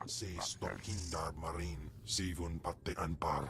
SWTOR Marine, Sivun Patte Anpar.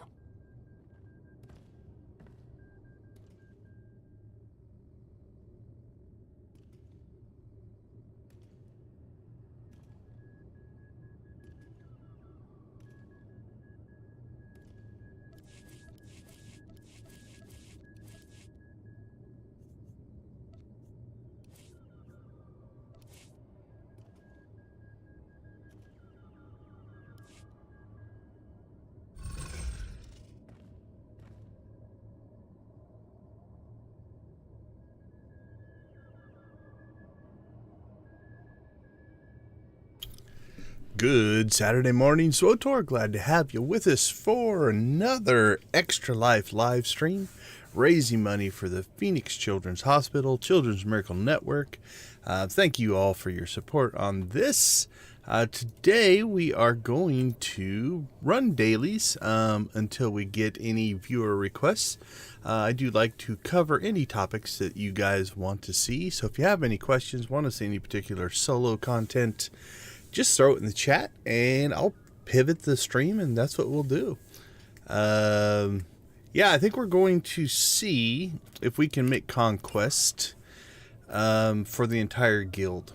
Good Saturday morning, SWTOR. Glad to have you with us for another Extra Life live stream, raising money for the Phoenix Children's Hospital, Children's Miracle Network. Thank you all for your support on this. Today we are going to run dailies until we get any viewer requests. I do like to cover any topics that you guys want to see. So if you have any questions, want to see any particular solo content, just throw it in the chat and I'll pivot the stream, and that's what we'll do. Yeah, I think we're going to see if we can make conquest for the entire guild.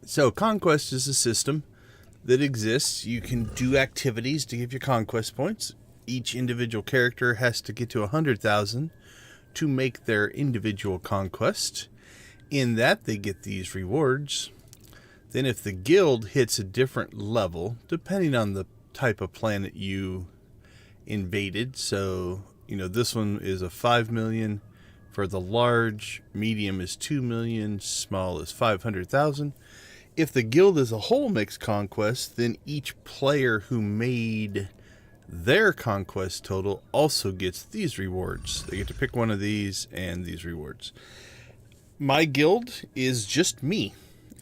So conquest is a system that exists. You can do activities to give you conquest points. Each individual character has to get to 100,000 to make their individual conquest. In that, they get these rewards. Then if the guild hits a different level, depending on the type of planet you invaded, so, you know, this one is a 5 million for the large, medium is 2 million, small is 500,000. If the guild as a whole makes conquest, then each player who made their conquest total also gets these rewards. They get to pick one of these and these rewards. My guild is just me.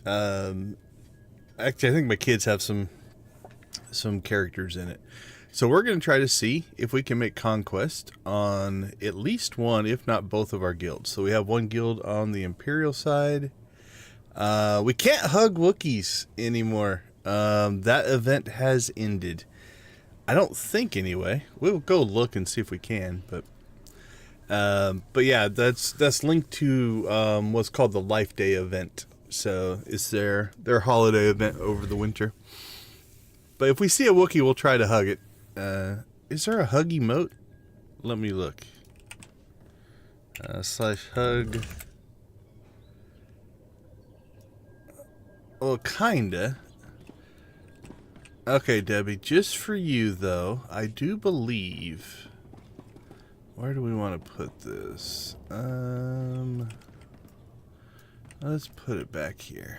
Actually, I think my kids have some characters in it. So we're going to try to see if we can make conquest on at least one, if not both of our guilds. So we have one guild on the Imperial side. We can't hug Wookiees anymore. That event has ended. I don't think, anyway. We'll go look and see if we can, but yeah, that's linked to what's called the Life Day event. So it's their holiday event over the winter. But if we see a Wookiee, we'll try to hug it. Is there a hug emote? Let me look. Slash hug. Well, kinda. Okay, Debbie, just for you, though, I do believe... Where do we want to put this? Let's put it back here.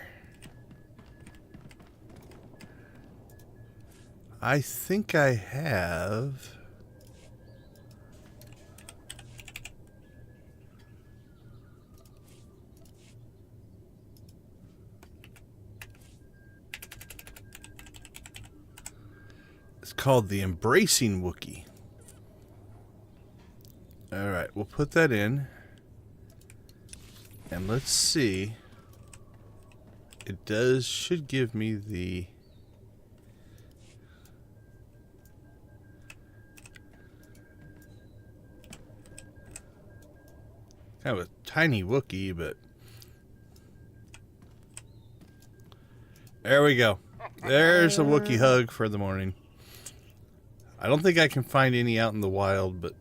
I think I have... It's called the Embracing Wookiee. Alright, we'll put that in. And let's see. It should give me the... Kind of a tiny Wookiee, but... There we go. There's a Wookiee hug for the morning. I don't think I can find any out in the wild, but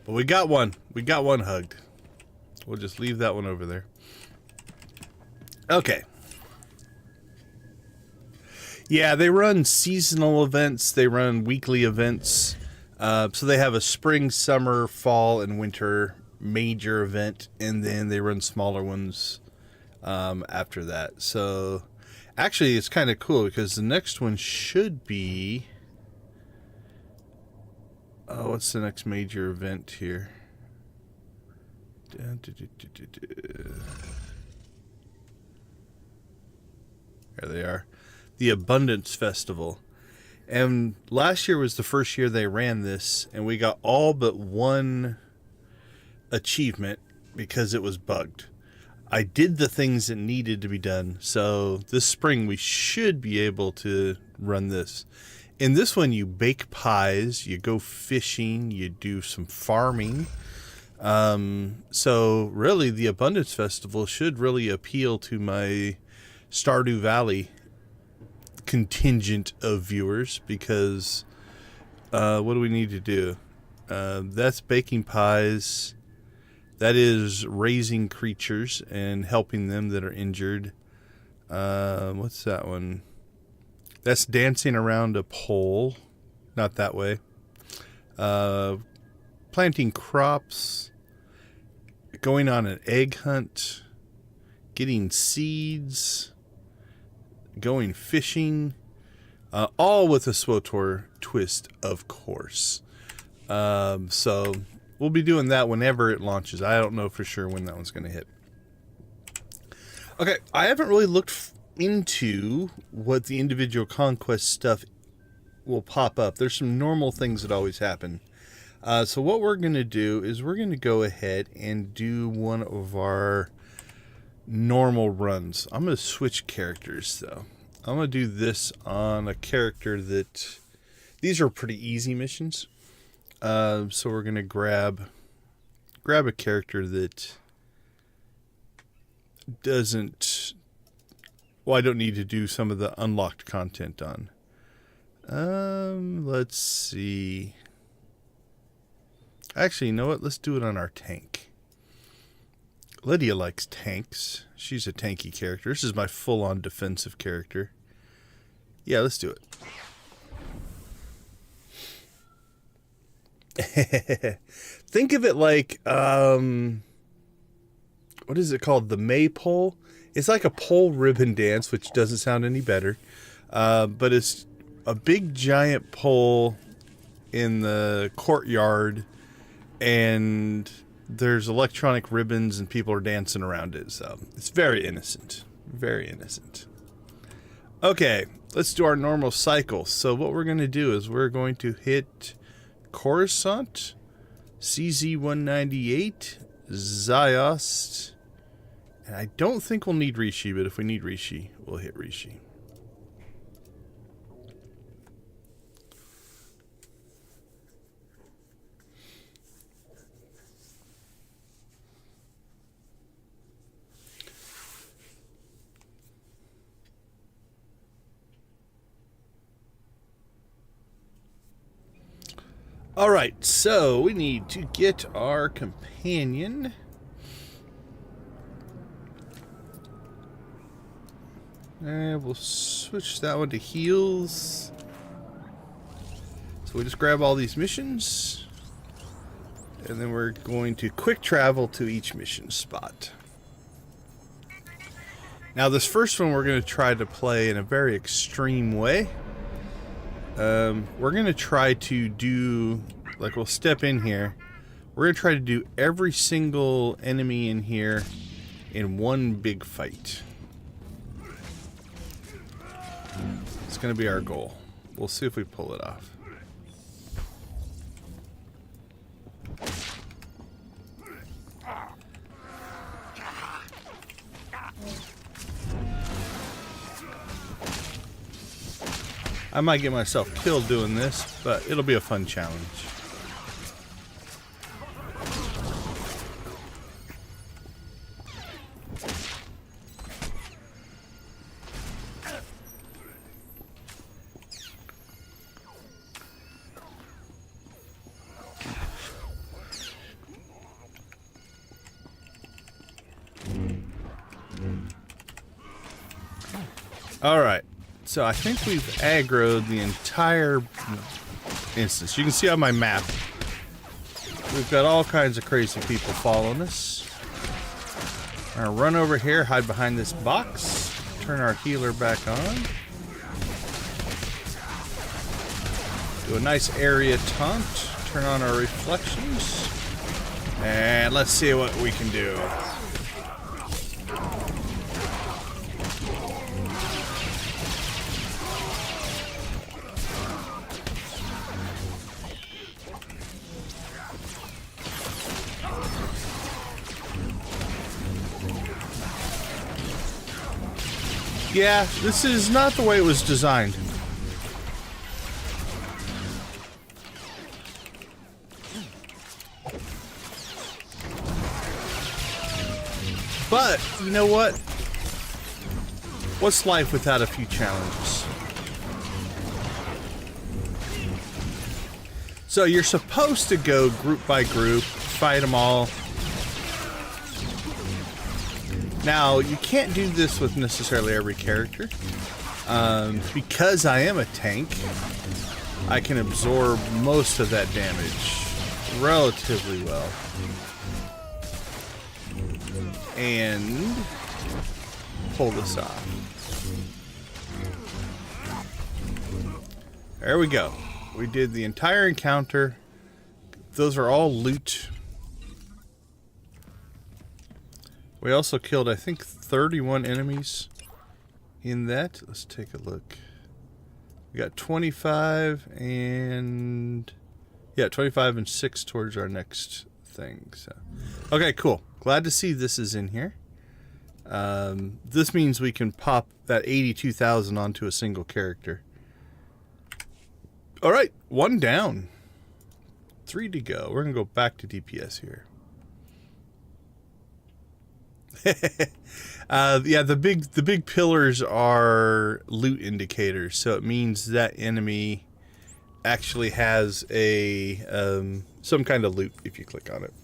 we got one. We got one hugged. We'll just leave that one over there. Okay. Yeah, they run seasonal events. They run weekly events. So they have a spring, summer, fall, and winter major event, and then they run smaller ones after that. So actually, it's kind of cool because the next one should be... Oh, what's the next major event here? There they are. The Abundance Festival. And last year was the first year they ran this, and we got all but one achievement because it was bugged. I did the things that needed to be done. So this spring we should be able to run this. In this one, you bake pies, you go fishing, you do some farming. So really the Abundance Festival should really appeal to my Stardew Valley contingent of viewers, because what do we need to do? That's baking pies. That is raising creatures and helping them that are injured. What's that one? That's dancing around a pole. Not that way. Planting crops. Going on an egg hunt. Getting seeds. Going fishing. All with a SWTOR twist, of course. So we'll be doing that whenever it launches. I don't know for sure when that one's going to hit. Okay, I haven't really looked into what the individual conquest stuff will pop up. There's some normal things that always happen. So what we're going to do is we're going to go ahead and do one of our normal runs. I'm going to switch characters, though. I'm going to do this on a character that... These are pretty easy missions. So we're going to grab a character that doesn't... Well, I don't need to do some of the unlocked content on. Let's see. Actually, you know what? Let's do it on our tank. Lydia likes tanks. She's a tanky character. This is my full-on defensive character. Yeah, let's do it. Think of it like, what is it called? The maypole? It's like a pole ribbon dance, which doesn't sound any better. But it's a big giant pole in the courtyard, and there's electronic ribbons and people are dancing around it. So it's very innocent. Very innocent. Okay, let's do our normal cycle. So what we're going to do is we're going to hit Coruscant, CZ-198, Ziost, and I don't think we'll need Rishi, but if we need Rishi, we'll hit Rishi. Alright, so we need to get our companion. And we'll switch that one to heals. So we just grab all these missions. And then we're going to quick travel to each mission spot. Now this first one we're going to try to play in a very extreme way. We're going to try to do, like, we'll step in here. We're going to try to do every single enemy in here in one big fight. It's going to be our goal. We'll see if we pull it off. I might get myself killed doing this, but it'll be a fun challenge. All right. So I think we've aggroed the entire instance. You can see on my map, we've got all kinds of crazy people following us. I'm gonna run over here, hide behind this box, turn our healer back on. Do a nice area taunt, turn on our reflections, and let's see what we can do. Yeah, this is not the way it was designed. But, you know what? What's life without a few challenges? So you're supposed to go group by group, fight them all. Now, you can't do this with necessarily every character. Because I am a tank, I can absorb most of that damage relatively well. And pull this off. There we go. We did the entire encounter. Those are all loot. We also killed, I think, 31 enemies in that. Let's take a look. We got 25 and... yeah, 25 and 6 towards our next thing. So, okay, cool. Glad to see this is in here. This means we can pop that 82,000 onto a single character. All right, 1 down. 3 to go. We're going to go back to DPS here. Yeah, the big pillars are loot indicators, so it means that enemy actually has a some kind of loot if you click on it.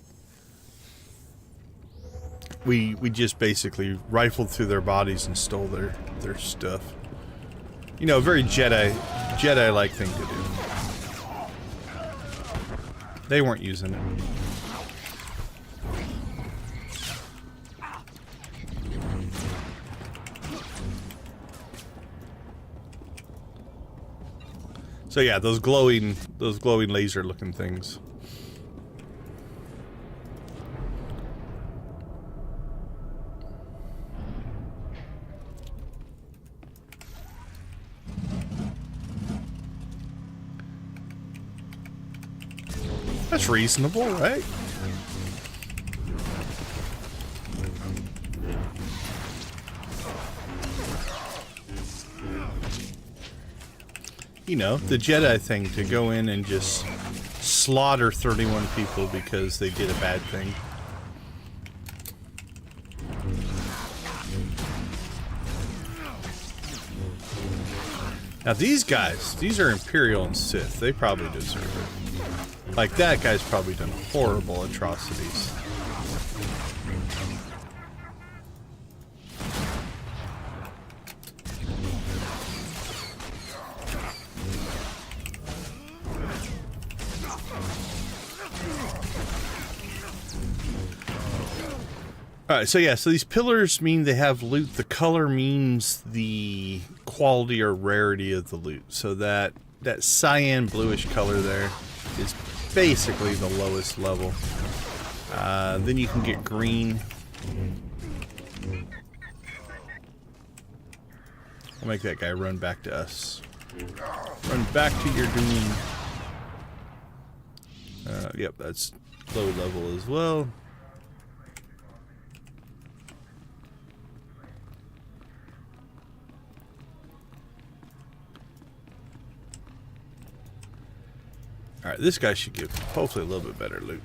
We just basically rifled through their bodies and stole their stuff. You know, very Jedi-like thing to do. They weren't using it. So yeah, those glowing laser looking things. That's reasonable, right? You know, the Jedi thing to go in and just slaughter 31 people because they did a bad thing. Now these guys, these are Imperial and Sith. They probably deserve it. Like that guy's probably done horrible atrocities. Alright, so yeah, so these pillars mean they have loot. The color means the quality or rarity of the loot. So that cyan bluish color there is basically the lowest level. Then you can get green. I'll make that guy run back to us. Run back to your doom. Yep, that's low level as well. Alright, this guy should give hopefully a little bit better loot.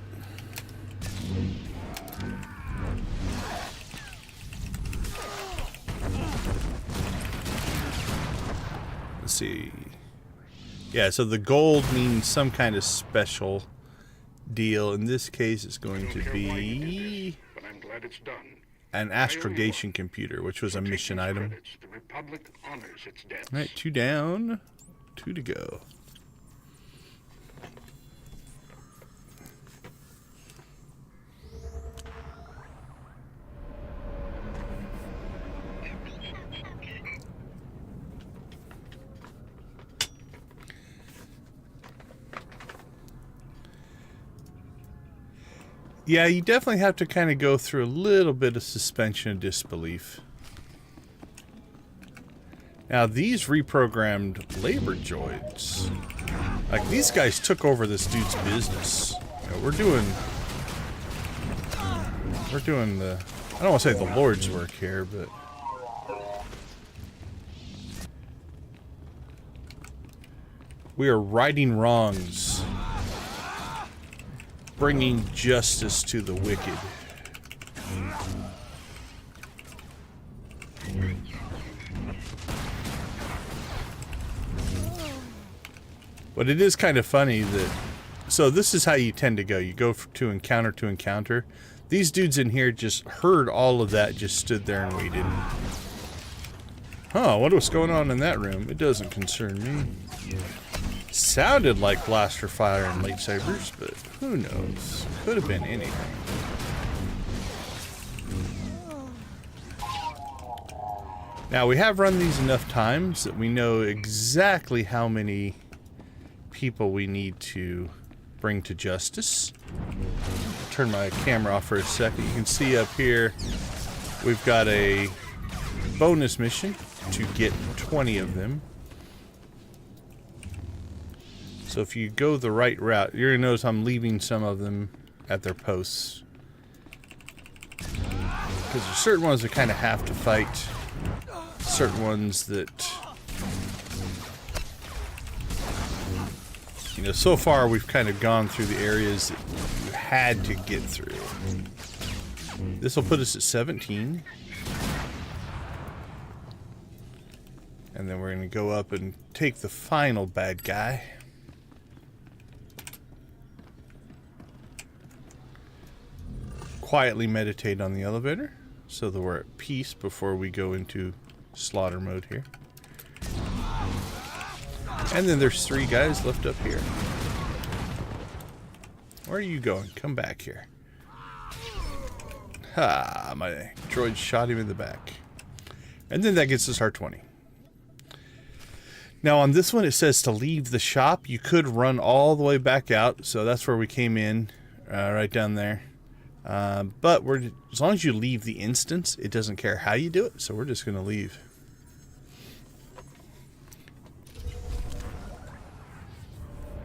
Let's see. Yeah, so the gold means some kind of special deal. In this case, it's going to be an astrogation computer, which was a mission item. Alright, 2 down, 2 to go. Yeah, you definitely have to kind of go through a little bit of suspension of disbelief. Now, these reprogrammed labor droids, like these guys took over this dude's business. You know, we're doing the, I don't want to say the Lord's work here, but We are righting wrongs. Bringing justice to the wicked. But it is kind of funny that... So this is how you tend to go. You go to encounter. These dudes in here just heard all of that, just stood there and waited. Huh, what was going on in that room? It doesn't concern me. Sounded like blaster fire and lightsabers, but who knows? Could have been anything. Now, we have run these enough times that we know exactly how many people we need to bring to justice. I'll turn my camera off for a second. You can see up here we've got a bonus mission to get 20 of them. So if you go the right route, you're going to notice I'm leaving some of them at their posts. Because there's certain ones that kind of have to fight. Certain ones that... You know, so far we've kind of gone through the areas that you had to get through. This will put us at 17. And then we're going to go up and take the final bad guy. Quietly meditate on the elevator so that we're at peace before we go into slaughter mode here. And then there's 3 guys left up here. Where are you going? Come back here. Ha! My droid shot him in the back. And then that gets us our 20. Now on this one it says to leave the shop. You could run all the way back out. So that's where we came in. Right down there. But as long as you leave the instance, it doesn't care how you do it. So we're just going to leave.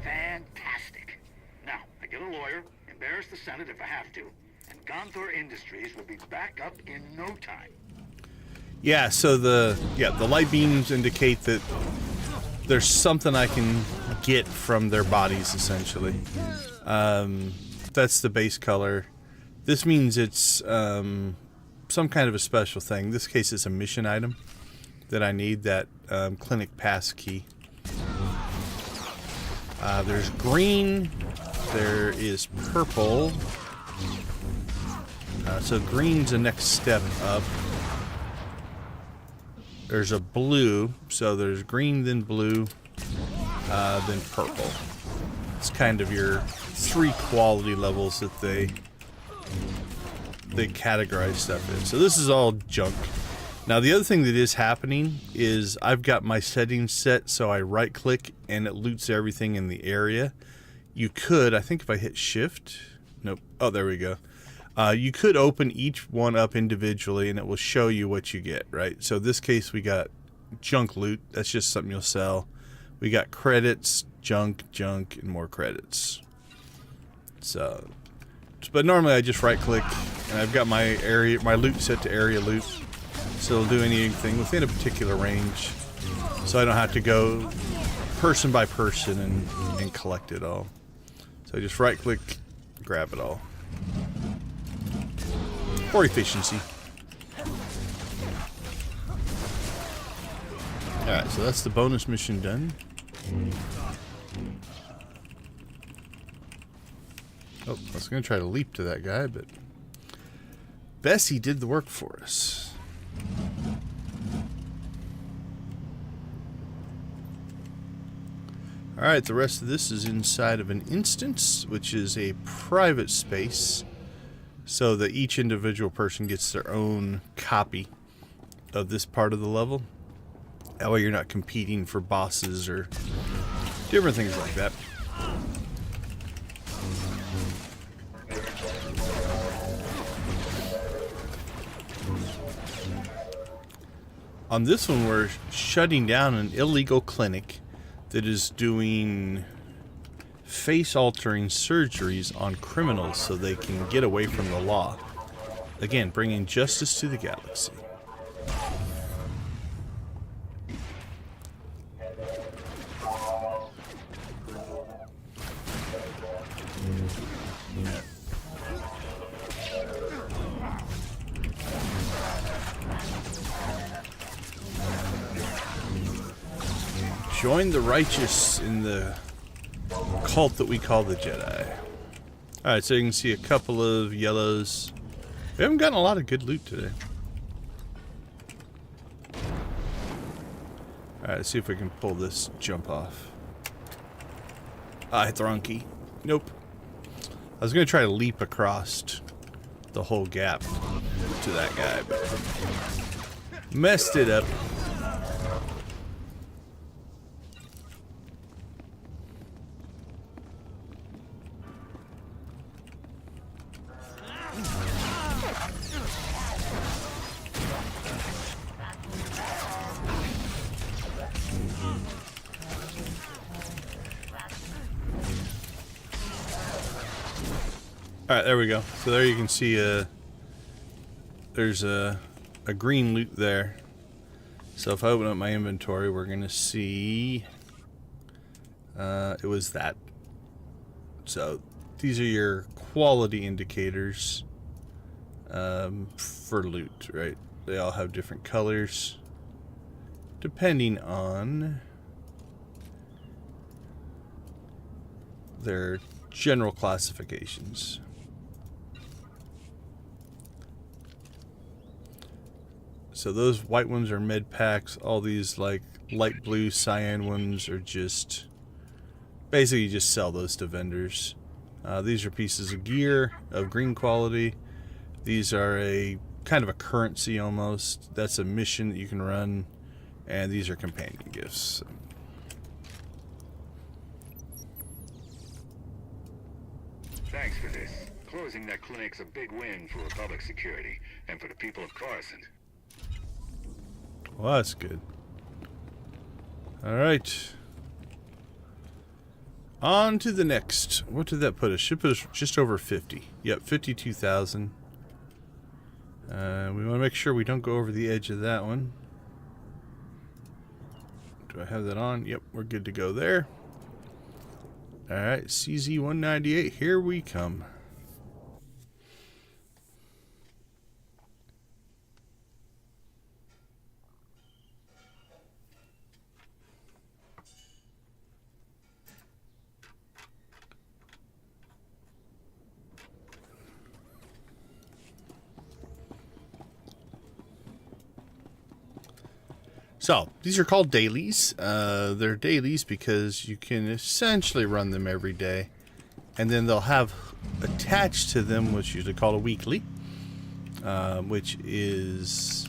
Fantastic. Now, I get a lawyer, embarrass the Senate if I have to, and Gonthor Industries will be back up in no time. Yeah, so the light beams indicate that there's something I can get from their bodies, essentially. That's the base color. This means it's some kind of a special thing. In this case, it's a mission item that I need, that clinic pass key. There's green. There is purple. So green's the next step up. There's a blue. So there's green, then blue, then purple. It's kind of your 3 quality levels that they categorize stuff in. So this is all junk. Now the other thing that is happening is I've got my settings set so I right click and it loots everything in the area. You could, I think if I hit shift, nope, oh there we go. You could open each one up individually and it will show you what you get, right? So in this case we got junk loot, that's just something you'll sell. We got credits, junk, and more credits. So, but normally I just right click and I've got my loot set to area loot. So it'll do anything within a particular range. So I don't have to go person by person and collect it all. So I just right click, grab it all. For efficiency. Alright, so that's the bonus mission done. Oh, I was going to try to leap to that guy, but Bessie did the work for us. Alright, the rest of this is inside of an instance, which is a private space, so that each individual person gets their own copy of this part of the level. That way you're not competing for bosses or different things like that. On this one, we're shutting down an illegal clinic that is doing face-altering surgeries on criminals so they can get away from the law. Again, bringing justice to the galaxy. Join the righteous in the cult that we call the Jedi. Alright, so you can see a couple of yellows. We haven't gotten a lot of good loot today. Alright, let's see if we can pull this jump off. Ah, I hit the wrong key. Nope. I was going to try to leap across the whole gap to that guy, but messed it up. Alright, there we go. So there you can see there's a green loot there. So if I open up my inventory, we're going to see it was that. So these are your quality indicators for loot, right? They all have different colors depending on their general classifications. So those white ones are med packs. All these like light blue cyan ones are just basically you just sell those to vendors. These are pieces of gear of green quality. These are a kind of a currency almost. That's a mission that you can run, and these are companion gifts. Thanks for this. Closing that clinic's a big win for public security and for the people of Carson. Well, that's good. Alright. On to the next. What did that put us? Should put us just over 50. Yep, 52,000. We want to make sure we don't go over the edge of that one. Do I have that on? Yep, we're good to go there. Alright, CZ-198, here we come. So, these are called dailies. They're dailies because you can essentially run them every day. And then they'll have attached to them what's usually called a weekly, which is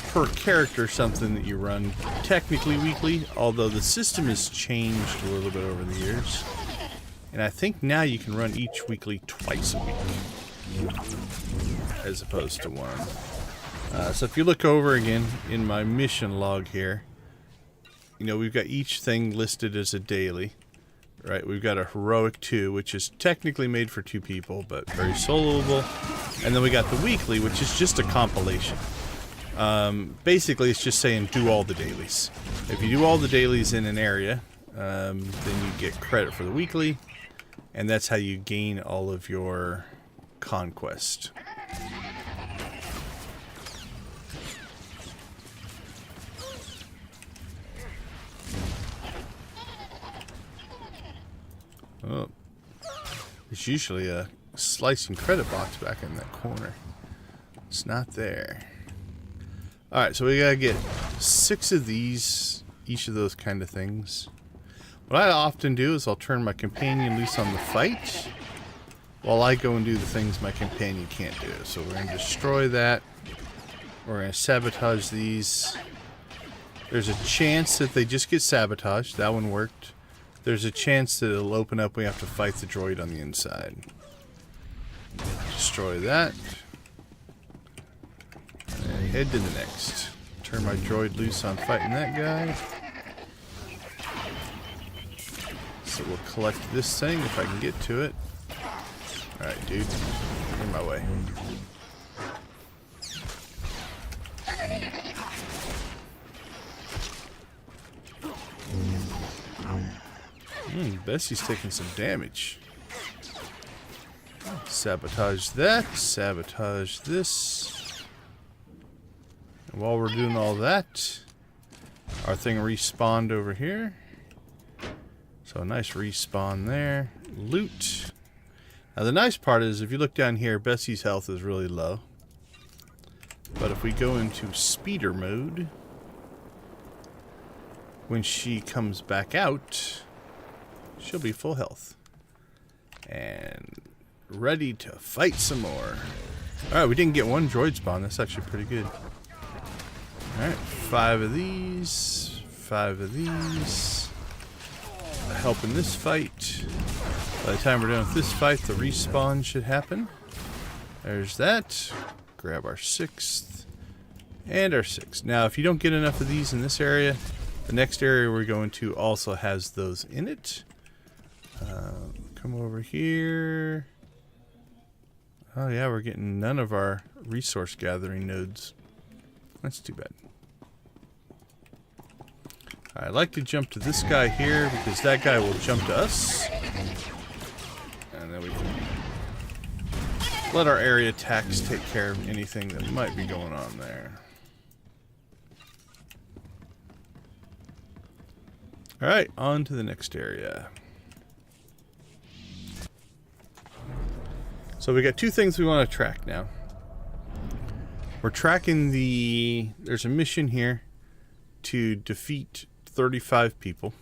per character something that you run technically weekly, although the system has changed a little bit over the years. And I think now you can run each weekly twice a week, as opposed to one. So if you look over again in my mission log here, you know, we've got each thing listed as a daily, right? We've got a heroic 2, which is technically made for 2 people, but very soloable. And then we got the weekly, which is just a compilation. Basically, it's just saying do all the dailies. If you do all the dailies in an area, then you get credit for the weekly, and that's how you gain all of your conquest. Oh, there's usually a slicing credit box back in that corner. It's not there. Alright, so we gotta get 6 of these, each of those kind of things. What I often do is I'll turn my companion loose on the fight while I go and do the things my companion can't do. So we're gonna destroy that. We're gonna sabotage these. There's a chance that they just get sabotaged. That one worked. There's a chance that it'll open up. We have to fight the droid on the inside. Destroy that. And head to the next. Turn my droid loose on fighting that guy. So we'll collect this thing if I can get to it. Alright, dude. In my way. Bessie's taking some damage. Sabotage that. Sabotage this. And while we're doing all that, Our thing respawned over here. So a nice respawn there. Loot. Now the nice part is if you look down here, Bessie's health is really low. But if we go into speeder mode, when she comes back out, she'll be full health. And ready to fight some more. Alright, we didn't get one droid spawn. That's actually pretty good. Alright, 5 of these. 5 of these. Help in this fight. By the time we're done with this fight, the respawn should happen. There's that. Grab our 6th. And our 6th. Now, if you don't get enough of these in this area, the next area we're going to also has those in it. Come over here. Oh yeah, we're getting none of our resource gathering nodes. That's too bad. I like to jump to this guy here because that guy will jump to us. And then we can let our area attacks take care of anything that might be going on there. Alright, on to the next area. So we got 2 things we want to track now. We're tracking there's a mission here to defeat 35 people.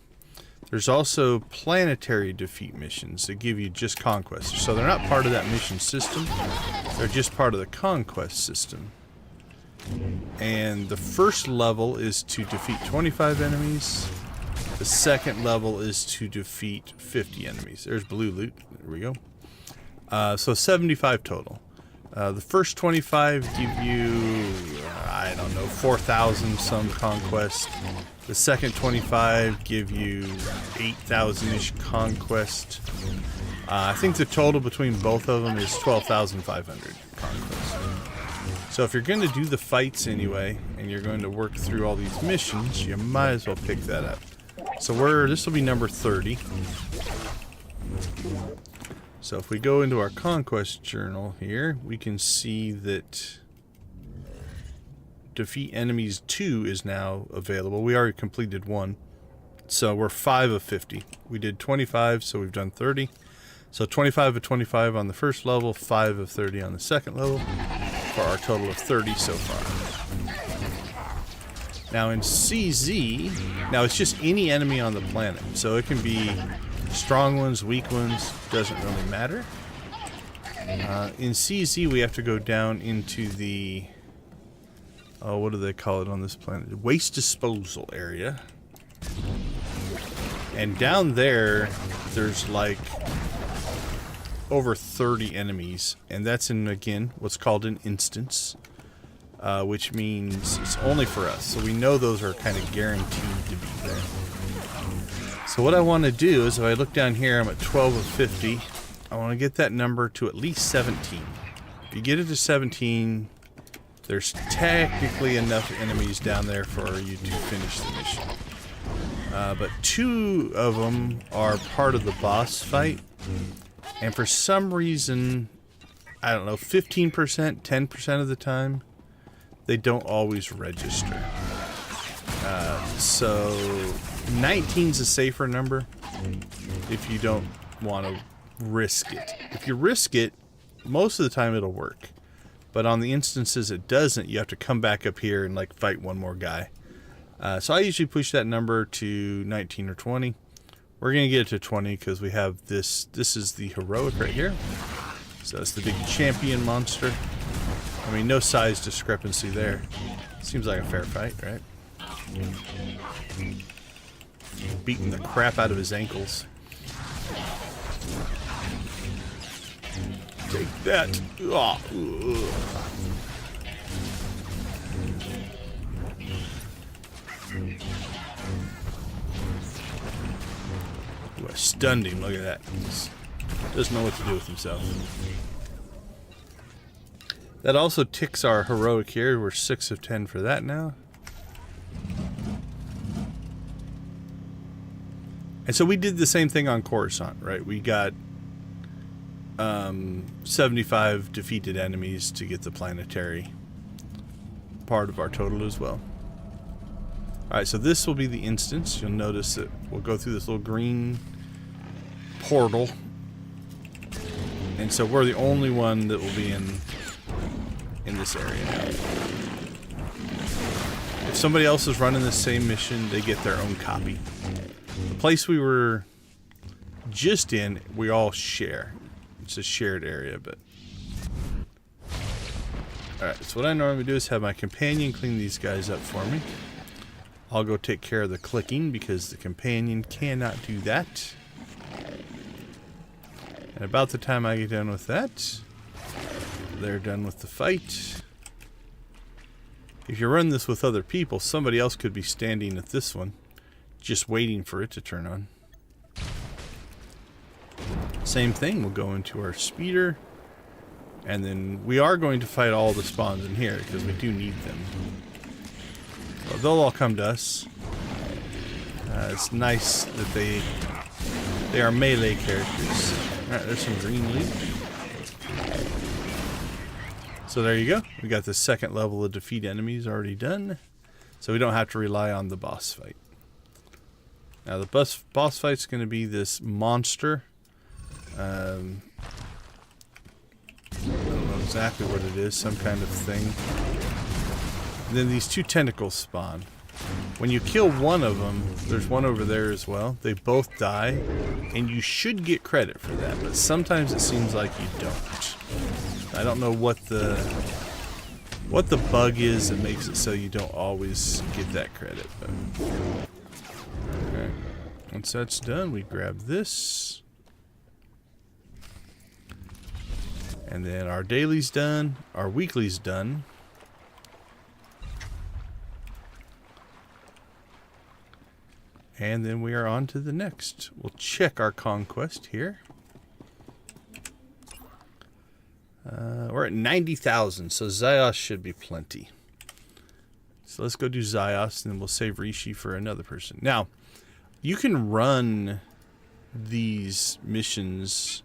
There's also planetary defeat missions that give you just conquest. So they're not part of that mission system. They're just part of the conquest system. And the first level is to defeat 25 enemies. The second level is to defeat 50 enemies. There's blue loot. There we go. So 75 total. The first 25 give you, I don't know, 4,000 some conquest. The second 25 give you 8,000-ish conquest. I think the total between both of them is 12,500 conquest. So if you're going to do the fights anyway, and you're going to work through all these missions, you might as well pick that up. So this will be number 30. So if we go into our conquest journal here, we can see that defeat enemies 2 is now available. We already completed 1. So we're 5 of 50. We did 25, so we've done 30. So 25 of 25 on the first level, 5 of 30 on the second level, for our total of 30 so far. Now in CZ, now it's just any enemy on the planet. So it can be strong ones, weak ones, doesn't really matter. In CZ, we have to go down into the, what do they call it on this planet? Waste disposal area. And down there, there's like over 30 enemies. And that's in, again, what's called an instance. Which means it's only for us. So we know those are kind of guaranteed to be there. So what I want to do is if I look down here, I'm at 12 of 50. I want to get that number to at least 17. If you get it to 17, there's technically enough enemies down there for you to finish the mission. But 2 of them are part of the boss fight. And for some reason, I don't know, 15%, 10% of the time, they don't always register. So 19's a safer number if you don't want to risk it. If you risk it, most of the time it'll work. But on the instances it doesn't, you have to come back up here and like fight one more guy. So I usually push that number to 19 or 20. We're going to get it to 20 because we have this. This is the heroic right here. So it's the big champion monster. I mean, no size discrepancy there. Seems like a fair fight, right? Beating the crap out of his ankles. Take that. Oh. Ooh, I stunned him. Look at that. He doesn't know what to do with himself. That also ticks our heroic here. We're 6 of 10 for that now. And so we did the same thing on Coruscant, right? We got 75 defeated enemies to get the planetary part of our total as well. Alright, so this will be the instance. You'll notice that we'll go through this little green portal. And so we're the only one that will be in this area now. If somebody else is running the same mission, they get their own copy. The place we were just in, we all share. It's a shared area, but... Alright, so what I normally do is have my companion clean these guys up for me. I'll go take care of the clicking because the companion cannot do that. And about the time I get done with that, they're done with the fight. If you run this with other people, somebody else could be standing at this one, just waiting for it to turn on. Same thing, we'll go into our speeder. And then we are going to fight all the spawns in here because we do need them. So they'll all come to us. It's nice that they are melee characters. Alright, there's some green loot. So there you go. We got the second level of defeat enemies already done. So we don't have to rely on the boss fight. Now the boss fight's going to be this monster. I don't know exactly what it is. Some kind of thing. And then these two tentacles spawn. When you kill one of them, there's one over there as well. They both die, and you should get credit for that, but sometimes it seems like you don't. I don't know what the bug is that makes it so you don't always get that credit. But okay. Once that's done, we grab this. And then our daily's done, our weekly's done. And then we are on to the next. We'll check our conquest here. We're at 90,000, so Zyos should be plenty. So let's go do Zyos, and then we'll save Rishi for another person. Now, you can run these missions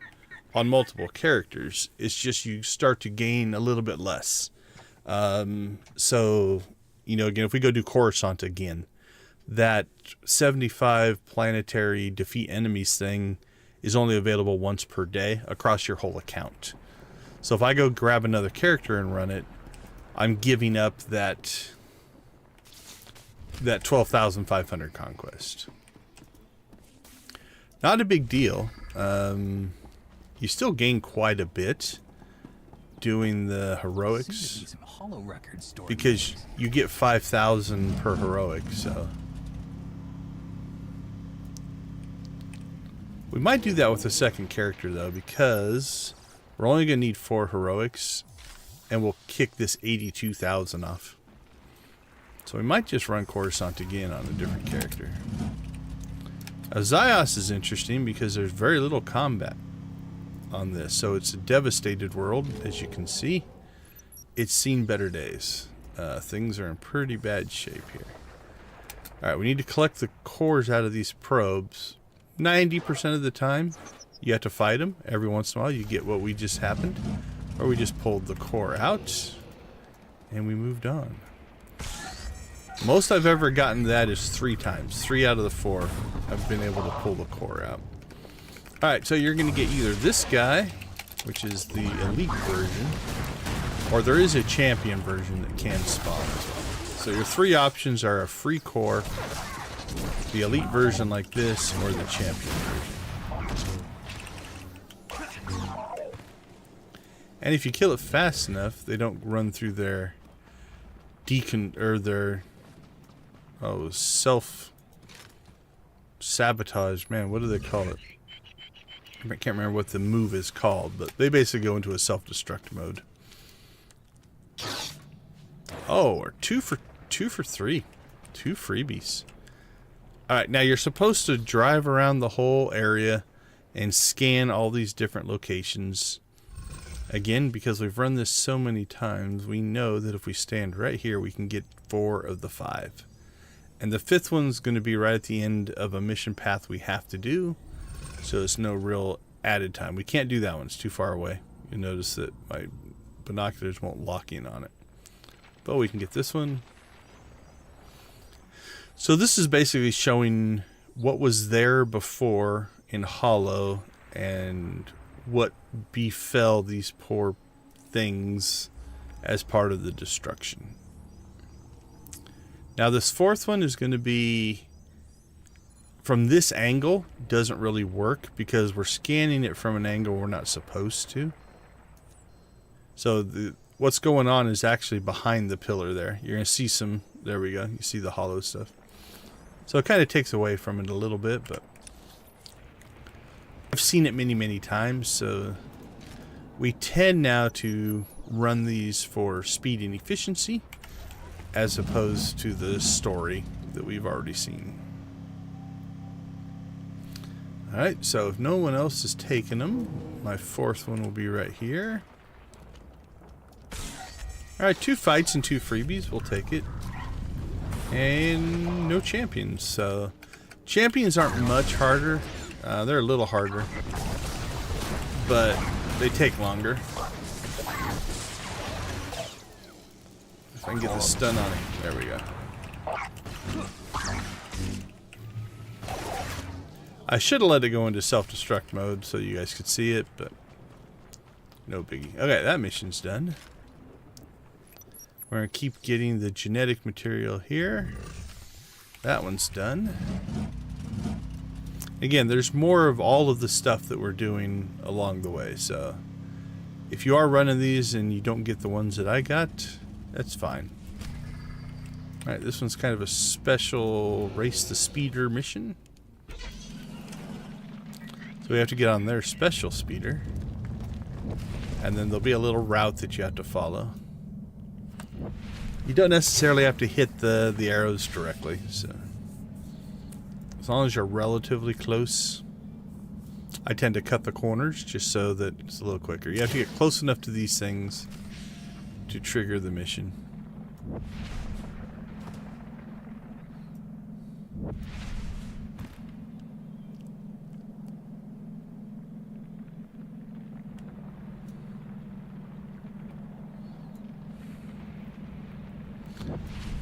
on multiple characters. It's just you start to gain a little bit less. So, you know, again, if we go do Coruscant again, that 75 planetary defeat enemies thing is only available once per day across your whole account. So if I go grab another character and run it, I'm giving up that 12,500 conquest. Not a big deal. You still gain quite a bit doing the heroics because you get 5,000 per heroic, so we might do that with a second character though, because we're only going to need 4 heroics and we'll kick this 82,000 off. So we might just run Coruscant again on a different character. Zyos is interesting because there's very little combat on this. So it's a devastated world, as you can see. It's seen better days. Things are in pretty bad shape here. Alright, we need to collect the cores out of these probes. 90% of the time, you have to fight them. Every once in a while, you get what we just happened. Or we just pulled the core out, and we moved on. Most I've ever gotten that is 3 times. 3 out of the 4 I've been able to pull the core out. Alright, so you're going to get either this guy, which is the elite version, or there is a champion version that can spawn as well. So your 3 options are a free core, the elite version like this, or the champion version. And if you kill it fast enough, they don't run through their self-sabotage. Man, what do they call it? I can't remember what the move is called, but they basically go into a self-destruct mode. Oh, or 2 for 3. 2 freebies. Alright, now you're supposed to drive around the whole area and scan all these different locations. Again, because we've run this so many times, we know that if we stand right here, we can get 4 of the 5. And the 5th one's going to be right at the end of a mission path we have to do. So it's no real added time. We can't do that one. It's too far away. You'll notice that my binoculars won't lock in on it. But we can get this one. So this is basically showing what was there before in Hollow and what befell these poor things as part of the destruction. Now this fourth one is going to be, from this angle, doesn't really work because we're scanning it from an angle we're not supposed to. So what's going on is actually behind the pillar there. You're going to see some, there we go, you see the hollow stuff. So it kind of takes away from it a little bit, but I've seen it many, many times, so we tend now to run these for speed and efficiency as opposed to the story that we've already seen. Alright, so if no one else has taken them, my fourth one will be right here. Alright, 2 fights and 2 freebies, we'll take it. And no champions, so champions aren't much harder. They're a little harder, but they take longer. If I can get the stun on it. There we go. I should have let it go into self-destruct mode so you guys could see it, but no biggie. Okay, that mission's done. We're going to keep getting the genetic material here. That one's done. Again, there's more of all of the stuff that we're doing along the way, so if you are running these and you don't get the ones that I got, that's fine. Alright, this one's kind of a special race the speeder mission. So we have to get on their special speeder. And then there'll be a little route that you have to follow. You don't necessarily have to hit the arrows directly, so as long as you're relatively close. I tend to cut the corners just so that it's a little quicker. You have to get close enough to these things to trigger the mission.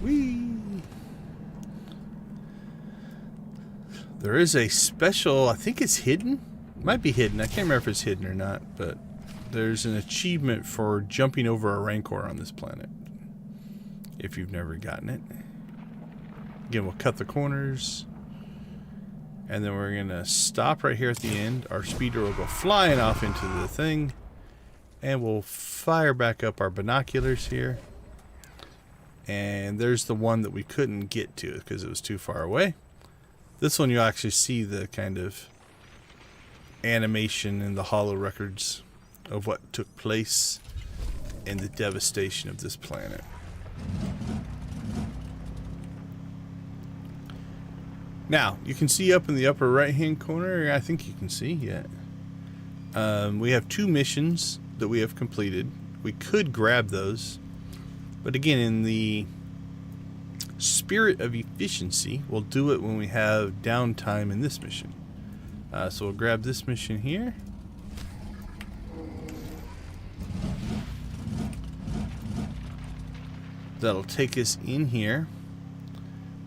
Whee! There is a special, I think it's hidden. It might be hidden. I can't remember if it's hidden or not, but there's an achievement for jumping over a rancor on this planet. If you've never gotten it. Again, we'll cut the corners. And then we're going to stop right here at the end. Our speeder will go flying off into the thing. And we'll fire back up our binoculars here. And there's the one that we couldn't get to because it was too far away. This one you'll actually see the kind of animation in the hollow records of what took place and the devastation of this planet. Now, you can see up in the upper right hand corner, I think you can see, yeah. We have 2 missions that we have completed. We could grab those. But again, in the spirit of efficiency, we'll do it when we have downtime in this mission. So we'll grab this mission here. That'll take us in here.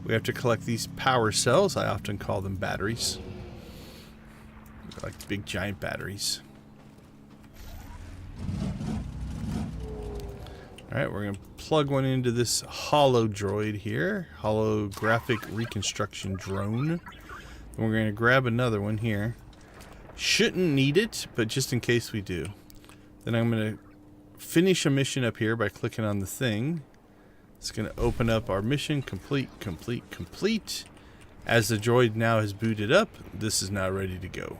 We have to collect these power cells. I often call them batteries. They're like big giant batteries. Alright, we're going to plug one into this hollow droid here. Holographic reconstruction drone. And we're going to grab another one here. Shouldn't need it, but just in case we do. Then I'm going to finish a mission up here by clicking on the thing. It's going to open up our mission. Complete, complete, complete. As the droid now has booted up, this is now ready to go.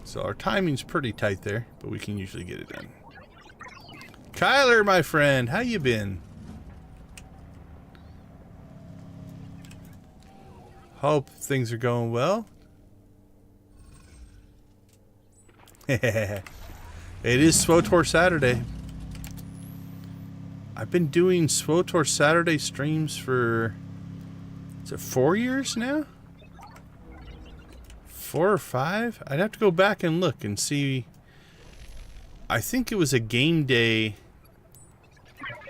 So our timing's pretty tight there, but we can usually get it done. Kyler, my friend, how you been? Hope things are going well. It is SWTOR Saturday. I've been doing SWTOR Saturday streams for, is it 4 years now? 4 or 5? I'd have to go back and look and see. I think it was a game day.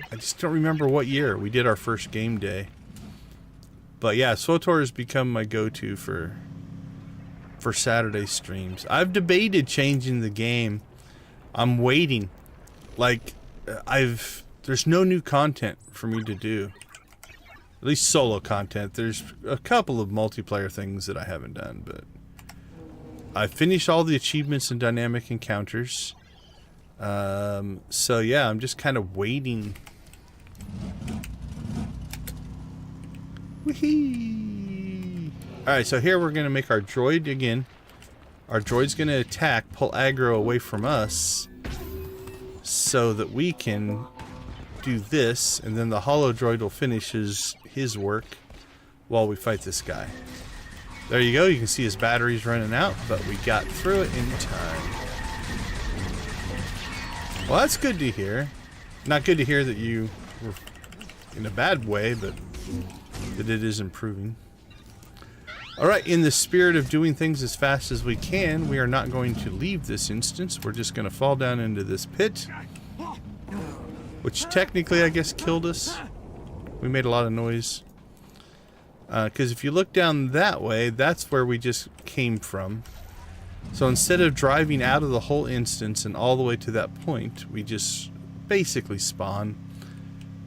I just don't remember what year we did our first game day. But yeah, SWTOR has become my go-to for Saturday streams. I've debated changing the game. I'm waiting. Like, there's no new content for me to do. At least solo content. There's a couple of multiplayer things that I haven't done, but I finished all the achievements and dynamic encounters. So yeah, I'm just kind of waiting. Whee! Alright, so here we're going to make our droid again. Our droid's going to attack, pull aggro away from us, so that we can do this, and then the holo droid will finish his work while we fight this guy. There you go, you can see his battery's running out, but we got through it in time. Well, that's good to hear. Not good to hear that you were in a bad way, but that it is improving. Alright, in the spirit of doing things as fast as we can, we are not going to leave this instance. We're just going to fall down into this pit, which technically, I guess, killed us. We made a lot of noise. Because if you look down that way, that's where we just came from. So instead of driving out of the whole instance and all the way to that point, we just basically spawn.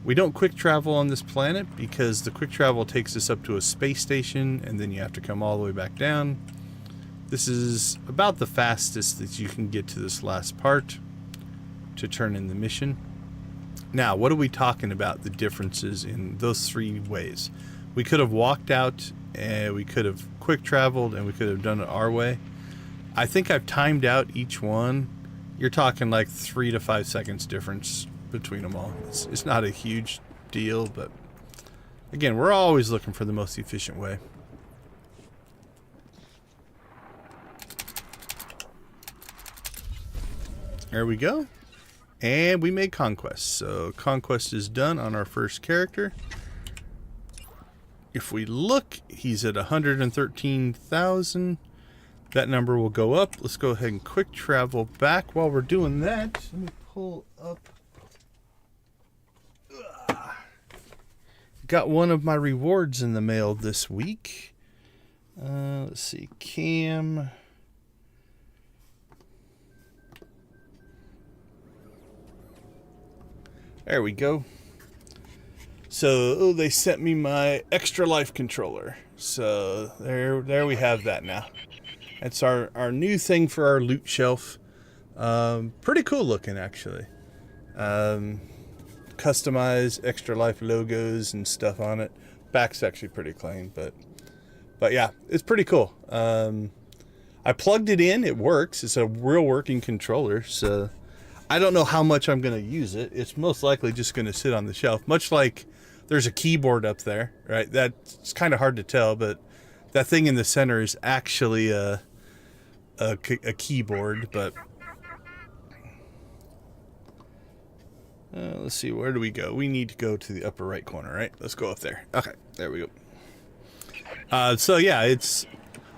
We don't quick travel on this planet because the quick travel takes us up to a space station and then you have to come all the way back down. This is about the fastest that you can get to this last part to turn in the mission. Now, what are we talking about, the differences in those three ways? We could have walked out, and we could have quick traveled, and we could have done it our way. I think I've timed out each one. You're talking like 3 to 5 seconds difference between them all. It's not a huge deal, but again, we're always looking for the most efficient way. There we go. And we made conquest. So conquest is done on our first character. If we look, he's at 113,000. That number will go up. Let's go ahead and quick travel back. While we're doing that, let me pull up. Got one of my rewards in the mail this week. Let's see, Cam. There we go. So they sent me my extra life controller. So there we have that now. That's our new thing for our loot shelf. Pretty cool looking, actually. Customized extra life logos and stuff on it. Back's actually pretty clean, but yeah, it's pretty cool. I plugged it in. It works. It's a real working controller. So I don't know how much I'm going to use it. It's most likely just going to sit on the shelf, much like there's a keyboard up there, right? That's kind of hard to tell, but that thing in the center is actually a keyboard. But let's see, where do we go? We need to go to the upper right corner, right? Let's go up there. Okay, there we go. So yeah,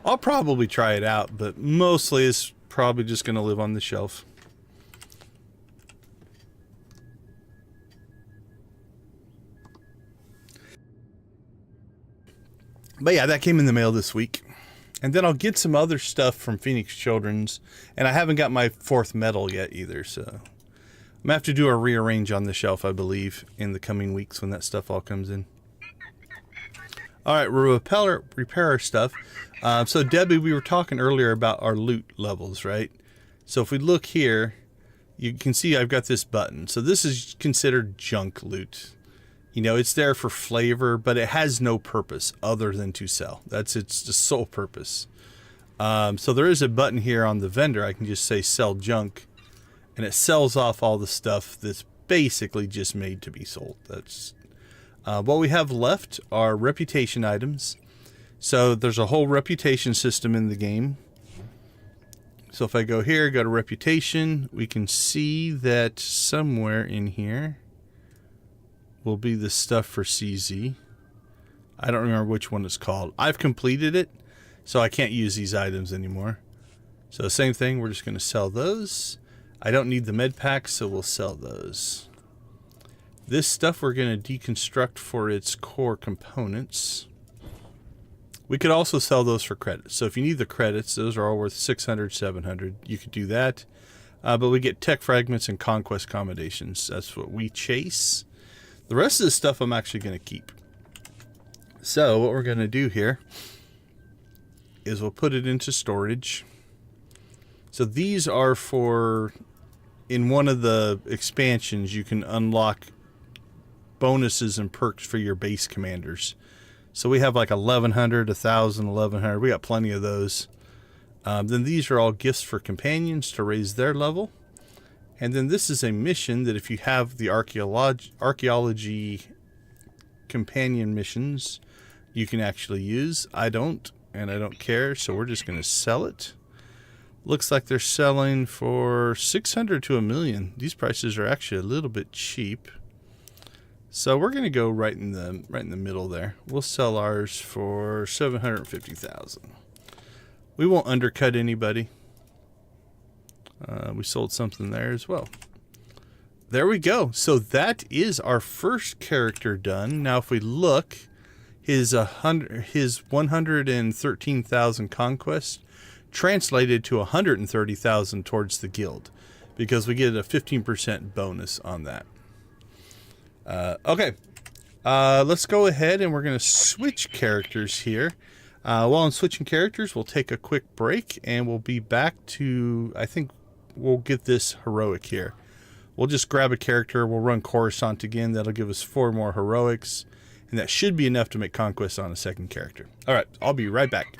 I'll probably try it out, but mostly it's probably just going to live on the shelf. But yeah, that came in the mail this week. And then I'll get some other stuff from Phoenix Children's. And I haven't got my 4th medal yet either, so I'm going to have to do a rearrange on the shelf, I believe, in the coming weeks when that stuff all comes in. Alright, we'll repair our stuff. So Debbie, we were talking earlier about our loot levels, right? So if we look here, you can see I've got this button. So this is considered junk loot. You know, it's there for flavor, but it has no purpose other than to sell. That's its sole purpose. So there is a button here on the vendor. I can just say sell junk, and it sells off all the stuff that's basically just made to be sold. That's what we have left are reputation items. So there's a whole reputation system in the game. So if I go here, go to reputation, we can see that somewhere in here will be the stuff for CZ. I don't remember which one it's called. I've completed it, so I can't use these items anymore. So same thing, we're just going to sell those. I don't need the med packs, so we'll sell those. This stuff we're going to deconstruct for its core components. We could also sell those for credits. So if you need the credits, those are all worth 600, 700. You could do that. But we get tech fragments and conquest accommodations. That's what we chase. The rest of the stuff I'm actually going to keep. So what we're going to do here is we'll put it into storage. So these are for, in one of the expansions, you can unlock bonuses and perks for your base commanders. So we have like 1100, 1000, 1100. We got plenty of those. Then these are all gifts for companions to raise their level. And then this is a mission that if you have the archaeology companion missions, you can actually use. I don't, and I don't care, so we're just going to sell it. Looks like they're selling for 600 to $1 million. These prices are actually a little bit cheap. So we're going to go right in the middle there. We'll sell ours for 750,000. We won't undercut anybody. We sold something there as well. There we go. So that is our first character done. Now if we look, his 113,000 conquest translated to 130,000 towards the guild, because we get a 15% bonus on that. Okay, let's go ahead and we're going to switch characters here. While I'm switching characters, we'll take a quick break and we'll be back to, I think we'll get this heroic here. We'll just grab a character, we'll run Coruscant again, that'll give us 4 more heroics, and that should be enough to make conquest on a second character. Alright, I'll be right back.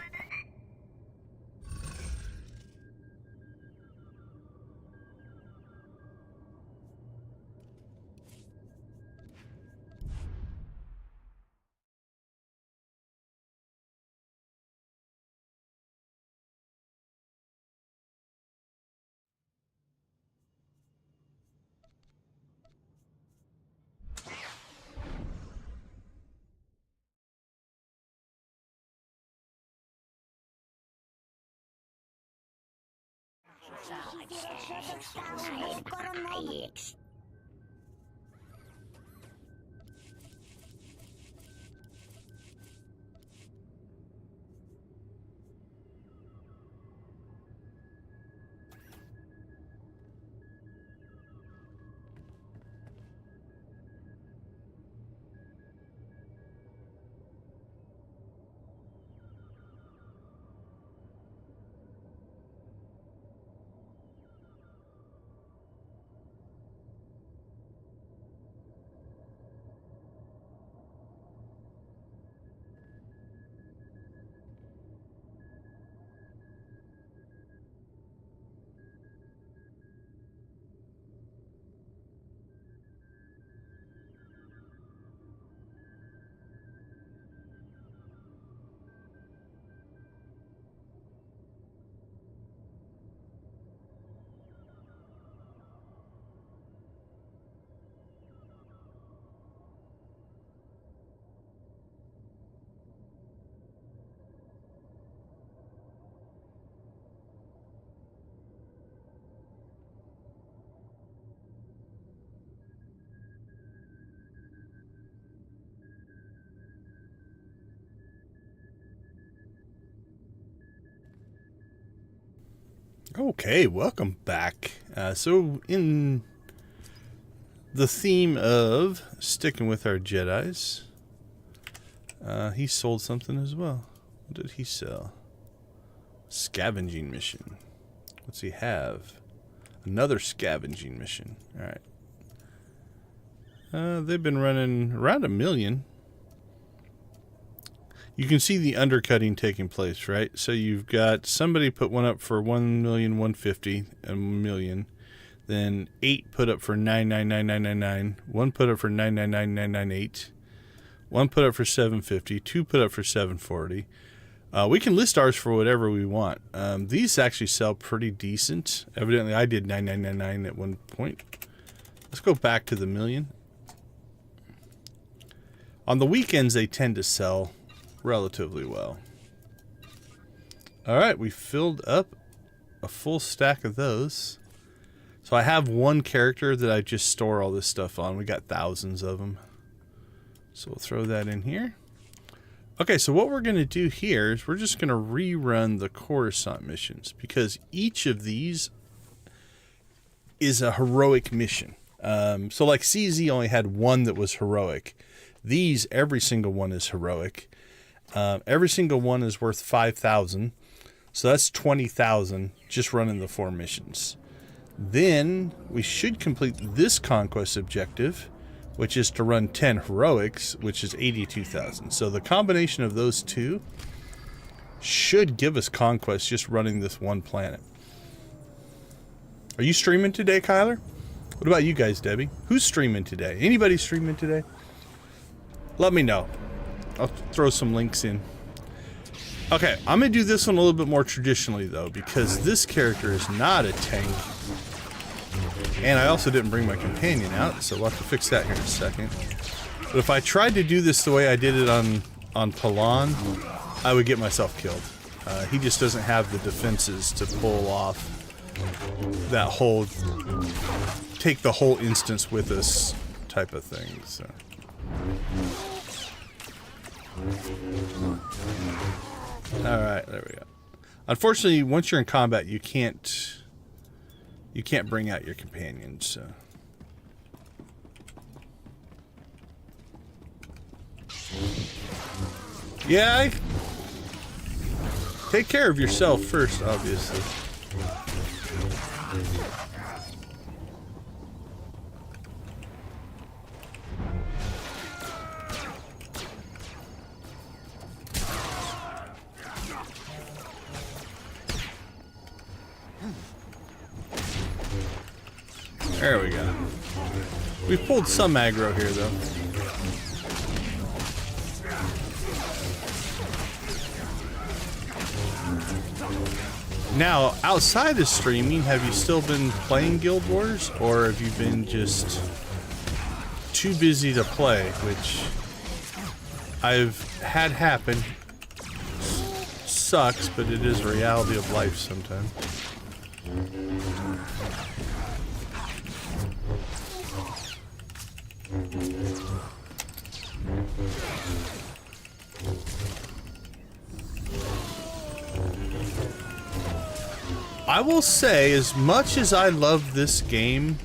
Okay, welcome back. So in the theme of sticking with our Jedis, he sold something as well. What did he sell? Scavenging mission. What's he have? Another scavenging mission. Alright. They've been running around $1 million. You can see the undercutting taking place, right? So you've got somebody put one up for 1,150,000, $1 million. Then 8 put up for 999,999. 1 put up for 999,998. 1 put up for 750. 2 put up for 740. We can list ours for whatever we want. These actually sell pretty decent. Evidently, I did 99999 at one point. Let's go back to the million. On the weekends, they tend to sell relatively well. Alright, we filled up a full stack of those. So I have one character that I just store all this stuff on. We got thousands of them. So we'll throw that in here. Okay, so what we're going to do here is we're just going to rerun the Coruscant missions because each of these is a heroic mission. So like CZ only had one that was heroic. These, every single one is heroic. Every single one is worth 5,000. So that's 20,000 just running the 4 missions. Then we should complete this conquest objective, which is to run 10 heroics, which is 82,000. So the combination of those two should give us conquest just running this one planet. Are you streaming today, Kyler? What about you guys, Debbie? Who's streaming today? Anybody streaming today? Let me know. I'll throw some links in. Okay, I'm going to do this one a little bit more traditionally, though, because this character is not a tank. And I also didn't bring my companion out, so we'll have to fix that here in a second. But if I tried to do this the way I did it on Palan, I would get myself killed. He just doesn't have the defenses to pull off that whole take the whole instance with us type of thing. So. Alright, there we go. Unfortunately, once you're in combat, you can't bring out your companions, so. Yeah, take care of yourself first, obviously. There we go. We've pulled some aggro here, though. Now, outside of streaming, have you still been playing Guild Wars, or have you been just too busy to play, which I've had happen. Sucks, but it is a reality of life sometimes. I will say, as much as I love this game,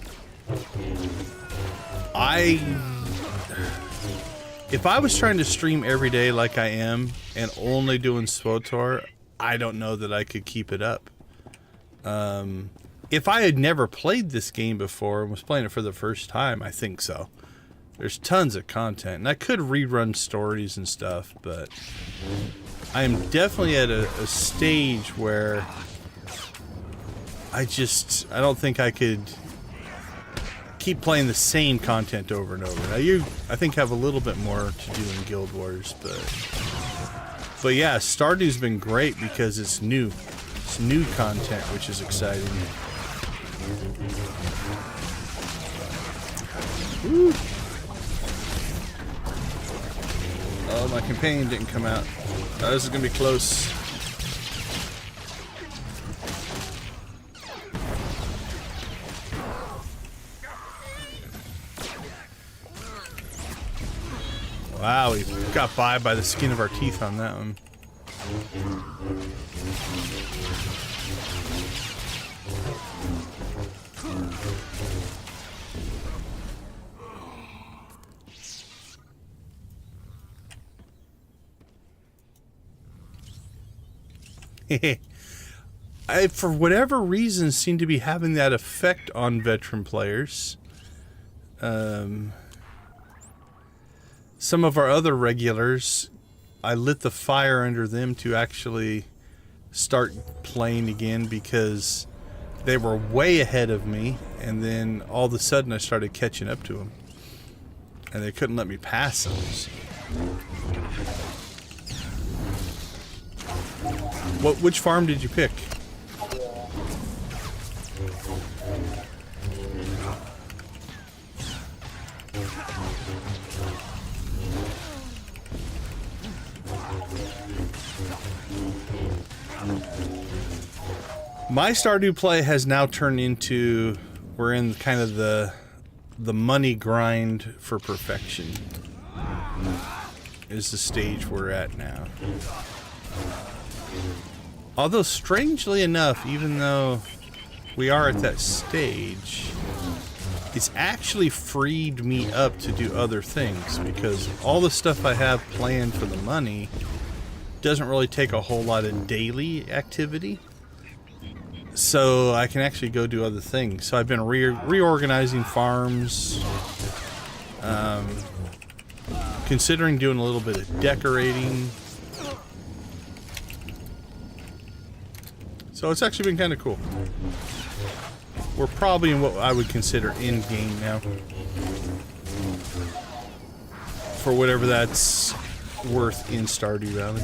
if I was trying to stream every day like I am and only doing SWTOR, I don't know that I could keep it up. If I had never played this game before and was playing it for the first time, I think so. There's tons of content, and I could rerun stories and stuff, but I am definitely at a stage where I don't think I could keep playing the same content over and over. Now you, I think, have a little bit more to do in Guild Wars, but yeah, Stardew's been great because it's new. It's new content, which is exciting. Woo. Oh, my companion didn't come out. Oh, this is gonna be close. Wow, we got by the skin of our teeth on that one. I, for whatever reason, seem to be having that effect on veteran players. Some of our other regulars, I lit the fire under them to actually start playing again because they were way ahead of me, and then all of a sudden I started catching up to them, and they couldn't let me pass them. Which farm did you pick? My Stardew play has now turned into, we're in kind of the money grind for perfection. is the stage we're at now. Although, strangely enough, even though we are at that stage, it's actually freed me up to do other things, because all the stuff I have planned for the money doesn't really take a whole lot of daily activity. So I can actually go do other things. So I've been reorganizing farms, considering doing a little bit of decorating. So it's actually been kind of cool. We're probably in what I would consider in-game now. For whatever that's worth in Stardew Valley.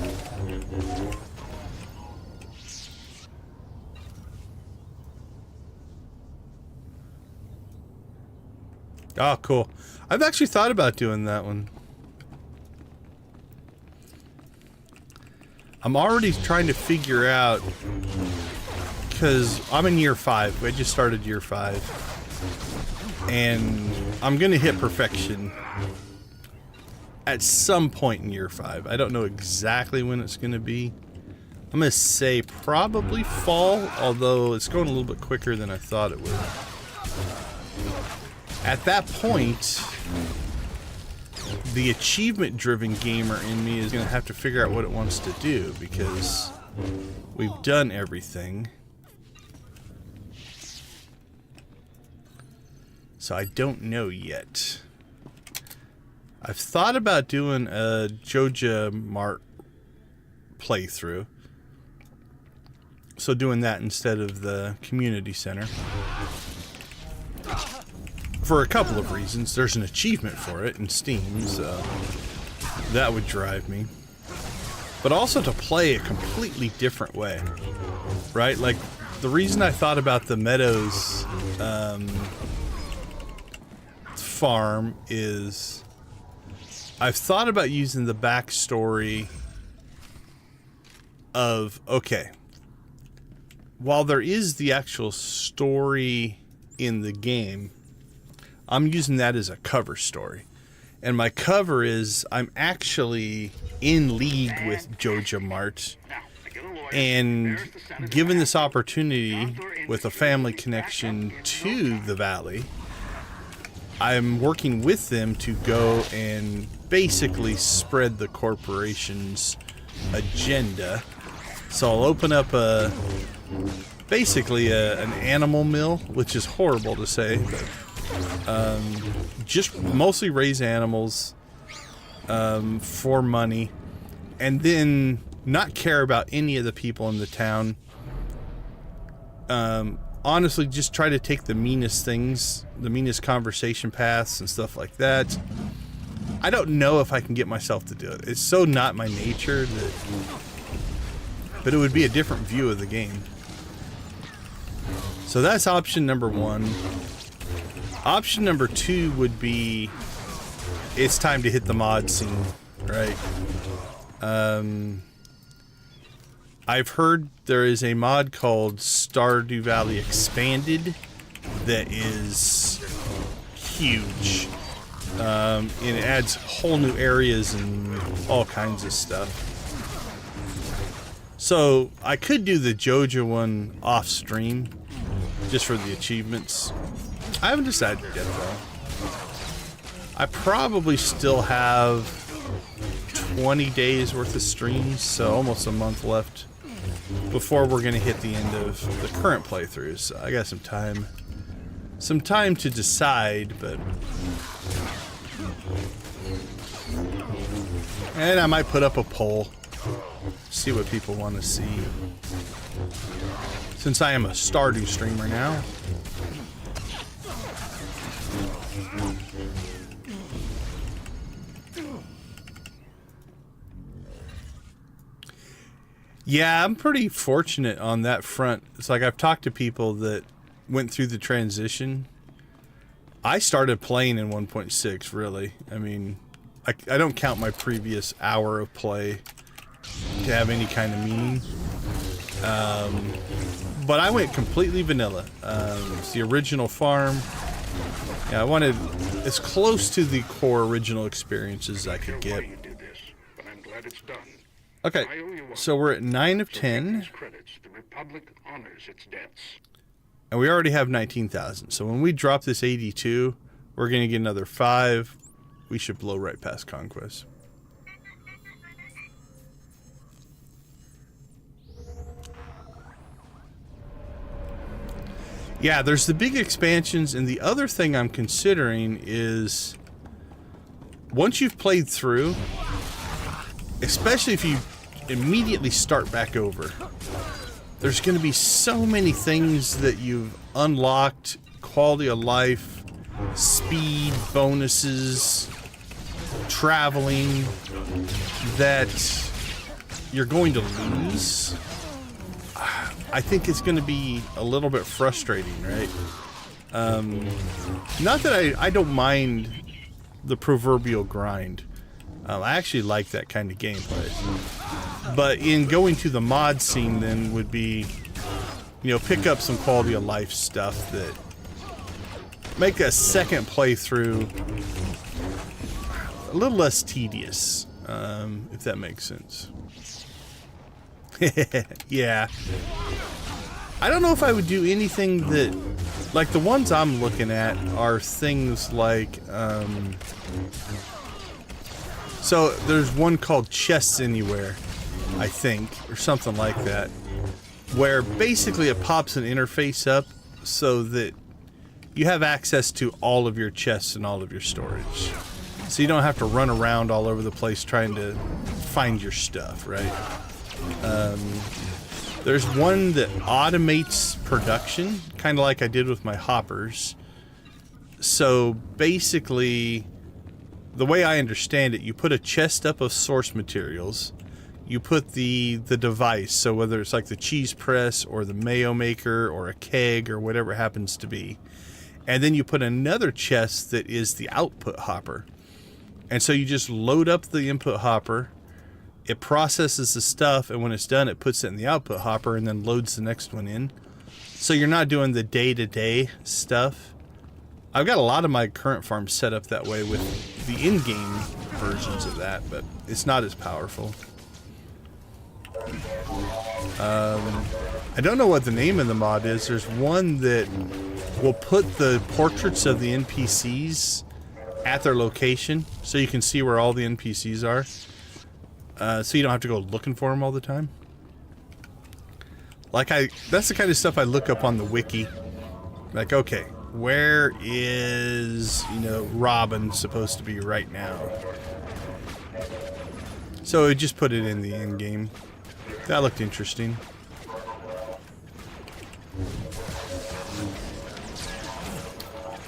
Oh, cool. I've actually thought about doing that one. I'm already trying to figure out, because I'm in year 5. I just started year 5. And I'm going to hit perfection at some point in year 5. I don't know exactly when it's going to be. I'm going to say probably fall, although it's going a little bit quicker than I thought it would. At that point, the achievement-driven gamer in me is going to have to figure out what it wants to do, because we've done everything. So I don't know yet. I've thought about doing a Joja Mart playthrough. So doing that instead of the community center. For a couple of reasons. There's an achievement for it in Steam, so that would drive me. But also to play a completely different way, right? Like, the reason I thought about the Meadows farm is I've thought about using the backstory of, okay, while there is the actual story in the game, I'm using that as a cover story. And my cover is I'm actually in league with Joja Mart. And given this opportunity with a family connection to the valley, I'm working with them to go and basically spread the corporation's agenda. So I'll open up basically an animal mill, which is horrible to say, but just mostly raise animals for money, and then not care about any of the people in the town. Honestly, just try to take the meanest things, the meanest conversation paths and stuff like that. I don't know if I can get myself to do it. It's so not my nature that, but it would be a different view of the game. So that's option number 1. Option number 2 would be, it's time to hit the mod scene, right? I've heard there is a mod called Stardew Valley Expanded that is huge. And it adds whole new areas and all kinds of stuff. So I could do the Joja one off stream, just for the achievements. I haven't decided yet, though. I probably still have 20 days worth of streams, so almost a month left before we're going to hit the end of the current playthroughs. So I got some time to decide, but... And I might put up a poll, see what people want to see. Since I am a Stardew streamer now. Yeah, I'm pretty fortunate on that front. It's like I've talked to people that went through the transition. I started playing in 1.6, really. I mean, I don't count my previous hour of play to have any kind of meaning. But I went completely vanilla. It's the original farm. Yeah, I wanted as close to the core original experiences as I could get. glad it's done. Okay, I owe you one. so we're at 9 of So 10. with these credits, the Republic honors its debts. And we already have 19,000. So when we drop this 82, we're going to get another 5. We should blow right past conquest. Yeah, there's the big expansions, and the other thing I'm considering is once you've played through, especially if you immediately start back over, there's going to be so many things that you've unlocked, quality of life, speed, bonuses, traveling, that you're going to lose. I think it's going to be a little bit frustrating, right? Not that I don't mind the proverbial grind. I actually like that kind of gameplay. But in going to the mod scene then would be, you know, pick up some quality of life stuff that make a second playthrough a little less tedious, if that makes sense. Yeah. I don't know if I would do anything that, like the ones I'm looking at are things like, so there's one called Chests Anywhere, I think, or something like that, where basically it pops an interface up so that you have access to all of your chests and all of your storage. So you don't have to run around all over the place trying to find your stuff, right? There's one that automates production, kind of like I did with my hoppers. So basically, the way I understand it, you put a chest up of source materials, you put the device, so whether it's like the cheese press or the mayo maker or a keg or whatever it happens to be, and then you put another chest that is the output hopper. And so you just load up the input hopper, it processes the stuff, and when it's done, it puts it in the output hopper and then loads the next one in. So you're not doing the day-to-day stuff. I've got a lot of my current farms set up that way with the in-game versions of that, but it's not as powerful. I don't know what the name of the mod is. There's one that will put the portraits of the NPCs at their location so you can see where all the NPCs are. So you don't have to go looking for them all the time. That's the kind of stuff I look up on the wiki. Like, okay, where is, you know, Robin supposed to be right now? So I just put it in the end game. That looked interesting.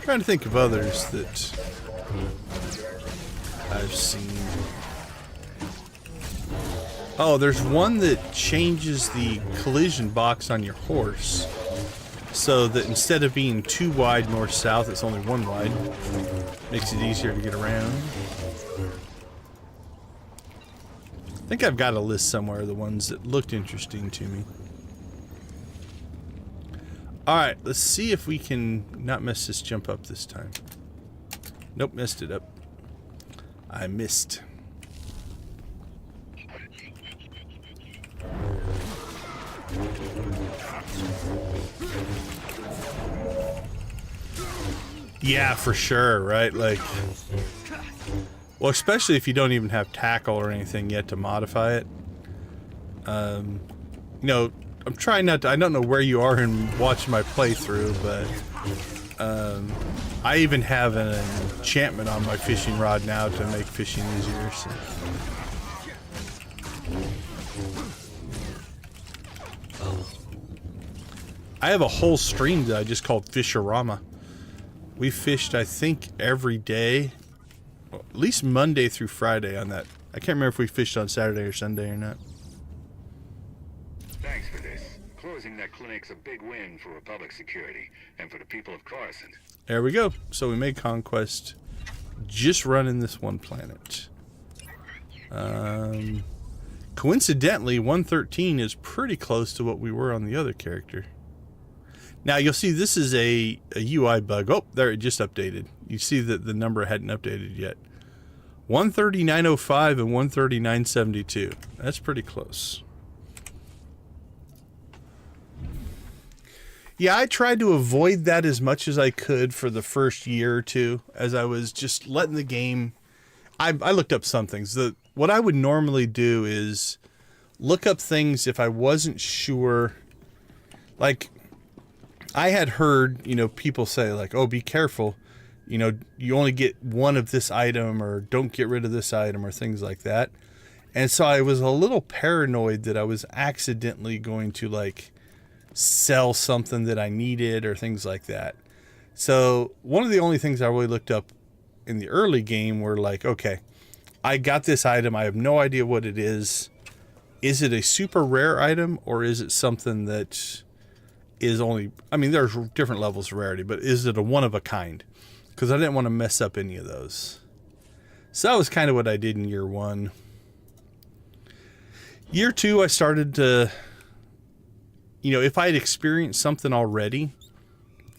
Trying to think of others that I've seen. Oh, there's one that changes the collision box on your horse so that instead of being 2 wide north-south, it's only 1 wide. Makes it easier to get around. I think I've got a list somewhere of the ones that looked interesting to me. Alright, let's see if we can not mess this jump up this time. Nope, messed it up. I missed. Yeah, for sure, right? Like, well, especially if you don't even have tackle or anything yet to modify it. You know, I'm trying not to, I don't know where you are in watching my playthrough, but I even have an enchantment on my fishing rod now to make fishing easier. So. I have a whole stream that I just called Fisherama. We fished, I think, every day, well, at least Monday through Friday on that. I can't remember if we fished on Saturday or Sunday or not. Thanks for this. Closing that clinic's a big win for Republic security and for the people of Carson. There we go. So we made conquest just running this one planet. Coincidentally, 113 is pretty close to what we were on the other character. Now you'll see this is a UI bug. Oh, there, it just updated. You see that the number hadn't updated yet. 139.05 and 139.72. That's pretty close. Yeah, I tried to avoid that as much as I could for the first year or two, as I was just letting the game. I looked up some things. What I would normally do is look up things if I wasn't sure. Like, I had heard, people say like, oh, be careful. You only get one of this item, or don't get rid of this item, or things like that. And so I was a little paranoid that I was accidentally going to like sell something that I needed or things like that. So one of the only things I really looked up in the early game were like, okay, I got this item. I have no idea what it is. Is it a super rare item, or is it something that is only, there's different levels of rarity, but is it a one of a kind? Because I didn't want to mess up any of those. So that was kind of what I did in year one. Year two, I started to, if I had experienced something already,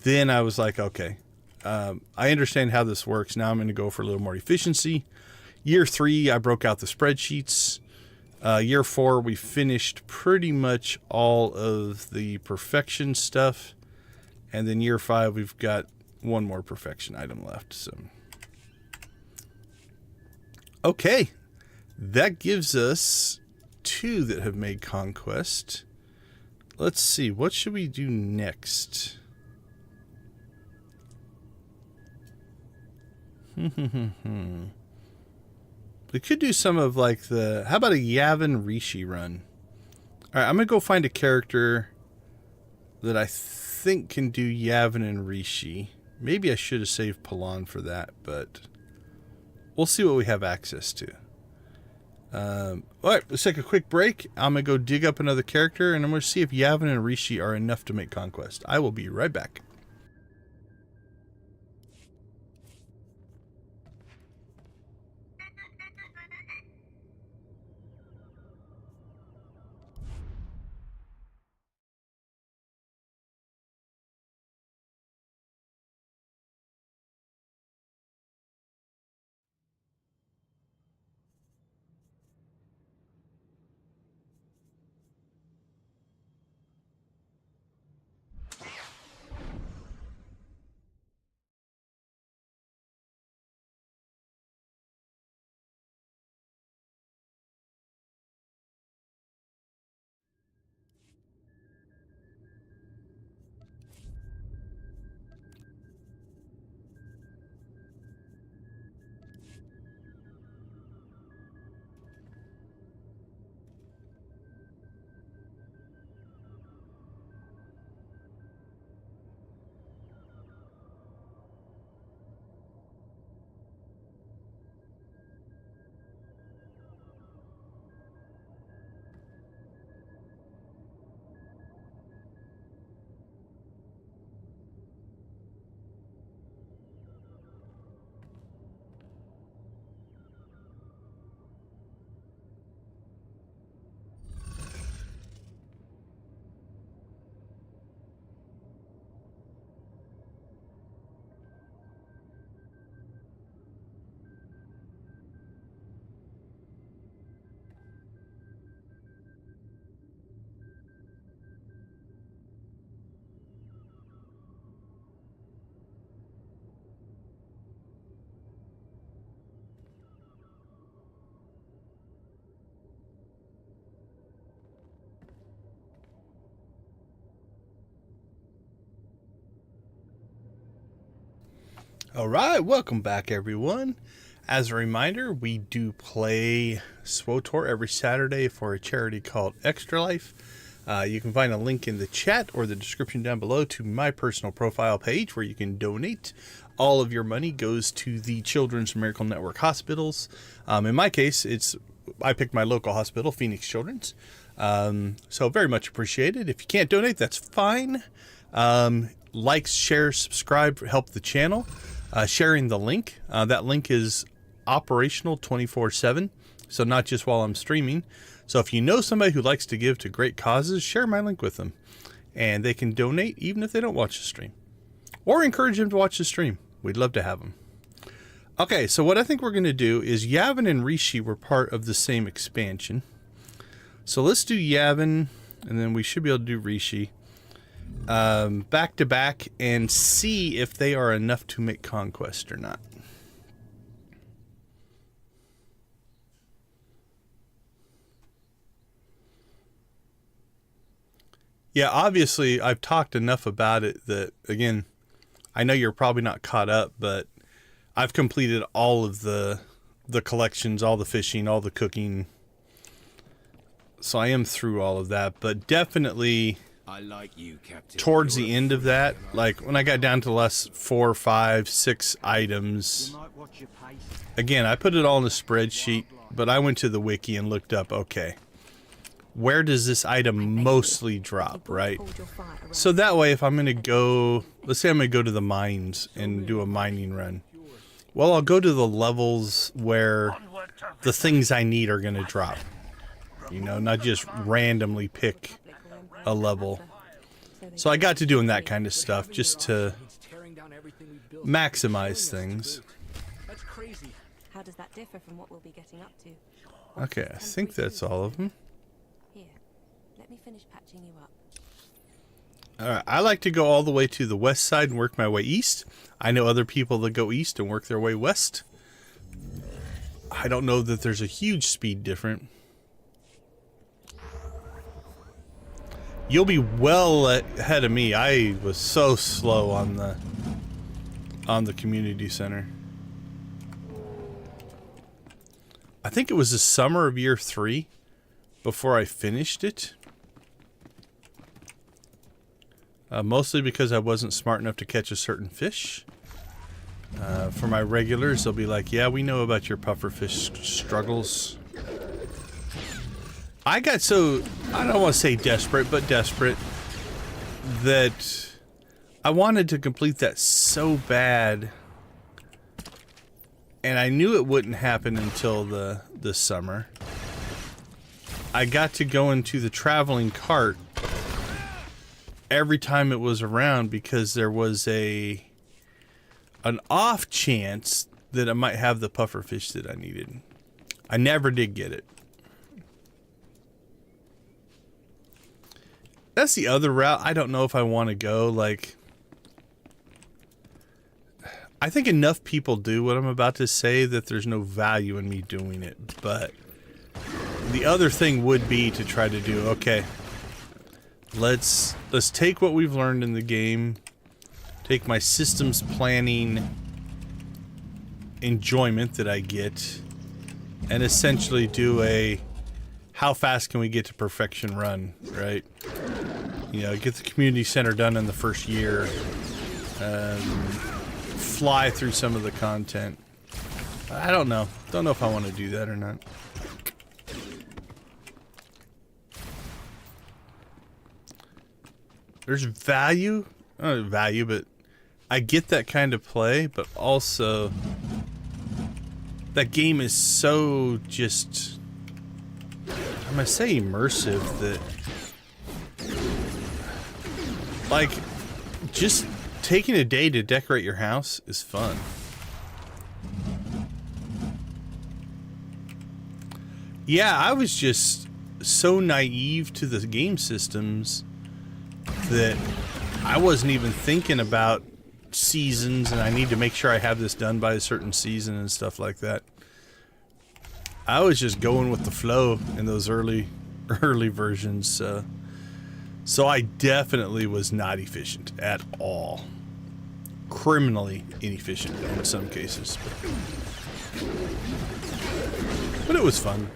then I was like, okay, I understand how this works. Now I'm going to go for a little more efficiency. Year three, I broke out the spreadsheets. Year four, we finished pretty much all of the perfection stuff. And then year five, we've got one more perfection item left. So, okay, that gives us 2 that have made conquest. Let's see, what should we do next? We could do some of like how about a Yavin Rishi run? All right, I'm going to go find a character that I think can do Yavin and Rishi. Maybe I should have saved Palan for that, but we'll see what we have access to. All right, let's take a quick break. I'm going to go dig up another character, and I'm going to see if Yavin and Rishi are enough to make conquest. I will be right back. All right, welcome back, everyone. As a reminder, we do play SWTOR every Saturday for a charity called Extra Life. You can find a link in the chat or the description down below to my personal profile page where you can donate. All of your money goes to the Children's Miracle Network hospitals. In my case, I picked my local hospital, Phoenix Children's. So very much appreciated. If you can't donate, that's fine. Like, share, subscribe, help the channel. Sharing the link. That link is operational 24/7, so not just while I'm streaming. So if you know somebody who likes to give to great causes, share my link with them, and they can donate even if they don't watch the stream, or encourage them to watch the stream. We'd love to have them. Okay, so what I think we're going to do is Yavin and Rishi were part of the same expansion. So let's do Yavin, and then we should be able to do Rishi back to back and see if they are enough to make conquest or not. Yeah, obviously I've talked enough about it that, again, I know you're probably not caught up, but I've completed all of the collections, all the fishing, all the cooking. So I am through all of that, but definitely I like you, Captain. towards the end of that, like when I got down to the last 4, 5, 6 items, again, I put it all in a spreadsheet, but I went to the wiki and looked up, okay, where does this item mostly drop, right? So that way, if I'm going to go, let's say I'm going to go to the mines and do a mining run. Well, I'll go to the levels where the things I need are going to drop. You know, not just randomly pick a level. So I got to doing that kind of stuff just to maximize things. How does that differ from what we'll be getting up to? Okay, I think that's all of them. Here, let me finish patching you up. Alright, I like to go all the way to the west side and work my way east. I know other people that go east and work their way west. I don't know that there's a huge speed difference. You'll be well ahead of me. I was so slow on the community center. I think it was the summer of year 3 before I finished it. Mostly because I wasn't smart enough to catch a certain fish. For my regulars, they'll be like, yeah, we know about your pufferfish struggles. I got so, I don't want to say desperate, but desperate, that I wanted to complete that so bad. And I knew it wouldn't happen until the summer. I got to go into the traveling cart every time it was around because there was an off chance that I might have the pufferfish that I needed. I never did get it. That's the other route. I don't know if I want to go. Like, I think enough people do what I'm about to say that there's no value in me doing it. But the other thing would be to try to do, okay, let's take what we've learned in the game, take my systems planning enjoyment that I get, and essentially do a how fast can we get to perfection run, right? You know, get the community center done in the first year, fly through some of the content. I don't know. Don't know if I want to do that or not. There's value, not value, but I get that kind of play, but also that game is so just, I'm gonna say immersive, that like just taking a day to decorate your house is fun. Yeah, I was just so naive to the game systems that I wasn't even thinking about seasons and I need to make sure I have this done by a certain season and stuff like that. I was just going with the flow in those early versions. So I definitely was not efficient at all. Criminally inefficient in some cases. But it was fun.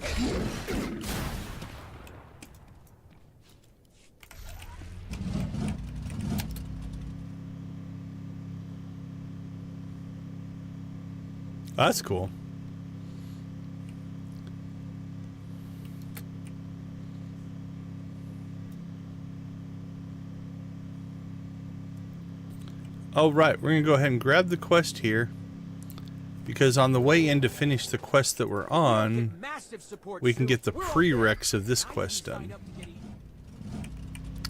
That's cool. Oh, right. We're going to go ahead and grab the quest here. Because on the way in to finish the quest that we're on, we can get the prereqs of this quest done.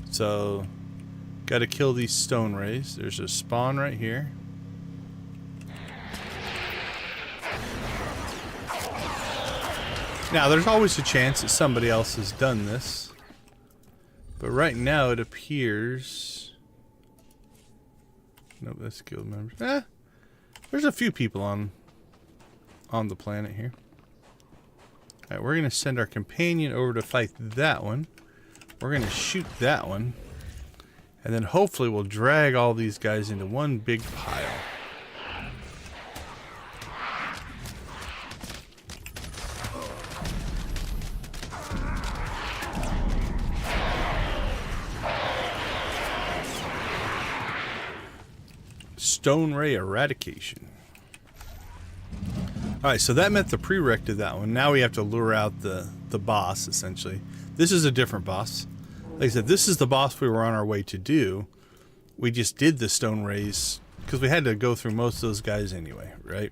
So, got to kill these stone rays. There's a spawn right here. Now, there's always a chance that somebody else has done this. But right now, it appears... Nope, that's guild members. There's a few people on the planet here. Alright, we're going to send our companion over to fight that one. We're going to shoot that one. And then hopefully we'll drag all these guys into one big pile. Stone Ray Eradication. Alright, so that met the prereq to that one. Now we have to lure out the boss, essentially. This is a different boss. Like I said, this is the boss we were on our way to do. We just did the Stone Rays because we had to go through most of those guys anyway, right?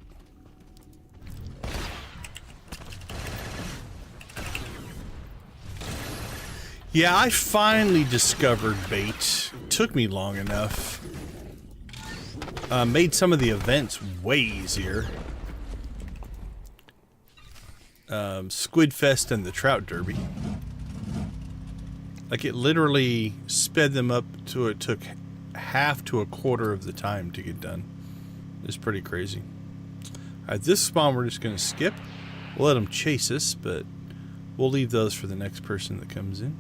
Yeah, I finally discovered bait. It took me long enough. Made some of the events way easier. Squid Fest and the Trout Derby. Like, it literally sped them up to it took half to a quarter of the time to get done. It's pretty crazy. Alright, this spawn we're just going to skip. We'll let them chase us, but we'll leave those for the next person that comes in.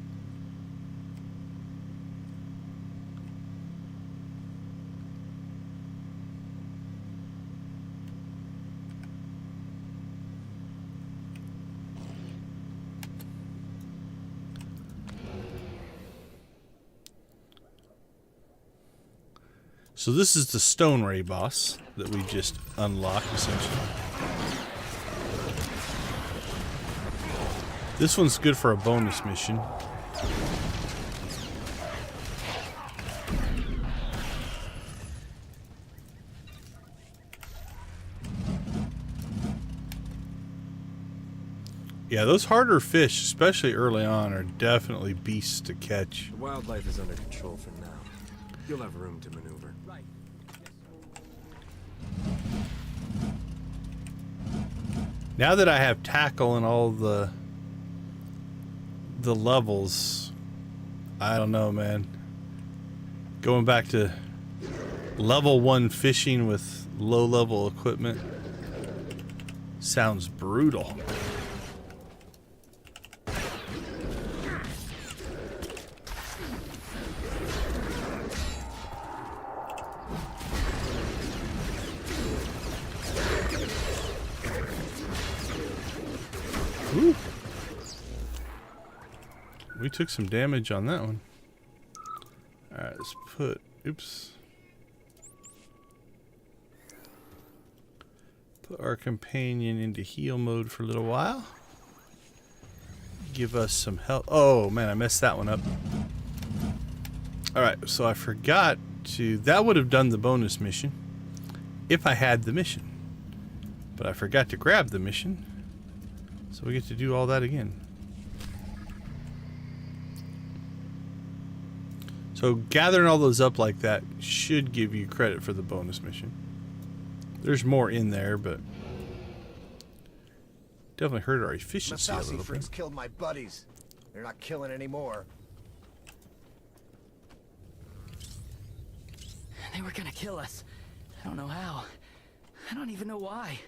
So this is the Stone Ray boss that we just unlocked, essentially. This one's good for a bonus mission. Yeah, those harder fish, especially early on, are definitely beasts to catch. The wildlife is under control for now. You'll have room to maneuver. Now that I have tackle and all the levels, I don't know, man. Going back to level 1 fishing with low level equipment sounds brutal. Ooh. We took some damage on that one. Alright, let's put... Oops. Put our companion into heal mode for a little while. Give us some help. Oh, man, I messed that one up. Alright, so I forgot to... That would have done the bonus mission if I had the mission. But I forgot to grab the mission. So we get to do all that again. So gathering all those up like that should give you credit for the bonus mission. There's more in there, but definitely hurt our efficiency a little bit. Freaks killed my buddies. They're not killing anymore. They were gonna kill us. I don't know how. I don't even know why.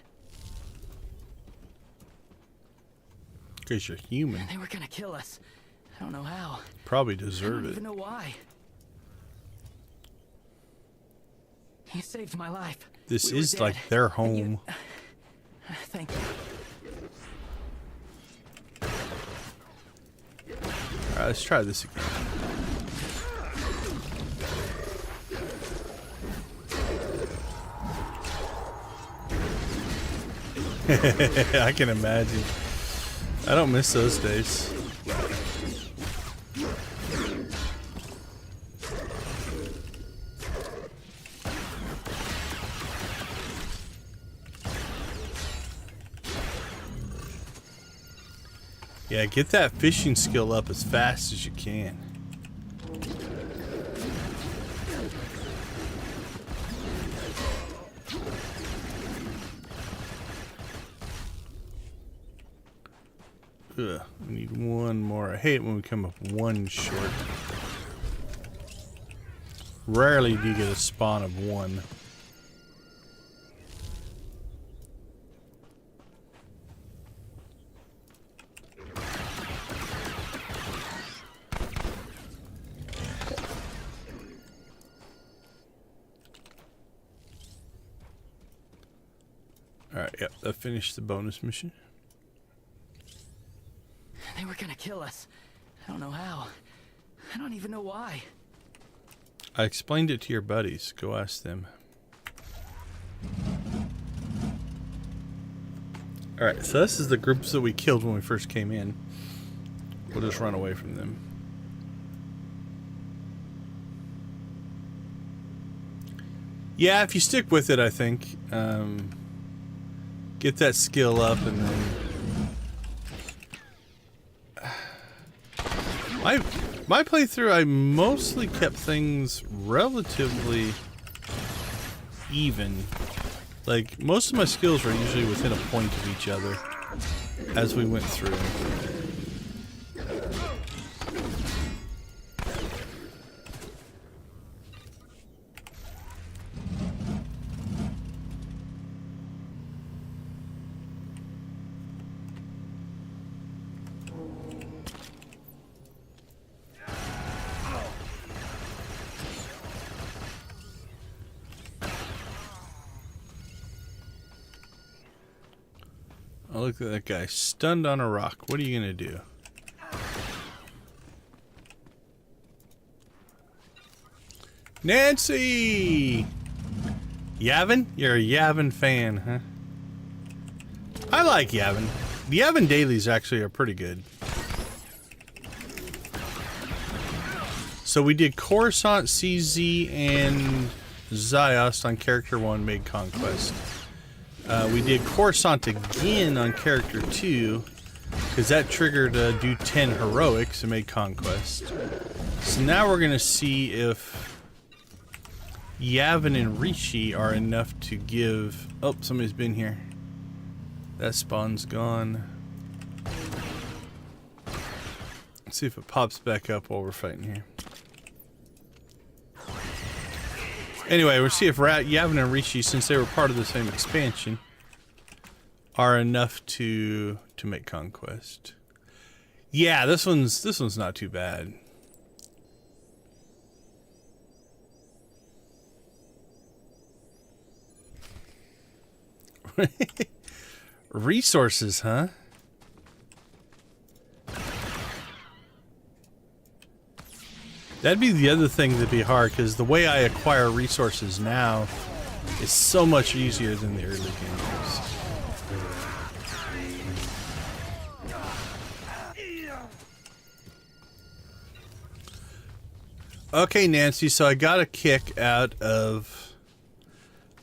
Because you're human. They were gonna kill us. I don't know how. Probably I deserve don't it. even know why. You saved my life. This We were is dead. like their And home. you... Thank you. Alright, let's try this again. I can imagine. I don't miss those days. Yeah, get that fishing skill up as fast as you can. Ugh, we need one more. I hate when we come up one short. Rarely do you get a spawn of one. Alright, yep, that finished the bonus mission. They were gonna kill us. I don't know how. I don't even know why. I explained it to your buddies. Go ask them. Alright, so this is the groups that we killed when we first came in. We'll just run away from them. Yeah, if you stick with it, I think. Get that skill up and then... My playthrough, I mostly kept things relatively even. Like, most of my skills were usually within a point of each other as we went through. Oh, look at that guy, stunned on a rock. What are you gonna do? Nancy! Yavin? You're a Yavin fan, huh? I like Yavin. The Yavin dailies actually are pretty good. So we did Coruscant, CZ, and Ziost on Character 1, made Conquest. We did Coruscant again on Character 2, because that triggered do 10 Heroics and made Conquest. So now we're going to see if Yavin and Rishi are enough to give... Oh, somebody's been here. That spawn's gone. Let's see if it pops back up while we're fighting here. Anyway, we'll see if Yavin and Rishi, since they were part of the same expansion, are enough to make Conquest. Yeah, this one's not too bad. Resources, huh? That'd be the other thing that'd be hard, because the way I acquire resources now is so much easier than the early games. Okay, Nancy, so I got a kick out of...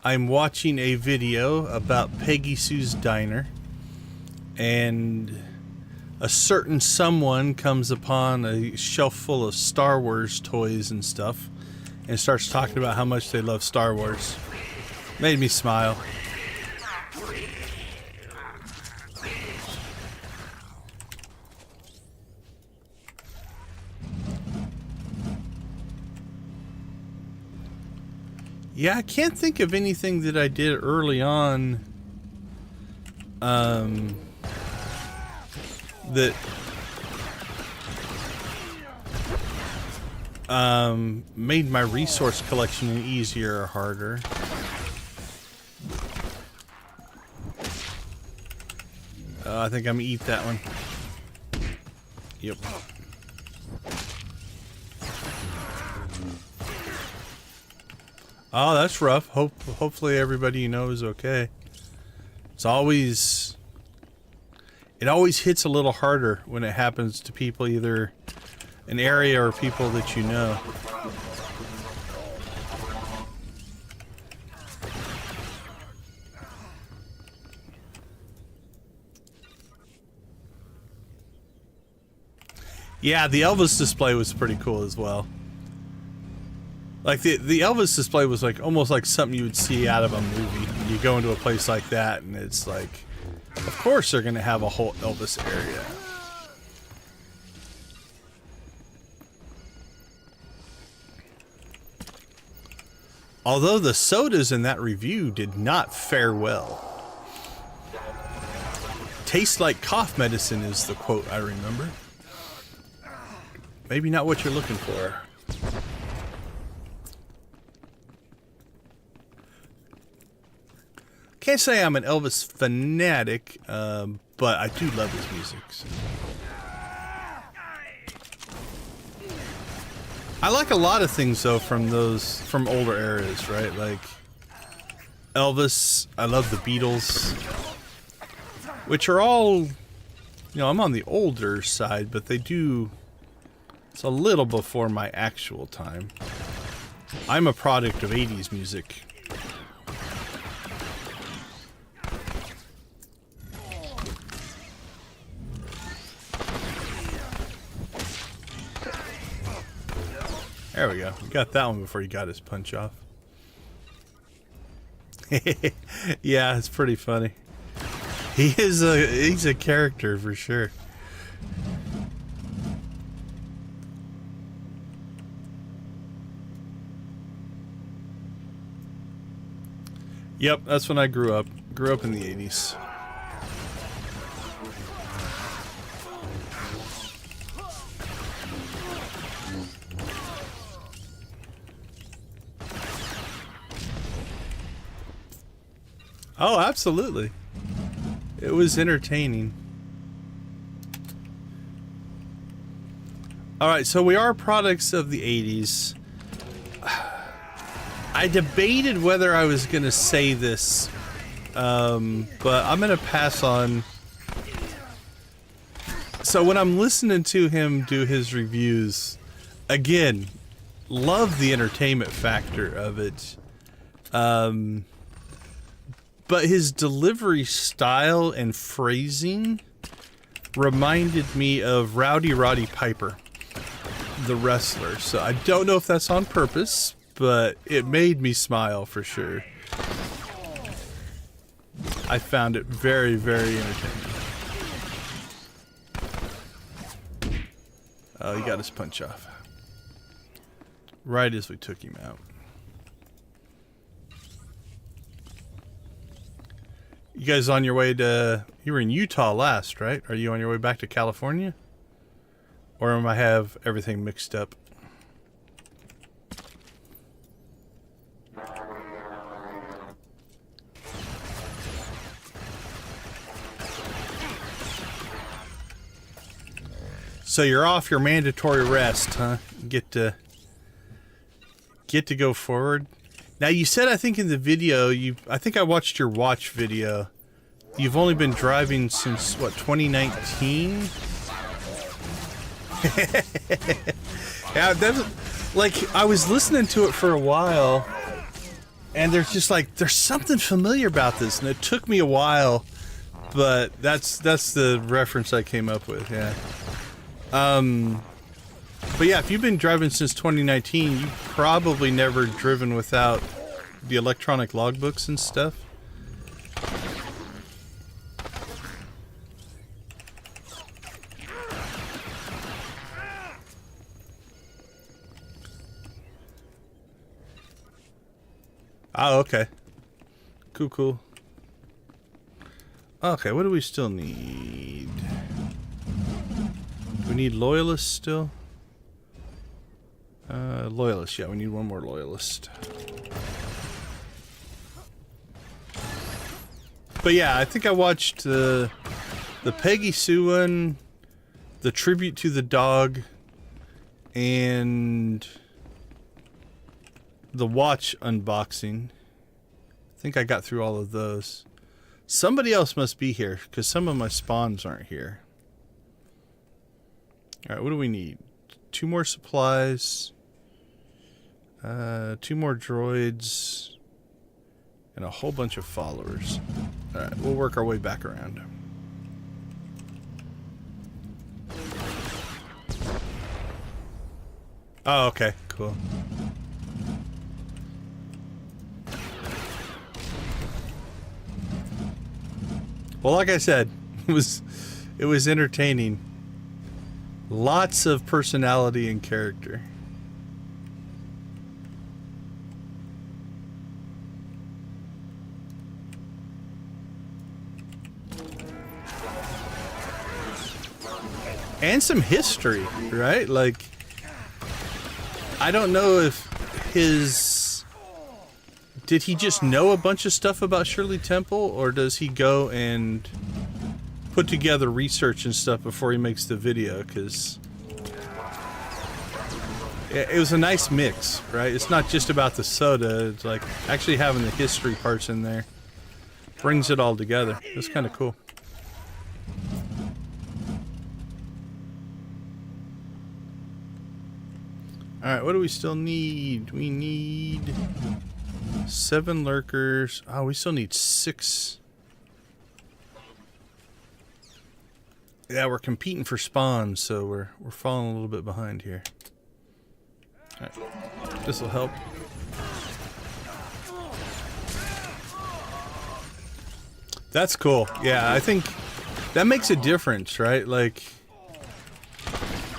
I'm watching a video about Peggy Sue's Diner, and a certain someone comes upon a shelf full of Star Wars toys and stuff and starts talking about how much they love Star Wars. Made me smile. Yeah, I can't think of anything that I did early on that made my resource collection easier or harder. I think I'm gonna eat that one. Yep. Oh, that's rough. Hopefully everybody you know is okay. It always hits a little harder when it happens to people, either an area or people that you know. Yeah, the Elvis display was pretty cool as well. Like the Elvis display was like almost like something you would see out of a movie. You go into a place like that and it's like, of course they're gonna have a whole Elvis area. Although the sodas in that review did not fare well. Tastes like cough medicine is the quote I remember. Maybe not what you're looking for. Can't say I'm an Elvis fanatic, but I do love his music. So. I like a lot of things though from older eras, right? Like Elvis, I love the Beatles, which are all, you know, I'm on the older side, but it's a little before my actual time. I'm a product of 80s music. There we go. We got that one before he got his punch off. Yeah, it's pretty funny. He's a character for sure. Yep, that's when I grew up. Grew up in the 80s. Oh, absolutely. It was entertaining. Alright, so we are products of the 80s. I debated whether I was going to say this, but I'm going to pass on. So when I'm listening to him do his reviews, again, love the entertainment factor of it. But his delivery style and phrasing reminded me of Rowdy Roddy Piper, the wrestler. So I don't know if that's on purpose, but it made me smile for sure. I found it very, very entertaining. Oh, he got his punch off. Right as we took him out. You guys on your way to... You were in Utah last, right? Are you on your way back to California? Or am I have everything mixed up? So you're off your mandatory rest, huh? Get to go forward. Now you said, I think in the video, I think I watched your watch video. You've only been driving since what, 2019? Yeah, that's like I was listening to it for a while, and there's just like there's something familiar about this, and it took me a while, but that's the reference I came up with. Yeah. But yeah, if you've been driving since 2019, you've probably never driven without the electronic logbooks and stuff. Oh, okay. Cool. Okay, what do we still need? We need loyalists still? Loyalist, yeah, we need one more loyalist. But yeah, I think I watched the Peggy Sue one, the tribute to the dog, and the watch unboxing. I think I got through all of those. Somebody else must be here, because some of my spawns aren't here. Alright, what do we need? 2 more supplies. 2 more droids. And a whole bunch of followers. Alright, we'll work our way back around. Oh, okay, cool. Well, like I said, it was entertaining. Lots of personality and character. And some history, right? Like, I don't know if did he just know a bunch of stuff about Shirley Temple, or does he go and put together research and stuff before he makes the video? Because it was a nice mix, right? It's not just about the soda. It's like actually having the history parts in there brings it all together. It's kind of cool. Alright, what do we still need? We need 7 lurkers. Oh, we still need 6. Yeah, we're competing for spawns, so we're falling a little bit behind here. Alright, this will help. That's cool. Yeah, I think that makes a difference, right? Like,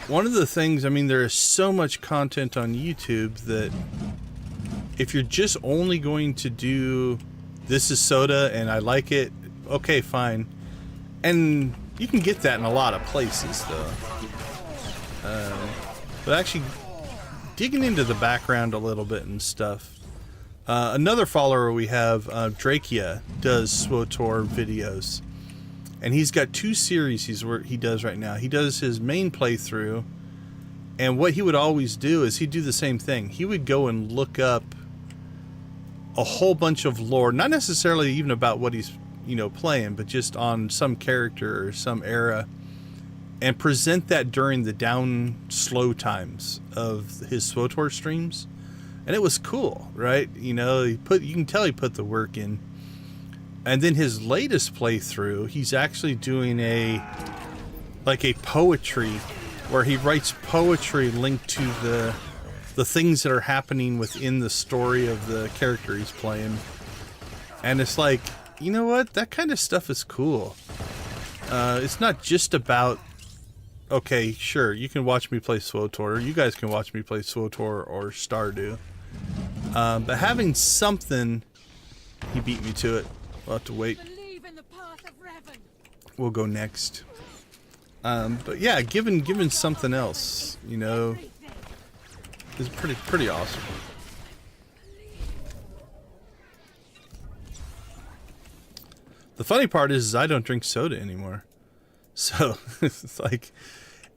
one of the things, I mean, there is so much content on YouTube that if you're just only going to do this is soda and I like it, okay, fine. And you can get that in a lot of places, though. But actually digging into the background a little bit and stuff. Another follower we have, Drakia, does SWTOR videos. And he's got 2 series he does right now. He does his main playthrough, and what he would always do is he'd do the same thing. He would go and look up a whole bunch of lore, not necessarily even about what he's, you know, playing, but just on some character or some era, and present that during the down slow times of his SWTOR streams. And it was cool, right? You know, you can tell he put the work in. And then his latest playthrough, he's actually doing a poetry, where he writes poetry linked to the things that are happening within the story of the character he's playing. And it's like, you know what? That kind of stuff is cool. It's not just about, okay, sure, you can watch me play SWTOR, you guys can watch me play SWTOR or Stardew. But having something, he beat me to it. We'll have to wait. We'll go next. But yeah, given something else, you know, is pretty awesome. The funny part is I don't drink soda anymore. So it's like,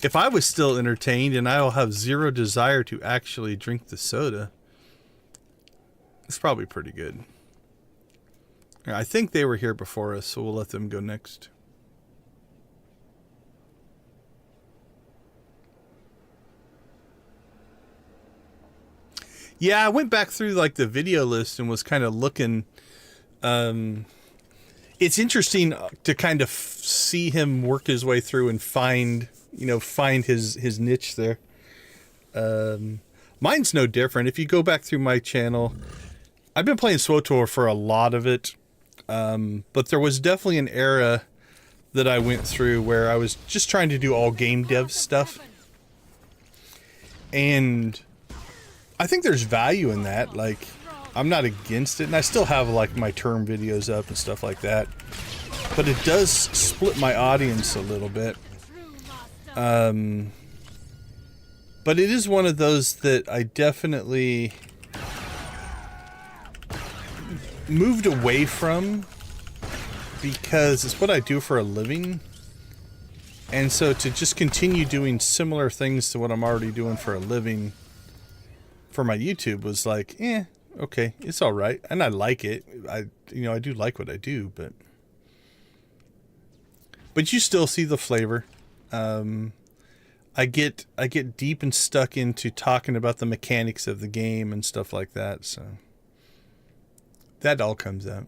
if I was still entertained and I'll have zero desire to actually drink the soda, it's probably pretty good. I think they were here before us, so we'll let them go next. Yeah, I went back through like the video list and was kind of looking. It's interesting to kind of see him work his way through and find his niche there. Mine's no different. If you go back through my channel, I've been playing SWTOR for a lot of it. But there was definitely an era that I went through where I was just trying to do all game dev stuff. And I think there's value in that. Like, I'm not against it. And I still have like my term videos up and stuff like that. But it does split my audience a little bit. But it is one of those that I definitely moved away from, because it's what I do for a living. And so to just continue doing similar things to what I'm already doing for a living for my YouTube was like, okay, it's all right. And I like it. I do like what I do, but you still see the flavor. I get deep and stuck into talking about the mechanics of the game and stuff like that, so that all comes out.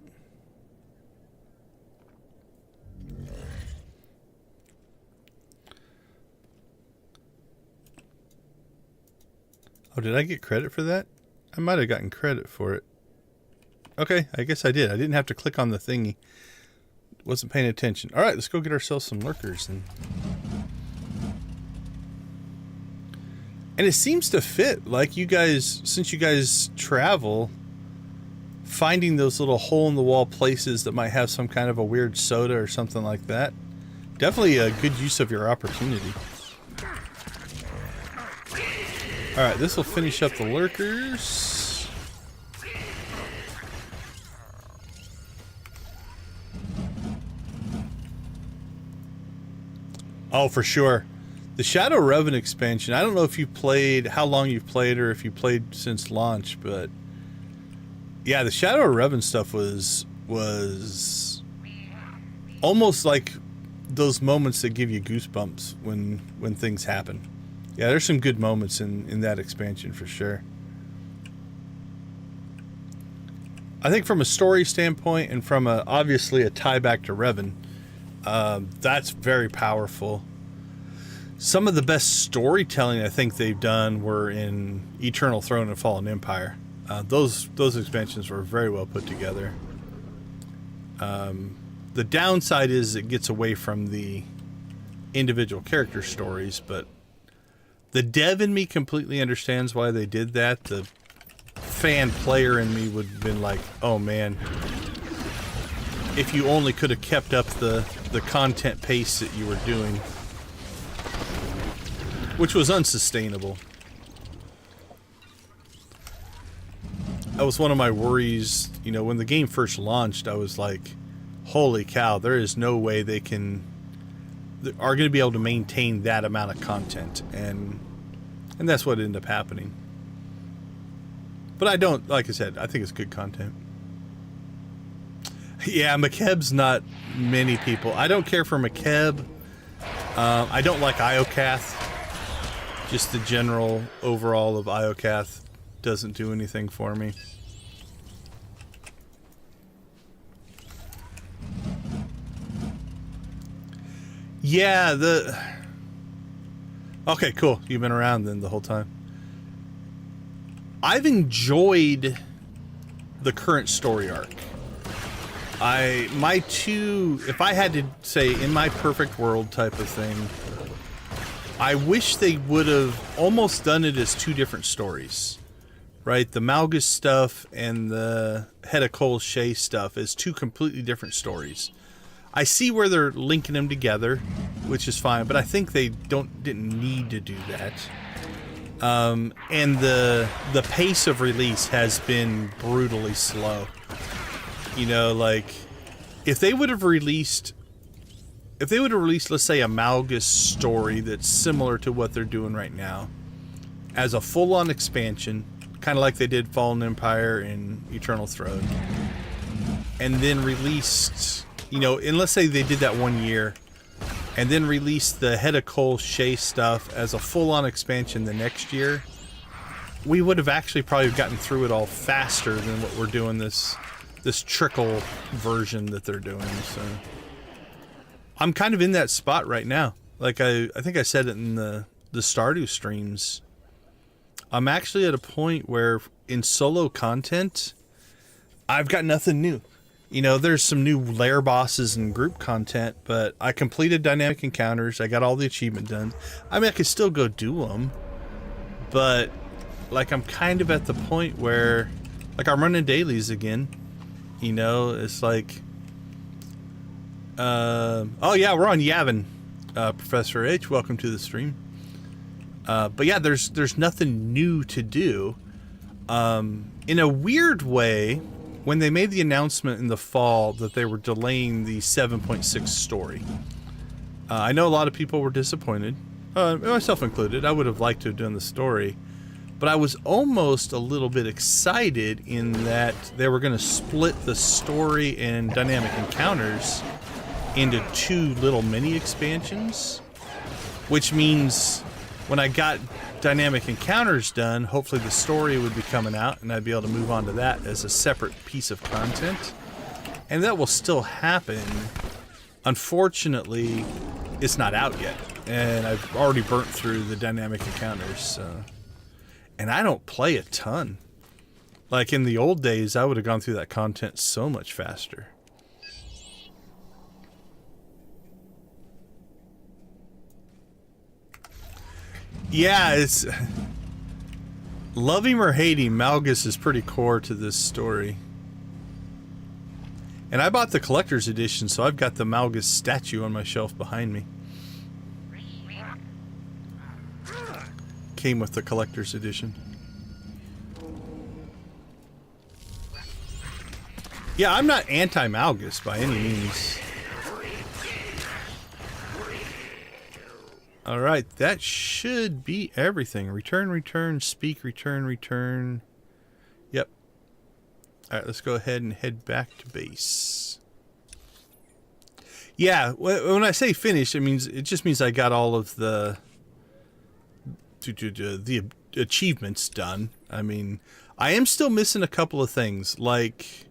Oh, did I get credit for that? I might have gotten credit for it. Okay, I guess I did. I didn't have to click on the thingy. Wasn't paying attention. All right, let's go get ourselves some lurkers. And it seems to fit. Like, you guys, since you guys travel, finding those little hole-in-the-wall places that might have some kind of a weird soda or something like that, definitely a good use of your opportunity. Alright, this will finish up the lurkers. Oh, for sure. The Shadow Revan expansion, I don't know if you played, how long you've played, or if you played since launch, but yeah, the Shadow Revan stuff was almost like those moments that give you goosebumps when things happen. Yeah, there's some good moments in that expansion for sure. I think from a story standpoint and from obviously a tie back to Revan, that's very powerful. Some of the best storytelling I think they've done were in Eternal Throne and Fallen Empire. Those expansions were very well put together. The downside is it gets away from the individual character stories, but the dev in me completely understands why they did that. The fan player in me would have been like, oh man, if you only could have kept up the content pace that you were doing, which was unsustainable. That was one of my worries, you know, when the game first launched. I was like, holy cow, there is no way they are going to be able to maintain that amount of content, and that's what ended up happening. But I don't, like I said, I think it's good content. Yeah, McKeb's not many people. I don't care for McKeb. I don't like Iocath. Just the general overall of Iocath doesn't do anything for me. Yeah, okay, cool. You've been around then the whole time. I've enjoyed the current story arc. If I had to say in my perfect world type of thing, I wish they would have almost done it as two different stories, right? The Malgus stuff and the Hedda Cole Shay stuff as two completely different stories. I see where they're linking them together, which is fine, but I think they didn't need to do that. And the pace of release has been brutally slow. You know, like if they would have released, let's say, a Malgus story that's similar to what they're doing right now, as a full-on expansion, kind of like they did Fallen Empire and Eternal Throne, and then released, you know, and let's say they did that 1 year, and then released the Hedda Cole Shay stuff as a full-on expansion the next year, we would have actually probably gotten through it all faster than what we're doing this trickle version that they're doing. So I'm kind of in that spot right now. Like I think I said it in the Stardew streams. I'm actually at a point where in solo content, I've got nothing new. You know, there's some new lair bosses and group content, but I completed dynamic encounters. I got all the achievement done. I mean, I could still go do them, but like I'm kind of at the point where, like, I'm running dailies again. You know, it's like, oh yeah, we're on Yavin, Professor H. Welcome to the stream. But yeah, there's nothing new to do. In a weird way, when they made the announcement in the fall that they were delaying the 7.6 story, I know a lot of people were disappointed, myself included. I would have liked to have done the story, but I was almost a little bit excited in that they were going to split the story and dynamic encounters into two little mini expansions, which means when I got dynamic encounters done, hopefully the story would be coming out and I'd be able to move on to that as a separate piece of content. And that will still happen. Unfortunately, it's not out yet, and I've already burnt through the dynamic encounters, so. And I don't play a ton. Like in the old days, I would have gone through that content so much faster. Yeah, it's... Love him or hate him, Malgus is pretty core to this story. And I bought the collector's edition, so I've got the Malgus statue on my shelf behind me. came with the collector's edition. Yeah, I'm not anti-Malgus by any means. Alright, that should be everything. Return, return, speak, return, return. Yep. Alright, let's go ahead and head back to base. Yeah, when I say finished, it just means I got all of the achievements done. I mean, I am still missing a couple of things. Like,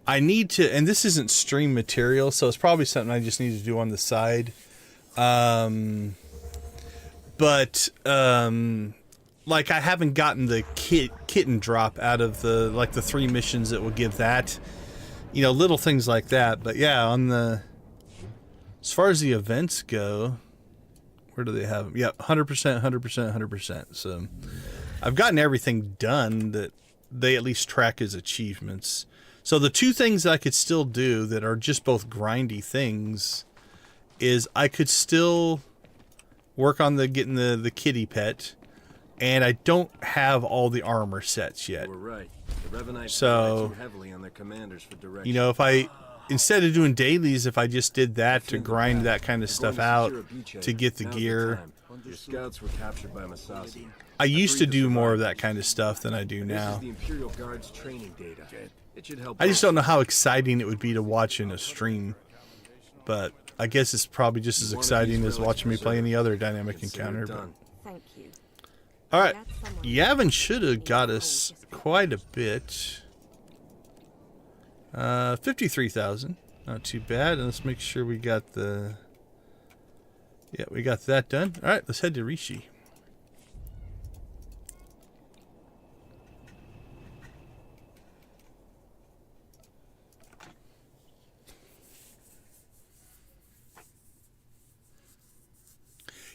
I need to, and this isn't stream material, so it's probably something I just need to do on the side. Like, I haven't gotten the kitten drop out of the 3 missions that will give that. You know, little things like that. But yeah, as far as the events go, where do they have them? Yeah, 100%, 100%, 100%. So I've gotten everything done that they at least track as achievements. So the 2 things I could still do that are just both grindy things is I could still work on getting the kitty pet, and I don't have all the armor sets yet. We're right. The Revenites So, rely too heavily on their commanders for direction. you know, if I, instead of doing dailies, if I just did that to grind that kind of stuff out to get the gear. Your scouts were captured by Masasi. I used to do more of that kind of stuff than I do This is now. the Imperial Guard's training data. It should help. I just don't know how exciting it would be to watch in a stream. But I guess it's probably just as exciting as watching me play any other dynamic encounter. But. Thank you. Alright, Yavin should have got us quite a bit. 53,000. Not too bad. And let's make sure we got the... Yeah, we got that done. Alright, let's head to Rishi.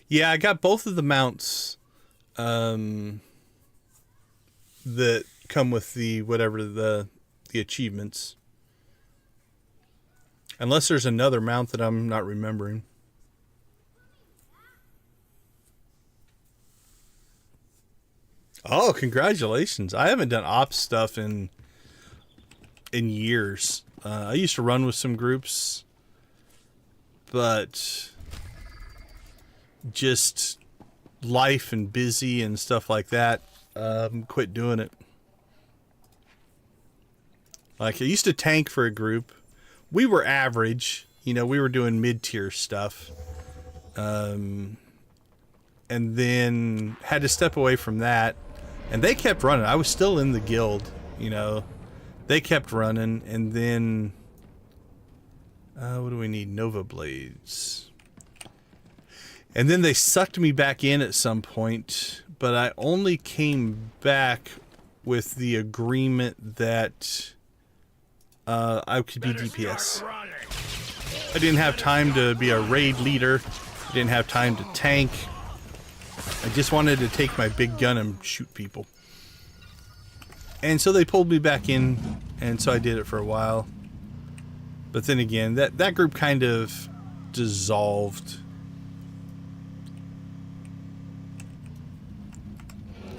Yeah, I got both of the mounts that come with the whatever the achievements. Unless there's another mount that I'm not remembering. Oh, congratulations. I haven't done ops stuff in years. I used to run with some groups, but just life and busy and stuff like that, quit doing it. Like, I used to tank for a group. We were average, you know, we were doing mid-tier stuff. And then had to step away from that. And they kept running. I was still in the guild, you know. They kept running, and then what do we need? Nova Blades. And then they sucked me back in at some point, but I only came back with the agreement that I could be DPS. I didn't have time to be a raid leader. I didn't have time to tank. I just wanted to take my big gun and shoot people. And so they pulled me back in, and so I did it for a while. But then again, that group kind of dissolved.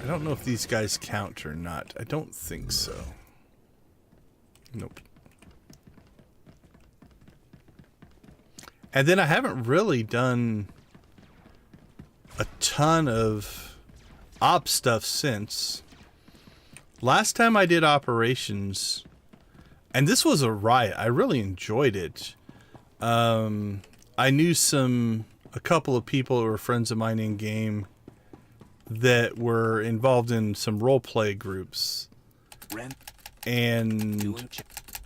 I don't know if these guys count or not. I don't think so. Nope. And then I haven't really done a ton of op stuff since. Last time I did operations, and this was a riot. I really enjoyed it. I knew a couple of people who were friends of mine in game that were involved in some role play groups. And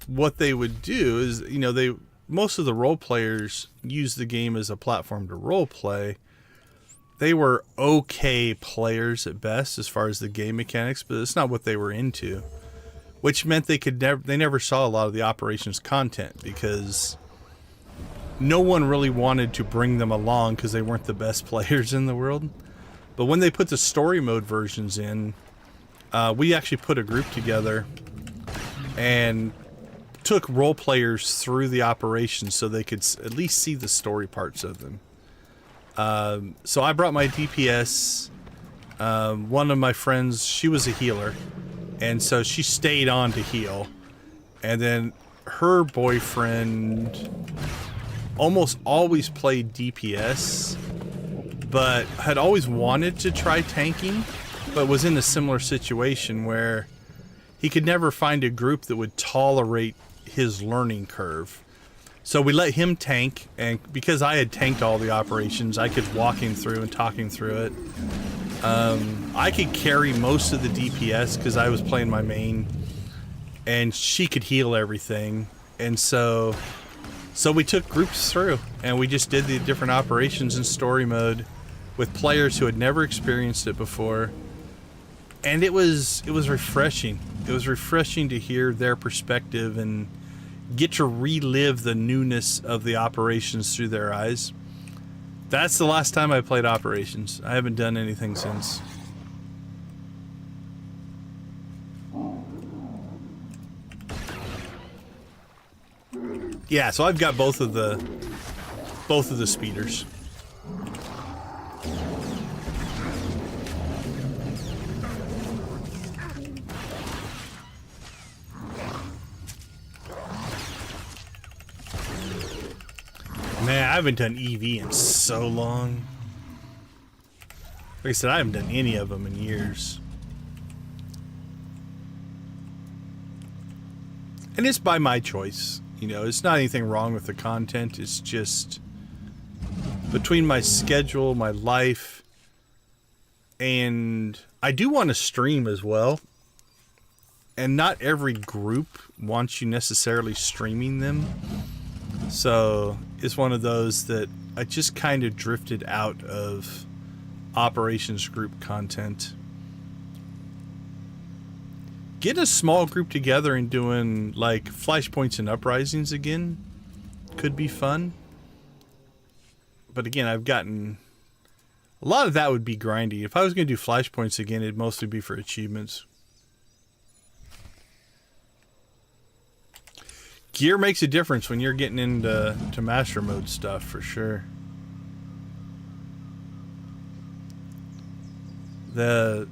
what they would do is, you know, most of the role players use the game as a platform to role play. They were okay players at best as far as the game mechanics, but it's not what they were into, which meant they never saw a lot of the operations content because no one really wanted to bring them along because they weren't the best players in the world. But when they put the story mode versions in, we actually put a group together and took role players through the operations so they could at least see the story parts of them. So I brought my DPS. One of my friends, she was a healer, and so she stayed on to heal. And then her boyfriend almost always played DPS, but had always wanted to try tanking, but was in a similar situation where he could never find a group that would tolerate his learning curve. So we let him tank, and because I had tanked all the operations, I could walk him through and talk him through it. I could carry most of the DPS because I was playing my main, and she could heal everything. And so we took groups through, and we just did the different operations in story mode with players who had never experienced it before. And it was refreshing. It was refreshing to hear their perspective and get to relive the newness of the operations through their eyes. That's the last time I played operations. I haven't done anything since. Yeah, so I've got both of the speeders. Man, I haven't done EV in so long. Like I said, I haven't done any of them in years. And it's by my choice. You know, it's not anything wrong with the content. It's just between my schedule, my life, and I do want to stream as well. And not every group wants you necessarily streaming them. So it's one of those that I just kind of drifted out of operations group content. Getting a small group together and doing like flashpoints and uprisings again could be fun. But again, I've gotten a lot of that would be grindy. If I was going to do flashpoints again, it'd mostly be for achievements. Gear makes a difference when you're getting into master mode stuff, for sure.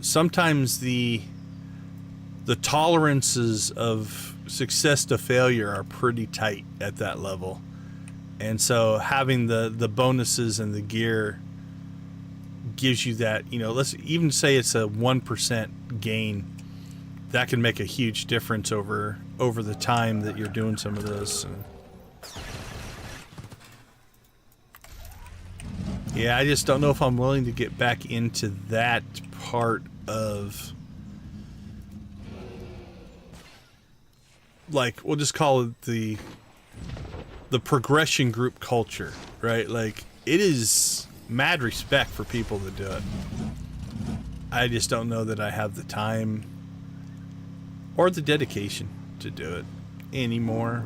Sometimes the tolerances of success to failure are pretty tight at that level. And so having the bonuses and the gear gives you that, you know, let's even say it's a 1% gain. That can make a huge difference over the time that you're doing some of those. Yeah, I just don't know if I'm willing to get back into that part of, like, we'll just call it the progression group culture, right? Like, it is mad respect for people that do it. I just don't know that I have the time or the dedication to do it anymore.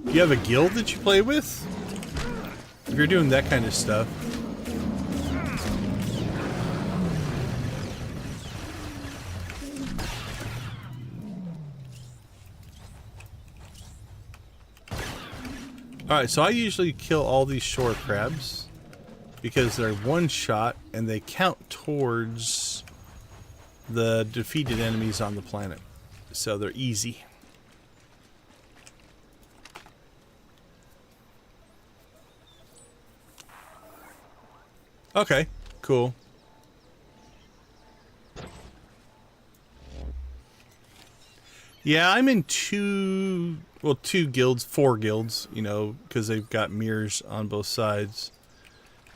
Do you have a guild that you play with? If you're doing that kind of stuff. Alright, so I usually kill all these shore crabs because they're one shot and they count towards the defeated enemies on the planet. So they're easy. Okay, cool. Yeah, I'm in two guilds, 4 guilds, you know, because they've got mirrors on both sides.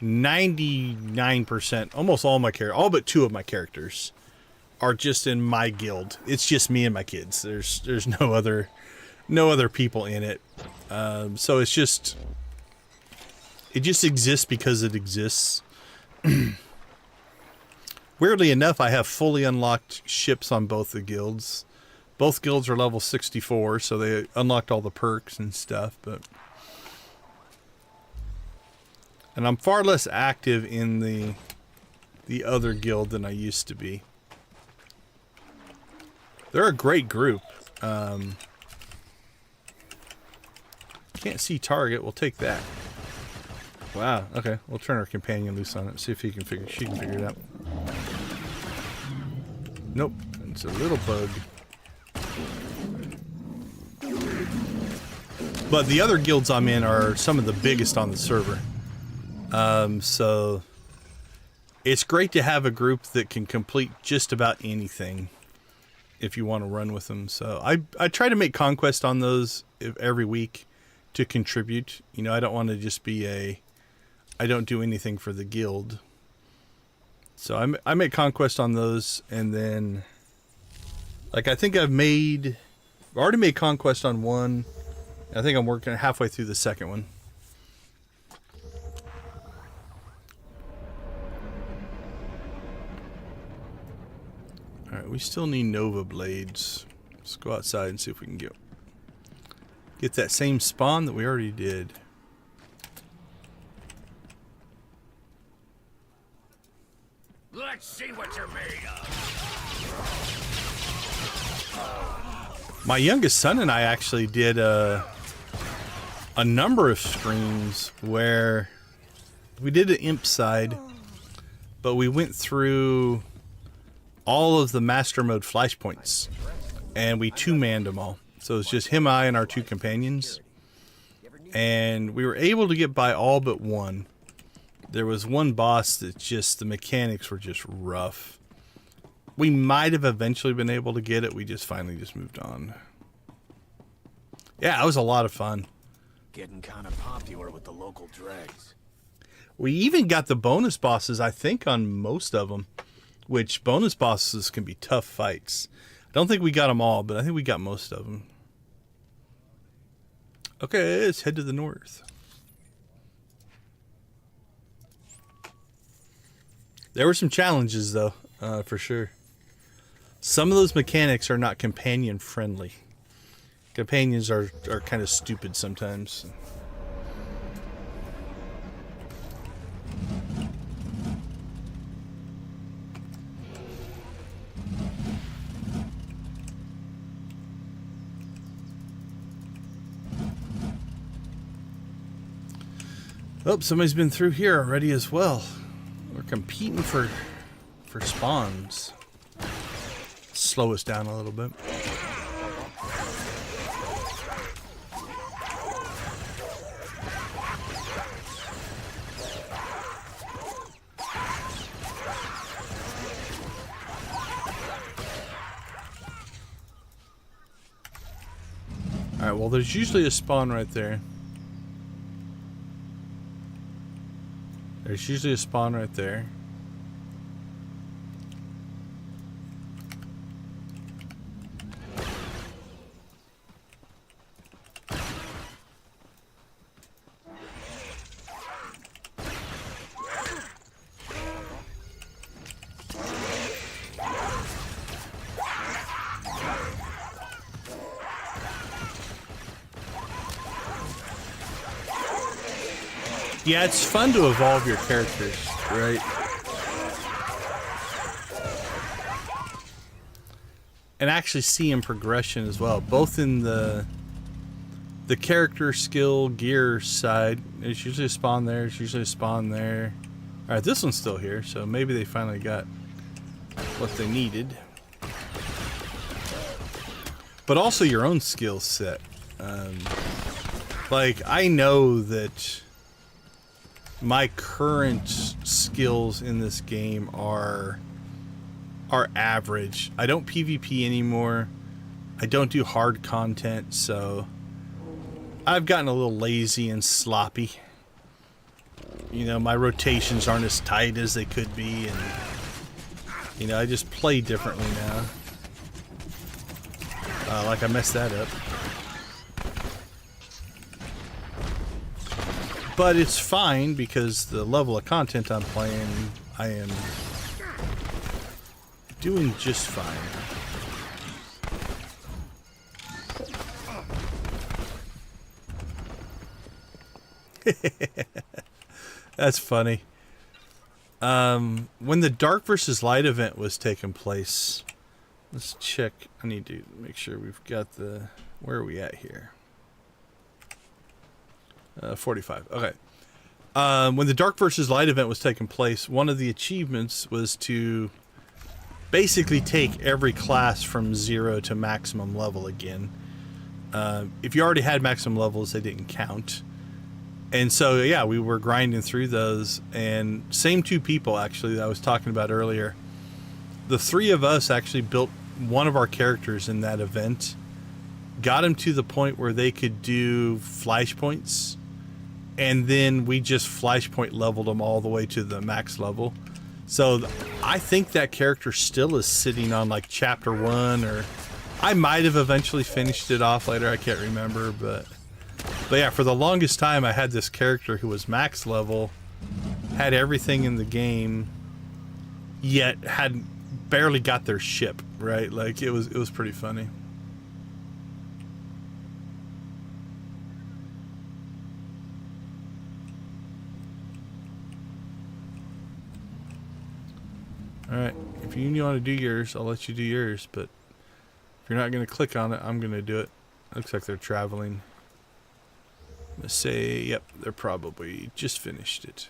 99%, almost all my characters, all but 2 of my characters are just in my guild. It's just me and my kids. There's no other people in it. So it just exists because it exists. Weirdly enough, I have fully unlocked ships on both the guilds. Both guilds are level 64, so they unlocked all the perks and stuff, and I'm far less active in the other guild than I used to be. They're a great group. Can't see target. We'll take that. Wow. Okay. We'll turn our companion loose on it. See if she can figure it out. Nope. It's a little bug. But the other guilds I'm in are some of the biggest on the server. So it's great to have a group that can complete just about anything if you want to run with them. So I try to make conquest on those every week to contribute. You know, I don't want to just be I don't do anything for the guild. So I make conquest on those, and then like I think I've already made conquest on one. I think I'm working halfway through the second one. Alright, we still need Nova Blades. Let's go outside and see if we can get that same spawn that we already did. Let's see what you're made of. My youngest son and I actually did a number of streams where we did an imp side, but we went through all of the master mode flashpoints and we two-manned them all. So it's just him, I, and our two companions, and we were able to get by all but one. There was one boss that just, the mechanics were just rough. We might have eventually been able to get it. We just finally just moved on. Yeah, it was a lot of fun. Getting kind of popular with the local dregs. We even got the bonus bosses, I think, on most of them, which bonus bosses can be tough fights. I don't think we got them all, but I think we got most of them. Okay, let's head to the north. There were some challenges, though, for sure. Some of those mechanics are not companion friendly. Companions are kind of stupid sometimes. Oh, somebody's been through here already as well. We're competing for spawns. Slow us down a little bit. Alright, well, there's usually a spawn right there. There's usually a spawn right there. Yeah, it's fun to evolve your characters, right? And actually see in progression as well, both in the character skill gear side. There's usually a spawn there, there's usually a spawn there. Alright, this one's still here, so maybe they finally got what they needed. But also your own skill set. Like, I know that my current skills in this game are average. I don't PvP anymore. I don't do hard content, so I've gotten a little lazy and sloppy. You know, my rotations aren't as tight as they could be, and you know, I just play differently now. Like I messed that up. But it's fine because the level of content I'm playing, I am doing just fine. That's funny. When the Dark versus Light event was taking place, let's check. I need to make sure we've got the... Where are we at here? 45. Okay. When the Dark versus Light event was taking place, one of the achievements was to basically take every class from 0 to maximum level again. If you already had maximum levels, they didn't count. And so, yeah, we were grinding through those. And same two people, actually, that I was talking about earlier. The three of us actually built one of our characters in that event. Got him to the point where they could do flashpoints. And then we just flashpoint leveled them all the way to the max level. So I think that character still is sitting on like chapter 1, or I might have eventually finished it off later. I can't remember, but yeah, for the longest time I had this character who was max level, had everything in the game, yet had barely got their ship, right? Like it was pretty funny. Alright, if you want to do yours, I'll let you do yours, but if you're not going to click on it, I'm going to do it. Looks like they're traveling. I'm going to say, yep, they're probably just finished it.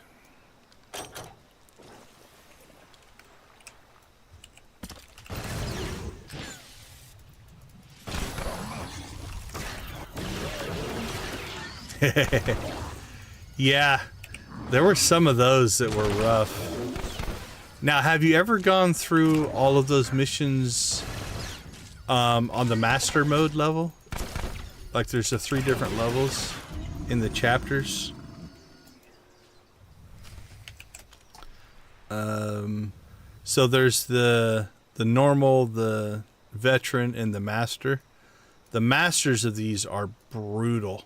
Yeah, there were some of those that were rough. Now, have you ever gone through all of those missions on the master mode level? Like there's the 3 different levels in the chapters. So there's the normal, the veteran, and the master. The masters of these are brutal.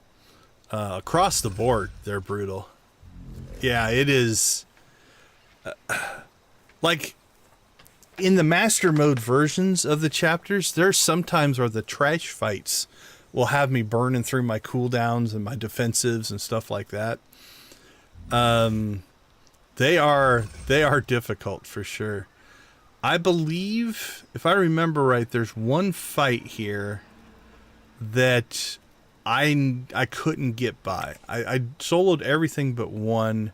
Across the board, they're brutal. Yeah, it is... like, in the master mode versions of the chapters, there's sometimes where the trash fights will have me burning through my cooldowns and my defensives and stuff like that. They are difficult for sure. I believe, if I remember right, there's one fight here that I couldn't get by. I soloed everything but one.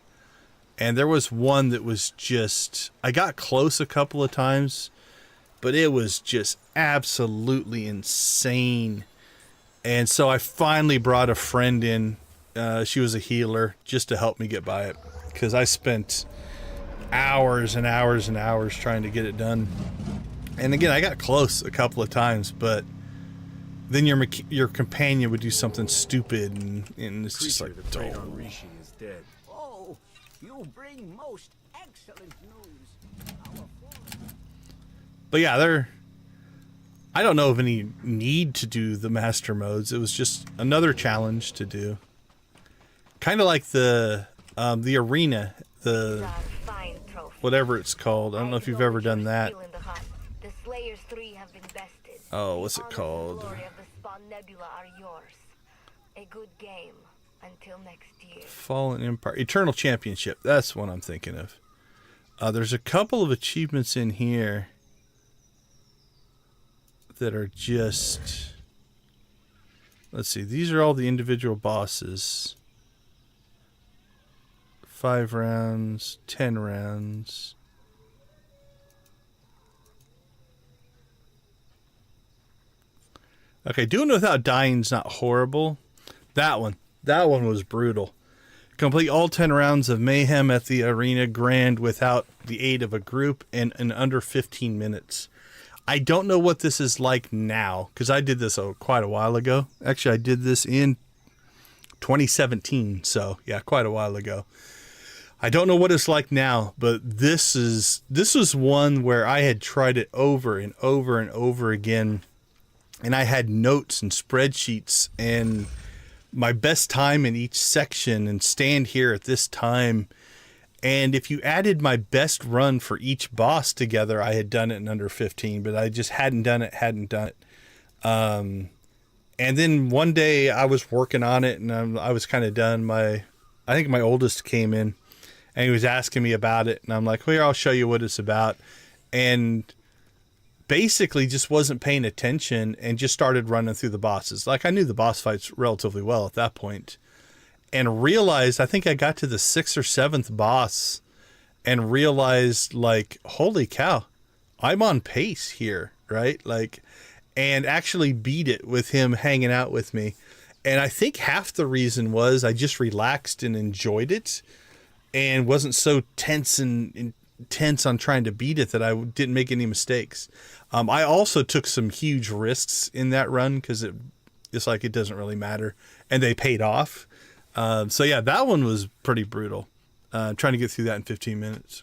And there was one that was just... I got close a couple of times, but it was just absolutely insane. And so I finally brought a friend in. She was a healer, just to help me get by it. Because I spent hours and hours and hours trying to get it done. And again, I got close a couple of times, but then your companion would do something stupid, and it's just like... Rishi is dead. Oh, you bring most excellent news. But yeah, I don't know of any need to do the master modes. It was just another challenge to do. Kind of like the arena, whatever it's called. I don't know if you've ever done that. The Slayers 3 have been bested. Oh, what's it called? The glory of the Spawn Nebula are yours. A good game until next year. Fallen Empire. Eternal Championship. That's what I'm thinking of. There's a couple of achievements in here that are just... Let's see. These are all the individual bosses. 5 rounds, 10 rounds. Okay, doing without dying's not horrible. That one was brutal. Complete all 10 rounds of mayhem at the arena grand without the aid of a group and in under 15 minutes. I don't know what this is like now, because I did this quite a while ago. Actually, I did this in 2017, so yeah, quite a while ago. I don't know what it's like now, but this was one where I had tried it over and over and over again, and I had notes and spreadsheets and my best time in each section and stand here at this time. And if you added my best run for each boss together, I had done it in under 15, but I just hadn't done it. And then one day I was working on it, and I was kind of done. I think my oldest came in, and he was asking me about it, and I'm like, well, here, I'll show you what it's about. And basically just wasn't paying attention and just started running through the bosses. Like, I knew the boss fights relatively well at that point. and realized, I think I got to the 6th or 7th boss and realized, like, holy cow, I'm on pace here, right? Like, and actually beat it with him hanging out with me. And I think half the reason was I just relaxed and enjoyed it and wasn't so tense and intense on trying to beat it that I didn't make any mistakes. I also took some huge risks in that run because it's like it doesn't really matter, and they paid off. So yeah, that one was pretty brutal. Trying to get through that in 15 minutes.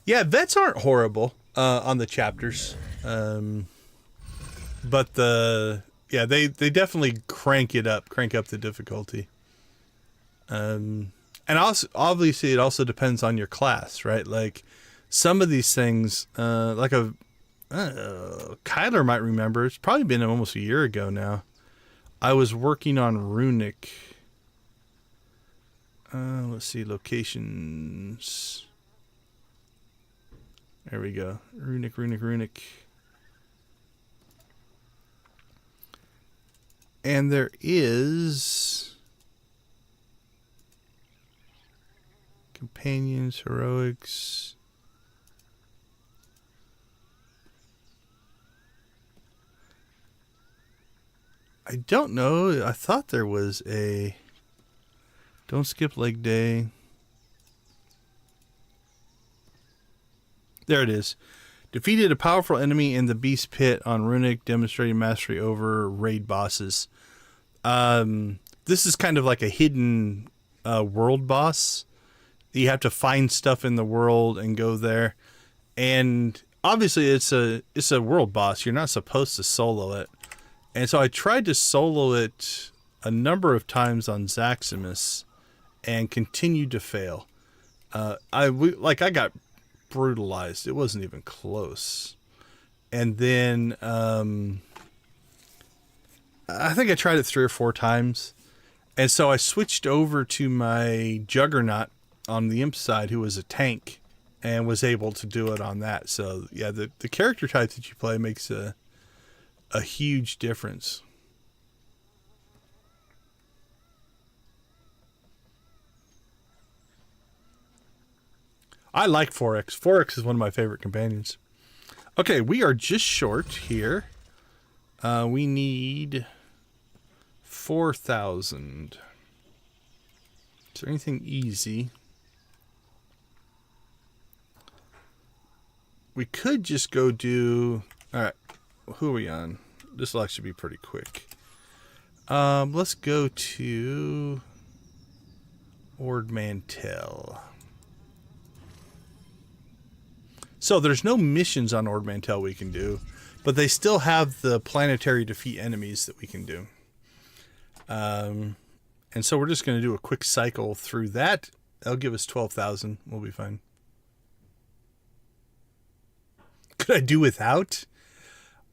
Yeah, vets aren't horrible on the chapters, but they definitely crank up the difficulty. And also, obviously, it also depends on your class, right? Like some of these things, Kyler might remember. It's probably been almost a year ago now. I was working on Runic. Let's see, locations. There we go. Runic. And there is companions, heroics. I don't know. I thought there was a don't skip leg day. There it is. Defeated a powerful enemy in the Beast Pit on Runic, demonstrating mastery over raid bosses. This is kind of like a hidden world boss. You have to find stuff in the world and go there. And obviously it's a world boss. You're not supposed to solo it. And so I tried to solo it a number of times on Zaximus and continued to fail. I got brutalized. It wasn't even close. And then I think I tried it 3 or 4 times. And so I switched over to my Juggernaut on the imp side, who was a tank, and was able to do it on that. So yeah, the character type that you play makes a huge difference. I like 4X. 4X is one of my favorite companions. Okay, we are just short here. We need 4,000. Is there anything easy? We could just go do... Alright, who are we on? This will actually be pretty quick. Let's go to... Ord Mantell. So there's no missions on Ord Mantell we can do, but they still have the planetary defeat enemies that we can do. And so we're just going to do a quick cycle through that. That'll give us 12,000. We'll be fine. Could I do without?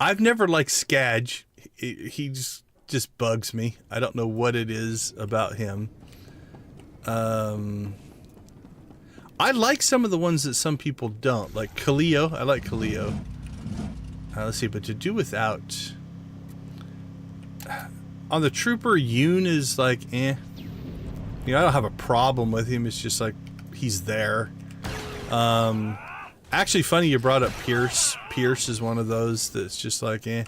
I've never liked Skadge. He just bugs me. I don't know what it is about him. I like some of the ones that some people don't. Like Kaleo. I like Kaleo. Let's see, but to do without... On the Trooper, Yoon is like, eh. You know, I don't have a problem with him. It's just like, he's there. Actually, funny you brought up Pierce. Pierce is one of those that's just like, eh.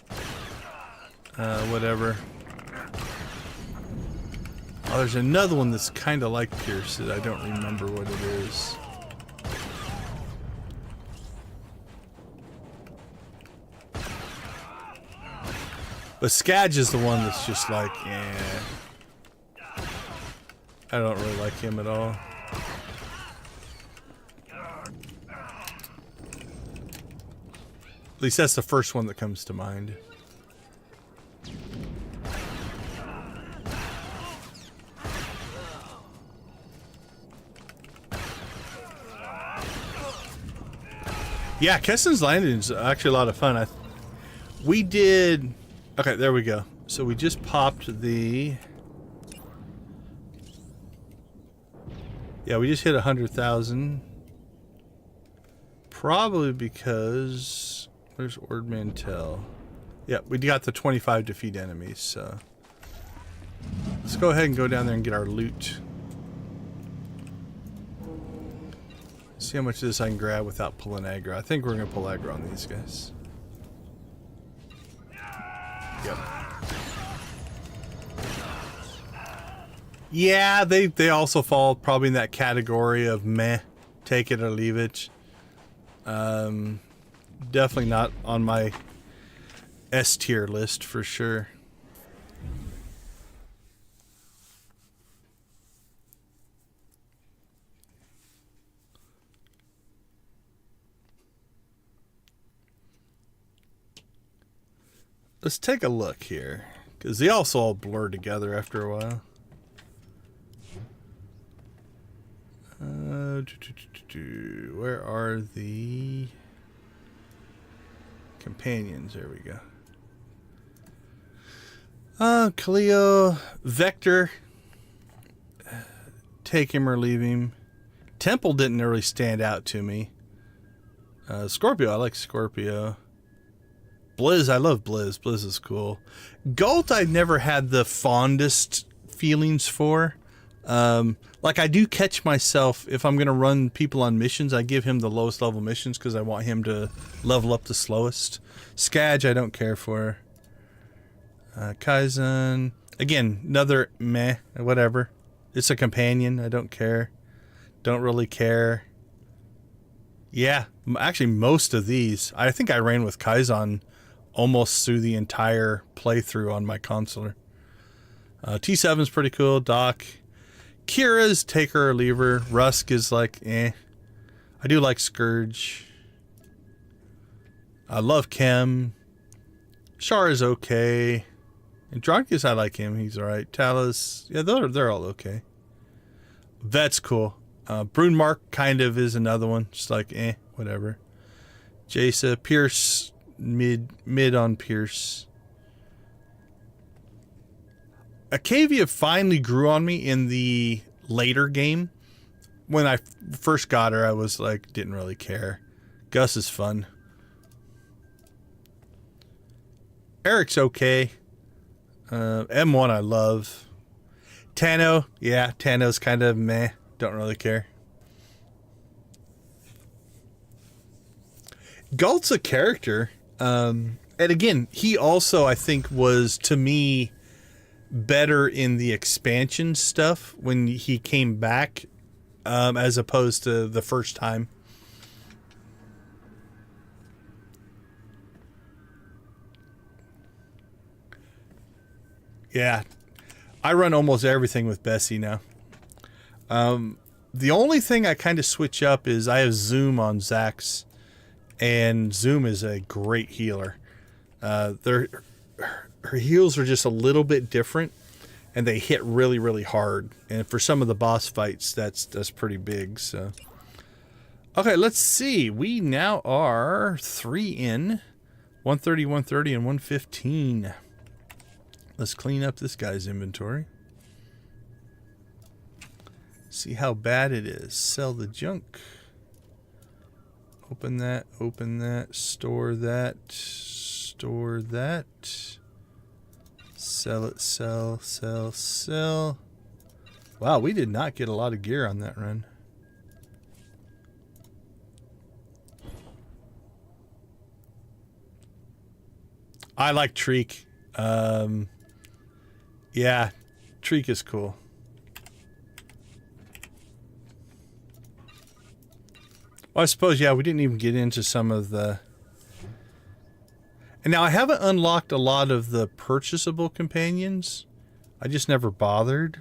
Whatever. Oh, there's another one that's kind of like Pierce that I don't remember what it is. But Skadge is the one that's just like, eh. I don't really like him at all. At least that's the first one that comes to mind. Yeah, Keston's Landing is actually a lot of fun. We did... Okay, there we go. So we just popped the... Yeah, we just hit 100,000. Probably because... Where's Ord Mantell? Yep, we got the 25 defeat enemies, so... Let's go ahead and go down there and get our loot. See how much of this I can grab without pulling aggro. I think we're going to pull aggro on these guys. Yep. Yeah, they also fall probably in that category of meh, take it or leave it. Definitely not on my S tier list for sure. Let's take a look here, because they also all blur together after a while. Where are the companions? There we go. Cleo, Vector. Take him or leave him. Temple didn't really stand out to me. Scorpio, I like Scorpio. Blizz, I love Blizz. Blizz is cool. Galt, I've never had the fondest feelings for. Like, I do catch myself, if I'm going to run people on missions, I give him the lowest level missions because I want him to level up the slowest. Skadge, I don't care for. Kaizen, again, another meh, whatever. It's a companion, I don't care. Don't really care. Yeah, actually most of these, I think I ran with Kaizen almost through the entire playthrough on my consular. T7's pretty cool. Doc. Kira's take her or leave her. Rusk is like, eh. I do like Scourge. I love Chem. Char is okay. And Dronkus, I like him. He's alright. Talus, yeah, they're all okay. Vet's cool. Brunmark kind of is another one. Just like, eh, whatever. Jasa. Pierce, mid on Pierce. Akavia finally grew on me in the later game. When I first got her, I was like, didn't really care. Gus is fun. Eric's okay. M1 I love. Tano, yeah, Tano's kind of meh. Don't really care. Galt's a character. And again, he also, I think, was, to me, better in the expansion stuff when he came back, as opposed to the first time. Yeah, I run almost everything with Bessie now. The only thing I kind of switch up is I have Zoom on Zax, and Zoom is a great healer. Her heals are just a little bit different, and they hit really, really hard. And for some of the boss fights, that's pretty big. So, okay, let's see. We now are 3 in, 130, 130, and 115. Let's clean up this guy's inventory. See how bad it is. Sell the junk. Open that, store that, store that. Sell it, sell, sell, sell. Wow, we did not get a lot of gear on that run. I like Treek. Yeah, Treek is cool. Well, I suppose, yeah, we didn't even get into some of the... And now I haven't unlocked a lot of the purchasable companions. I just never bothered.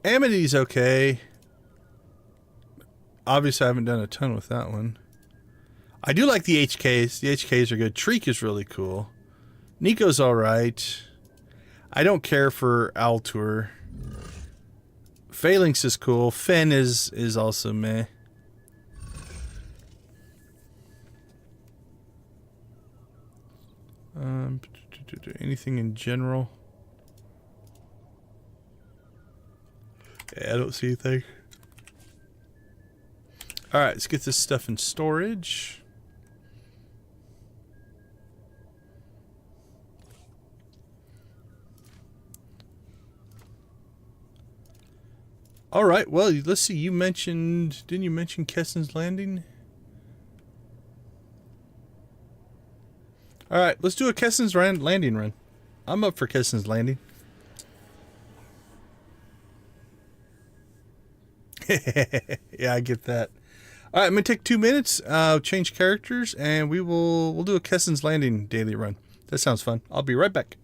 Amity's okay. Obviously, I haven't done a ton with that one. I do like the HKs. The HKs are good. Treek is really cool. Nico's alright. I don't care for Altour. Phalanx is cool. Fen is also meh. Anything in general? Yeah, I don't see anything. All right, let's get this stuff in storage. All right, well, let's see. You mentioned, didn't you mention Kessen's Landing? All right, let's do a Kessen's Landing run. I'm up for Kessen's Landing. Yeah, I get that. All right, I'm gonna take 2 minutes, change characters, and we'll do a Kessen's Landing daily run. That sounds fun. I'll be right back.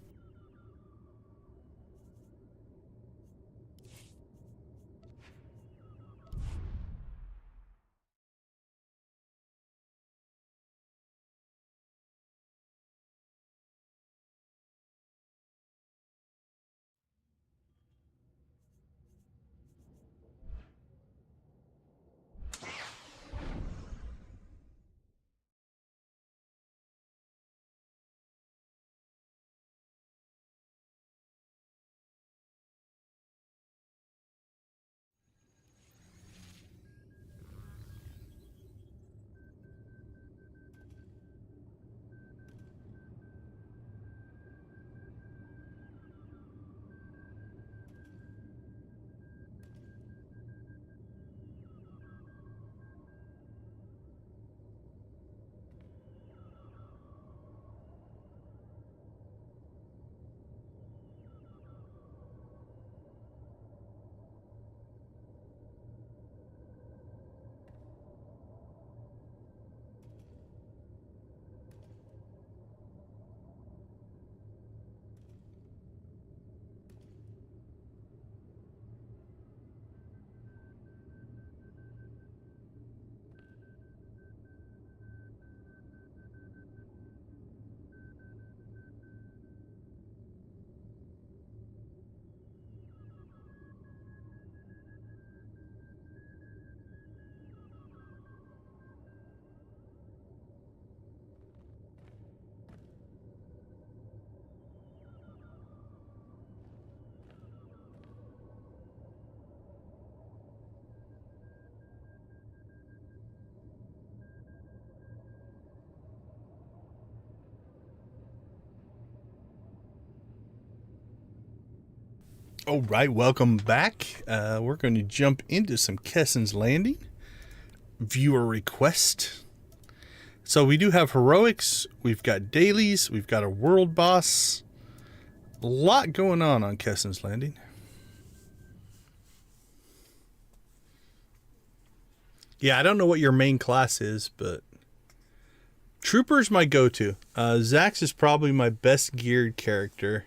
All right, welcome back. We're going to jump into some Kessen's Landing. Viewer request. So we do have heroics. We've got dailies. We've got a world boss. A lot going on Kessen's Landing. Yeah, I don't know what your main class is, but Trooper's my go-to. Zax is probably my best geared character.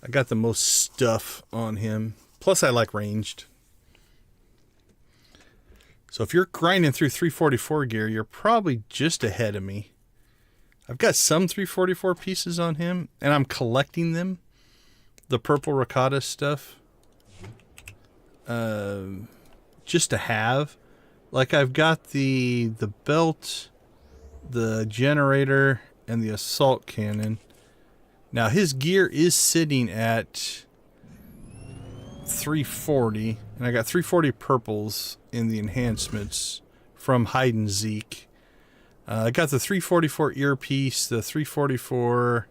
I got the most stuff on him. Plus, I like ranged. So if you're grinding through 344 gear, you're probably just ahead of me. I've got some 344 pieces on him, and I'm collecting them. The purple ricotta stuff. Just to have. Like, I've got the belt, the generator, and the assault cannon. Now, his gear is sitting at 340, and I got 340 purples in the enhancements from Hide and Zeke. I got the 344 earpiece, the 344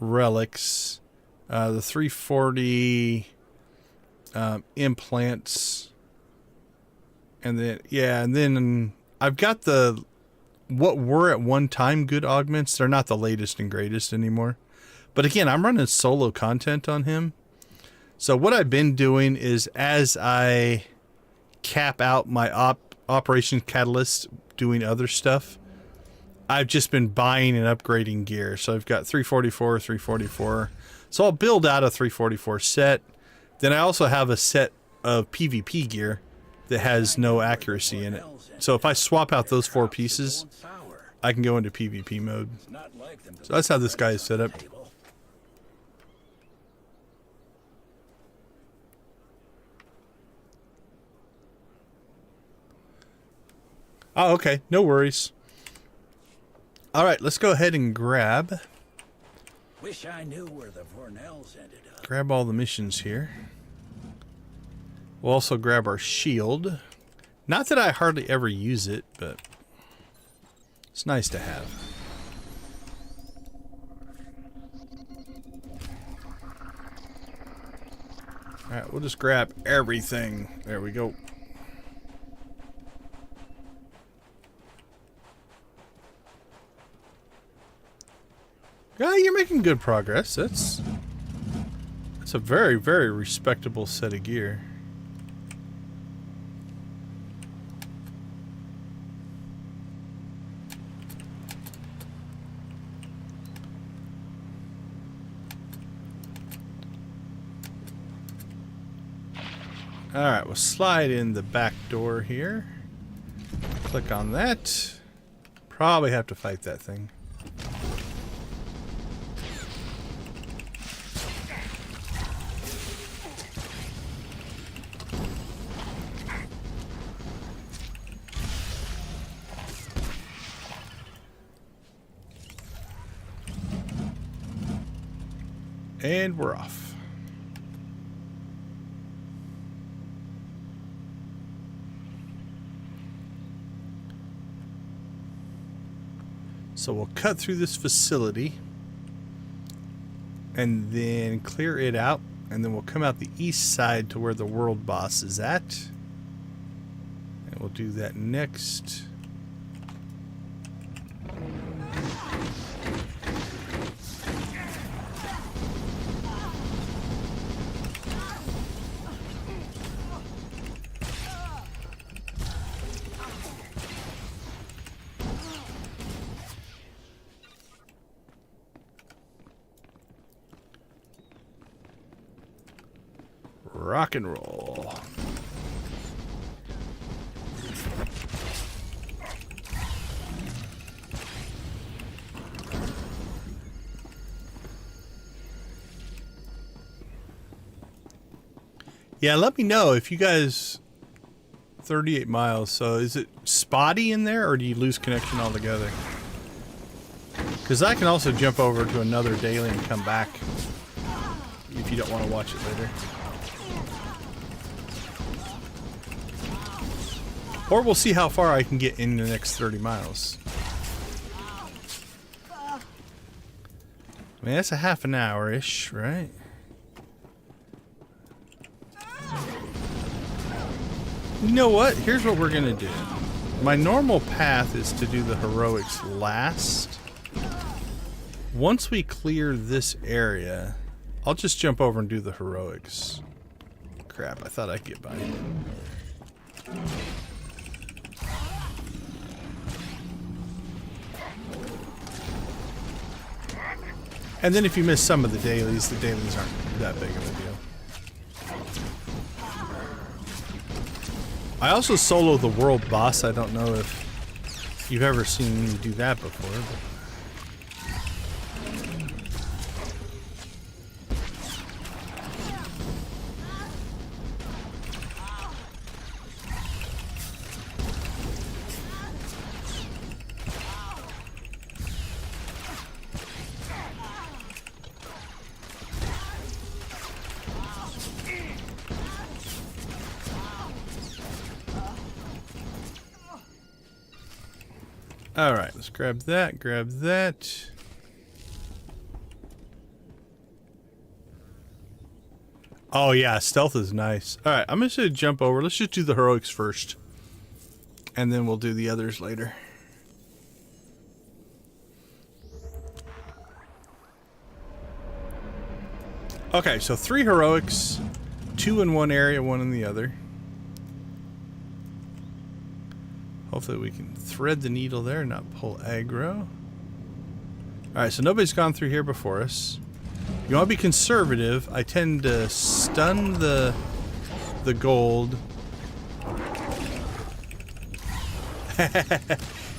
relics, the 340 implants, and then I've got the what were at one time good augments. They're not the latest and greatest anymore. But again, I'm running solo content on him. So what I've been doing is, as I cap out my Operation Catalyst doing other stuff, I've just been buying and upgrading gear. So I've got 344, 344. So I'll build out a 344 set. Then I also have a set of PvP gear that has no accuracy in it. So if I swap out those 4 pieces, I can go into PvP mode. So that's how this guy is set up. Oh, okay. No worries. All right, let's go ahead and grab. Wish I knew where the Vornells ended up. Grab all the missions here. We'll also grab our shield. Not that I hardly ever use it, but it's nice to have. Alright, we'll just grab everything. There we go. Yeah, you're making good progress. That's a very, very respectable set of gear. Alright, we'll slide in the back door here. Click on that. Probably have to fight that thing. And we're off. So we'll cut through this facility and then clear it out, and then we'll come out the east side to where the world boss is at. And we'll do that next. Rock and roll. Yeah, let me know if you guys 38 miles. So is it spotty in there, or do you lose connection altogether? Because I can also jump over to another daily and come back if you don't want to watch it later. Or we'll see how far I can get in the next 30 miles. I mean, that's a half an hour-ish, right? You know what? Here's what we're gonna do. My normal path is to do the heroics last. Once we clear this area, I'll just jump over and do the heroics. Crap, I thought I'd get by. And then if you miss some of the dailies aren't that big of a deal. I also solo the world boss. I don't know if you've ever seen me do that before. But alright, let's grab that, grab that. Oh yeah, stealth is nice. Alright, I'm just gonna jump over. Let's just do the heroics first. And then we'll do the others later. Okay, so 3 heroics, 2 in one area, 1 in the other. Hopefully we can thread the needle there and not pull aggro. Alright, so nobody's gone through here before us. You want to be conservative. I tend to stun the gold.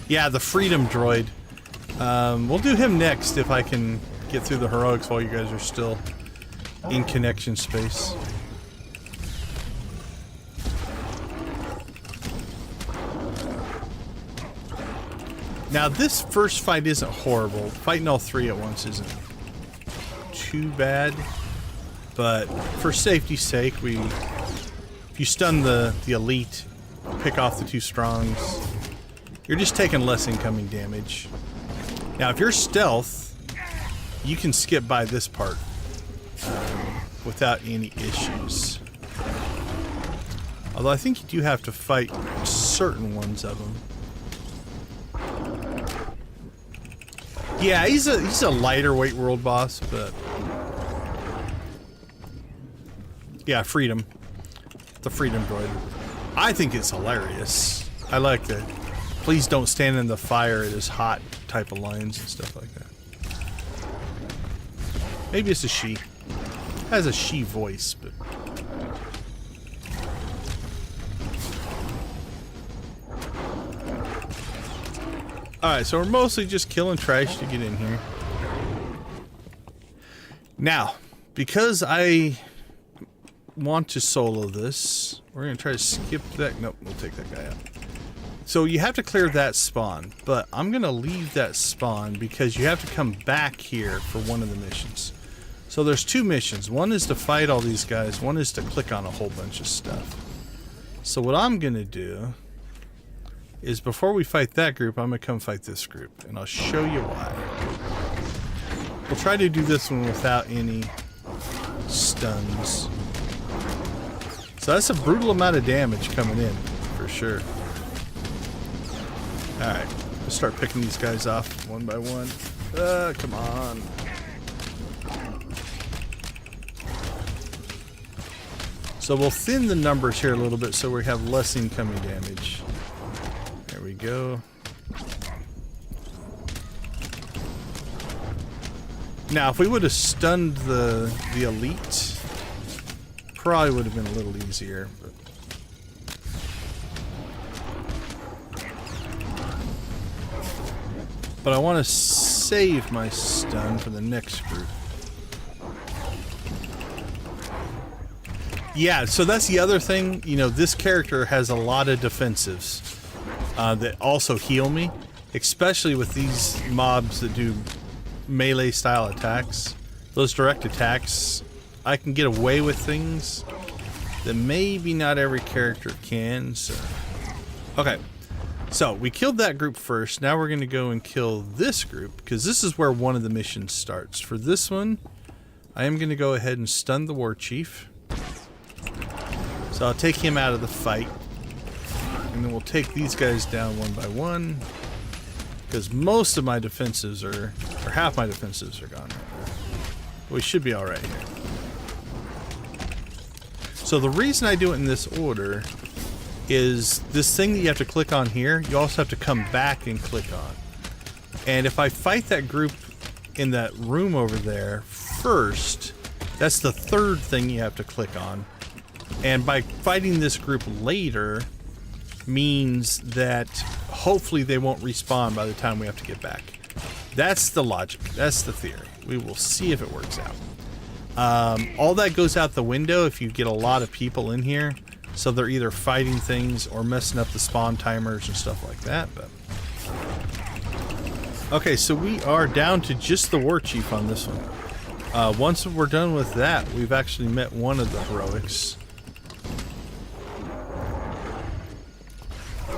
Yeah, the freedom droid. We'll do him next if I can get through the heroics while you guys are still in connection space. Now this first fight isn't horrible. Fighting all 3 at once isn't too bad, but for safety's sake we If you stun the elite, pick off the 2 strongs, you're just taking less incoming damage. Now, if you're stealth, you can skip by this part without any issues. Although I think you do have to fight certain ones of them. Yeah, he's a lighter weight world boss, but yeah, Freedom. The Freedom droid. I think it's hilarious. I like the please don't stand in the fire, it is hot type of lines and stuff like that. Maybe it's a she. It has a she voice, but alright, so we're mostly just killing trash to get in here. Now, because I want to solo this, we're going to try to skip that. Nope, we'll take that guy out. So you have to clear that spawn, but I'm going to leave that spawn because you have to come back here for one of the missions. So there's 2 missions. One is to fight all these guys. One is to click on a whole bunch of stuff. So what I'm going to do is before we fight that group, I'm going to come fight this group. And I'll show you why. We'll try to do this one without any stuns. So that's a brutal amount of damage coming in, for sure. Alright, let's start picking these guys off one by one. Come on. So we'll thin the numbers here a little bit so we have less incoming damage. There we go. Now, if we would have stunned the elite, probably would have been a little easier. But I want to save my stun for the next group. Yeah, so that's the other thing. You know, this character has a lot of defensives that also heal me, especially with these mobs that do melee style attacks. Those direct attacks, I can get away with things that maybe not every character can. So, okay. So, we killed that group first. Now we're going to go and kill this group, because this is where one of the missions starts. For this one, I am going to go ahead and stun the war chief. So I'll take him out of the fight. And then we'll take these guys down one by one. Because most of my defensives are, or half my defensives are gone. We should be alright here. So the reason I do it in this order is this thing that you have to click on here, you also have to come back and click on. And if I fight that group in that room over there first, that's the third thing you have to click on. And by fighting this group later means that hopefully they won't respawn by the time we have to get back. That's the logic. That's the theory. We will see if it works out. All that goes out the window if you get a lot of people in here. So they're either fighting things or messing up the spawn timers and stuff like that. But okay, so we are down to just the war chief on this one. Once we're done with that, we've actually met one of the heroics.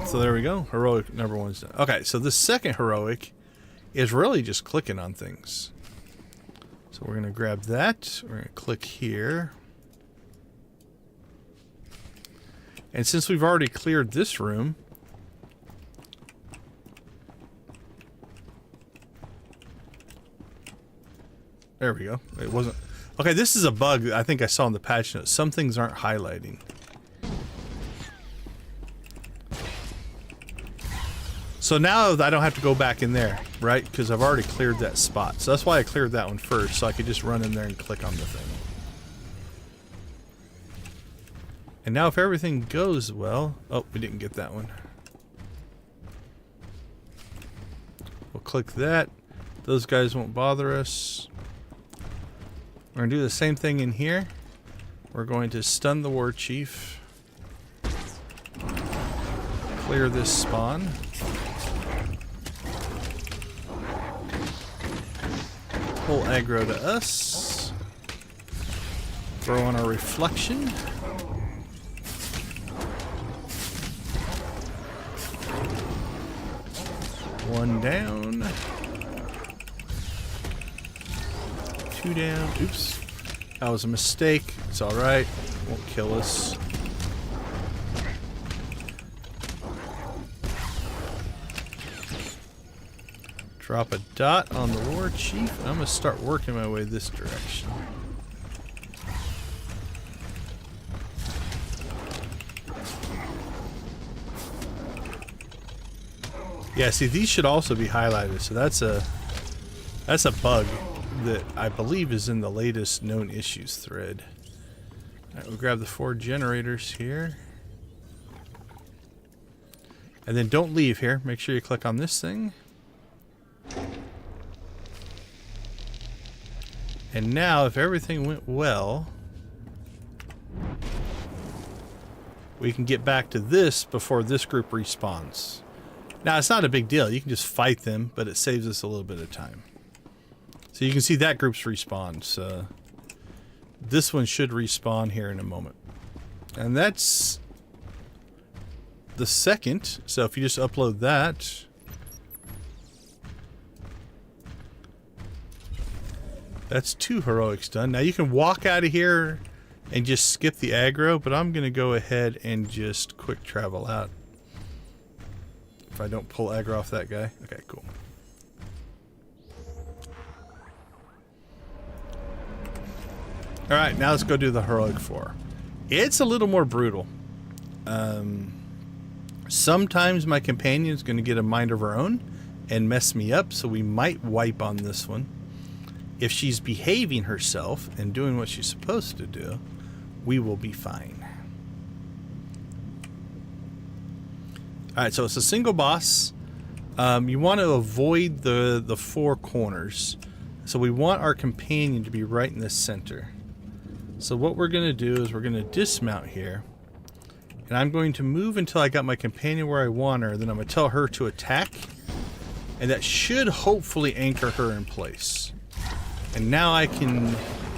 So there we go. Heroic number 1's done. Okay, so the second heroic is really just clicking on things. So we're going to grab that. We're going to click here. And since we've already cleared this room, there we go. It wasn't. Okay, this is a bug I think I saw in the patch notes. Some things aren't highlighting. So now I don't have to go back in there, right? Because I've already cleared that spot. So that's why I cleared that one first, so I could just run in there and click on the thing. And now if everything goes well... Oh, we didn't get that one. We'll click that. Those guys won't bother us. We're going to do the same thing in here. We're going to stun the war chief. Clear this spawn. Pull aggro to us. Throw on our reflection. 1 down. 2 down. Oops. That was a mistake. It's alright. Won't kill us. Drop a dot on the war chief. I'm going to start working my way this direction. Yeah, see, these should also be highlighted. So that's a bug that I believe is in the latest known issues thread. All right, we'll grab the 4 generators here. And then don't leave here. Make sure you click on this thing. And now, if everything went well, we can get back to this before this group respawns. Now, it's not a big deal. You can just fight them, but it saves us a little bit of time. So you can see that group's respawned. So this one should respawn here in a moment. And that's the second. So if you just upload that, that's 2 heroics done. Now you can walk out of here and just skip the aggro, but I'm going to go ahead and just quick travel out. If I don't pull aggro off that guy. Okay, cool. Alright, now let's go do the heroic 4. It's a little more brutal. Sometimes my companion's going to get a mind of her own and mess me up, so we might wipe on this one. If she's behaving herself and doing what she's supposed to do, we will be fine. Alright, so it's a single boss. You want to avoid the 4 corners. So we want our companion to be right in the center. So what we're going to do is we're going to dismount here. And I'm going to move until I got my companion where I want her. Then I'm going to tell her to attack. And that should hopefully anchor her in place. And now I can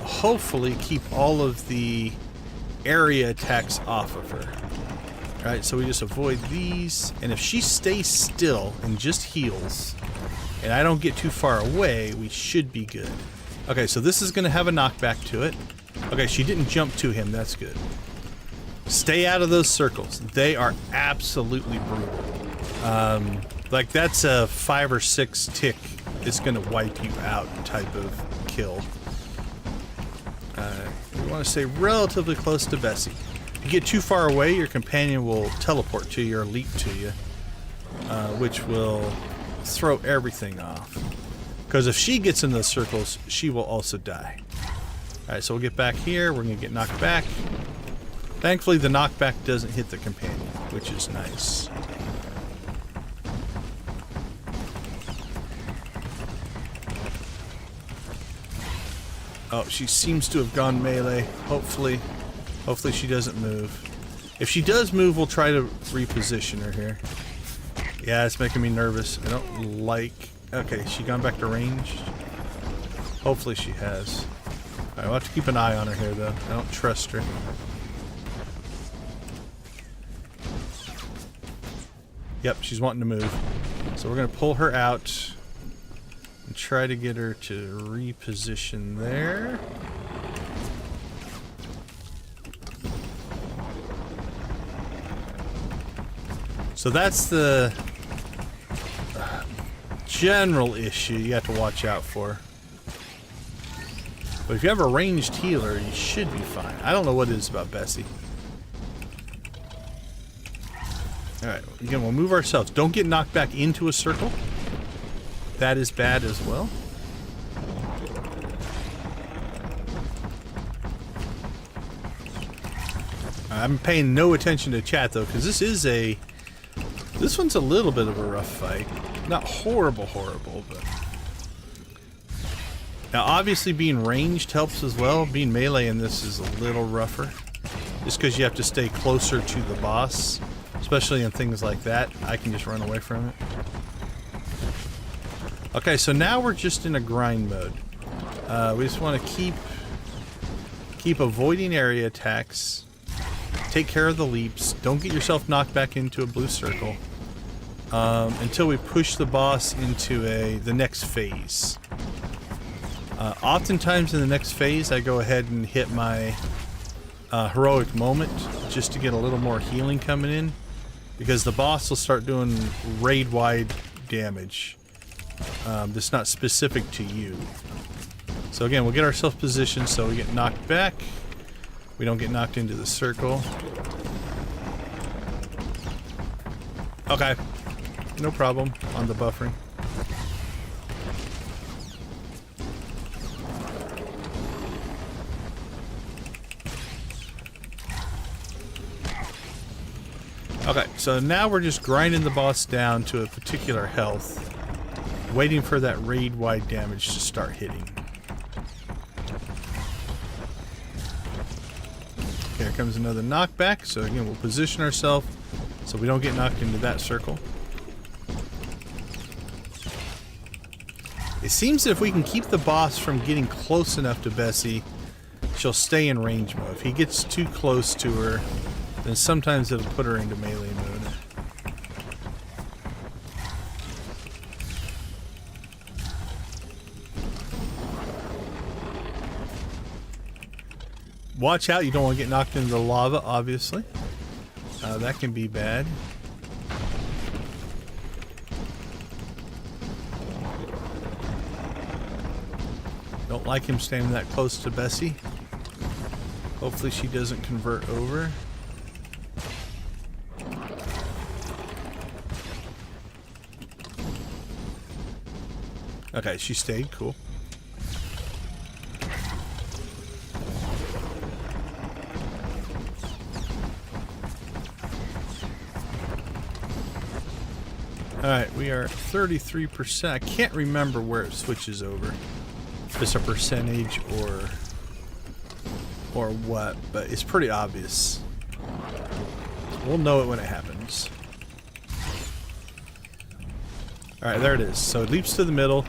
hopefully keep all of the area attacks off of her. Alright, so we just avoid these. And if she stays still and just heals, and I don't get too far away, we should be good. Okay, so this is going to have a knockback to it. Okay, she didn't jump to him. That's good. Stay out of those circles. They are absolutely brutal. Like, that's a 5 or 6 tick. It's going to wipe you out type of kill. We want to stay relatively close to Bessie. If you get too far away, your companion will teleport to you or leap to you, which will throw everything off. Because if she gets in those circles, she will also die. Alright, so we'll get back here. We're going to get knocked back. Thankfully, the knockback doesn't hit the companion, which is nice. Oh, she seems to have gone melee. Hopefully she doesn't move. If she does move, we'll try to reposition her here. Yeah, it's making me nervous. I don't like... Okay, she gone back to ranged? Hopefully she has. Alright, we'll have to keep an eye on her here, though. I don't trust her. Yep, she's wanting to move. So we're going to pull her out and try to get her to reposition there. So that's the general issue you have to watch out for. But if you have a ranged healer, you should be fine. I don't know what it is about Bessie. Alright, again, we'll move ourselves. Don't get knocked back into a circle. That is bad as well. I'm paying no attention to chat, though, because this one's a little bit of a rough fight. Not horrible, but... Now, obviously, being ranged helps as well. Being melee in this is a little rougher. Just because you have to stay closer to the boss. Especially in things like that. I can just run away from it. Okay, so now we're just in a grind mode. We just want to keep avoiding area attacks. Take care of the leaps. Don't get yourself knocked back into a blue circle. until we push the boss into the next phase. Oftentimes in the next phase, I go ahead and hit my heroic moment just to get a little more healing coming in, because the boss will start doing raid-wide damage that's not specific to you. So again, we'll get ourselves positioned so we get knocked back. We don't get knocked into the circle. Okay. No problem on the buffering. Okay, so now we're just grinding the boss down to a particular health, waiting for that raid-wide damage to start hitting. Here comes another knockback, so again, we'll position ourselves so we don't get knocked into that circle. It seems that if we can keep the boss from getting close enough to Bessie, she'll stay in range mode. If he gets too close to her, then sometimes it'll put her into melee mode. Watch out, you don't want to get knocked into the lava, obviously. That can be bad. Don't like him standing that close to Bessie. Hopefully she doesn't convert over. Okay, she stayed. Cool. Alright, we are 33%. I can't remember where it switches over. If it's a percentage or what, but it's pretty obvious. We'll know it when it happens. Alright, there it is. So it leaps to the middle.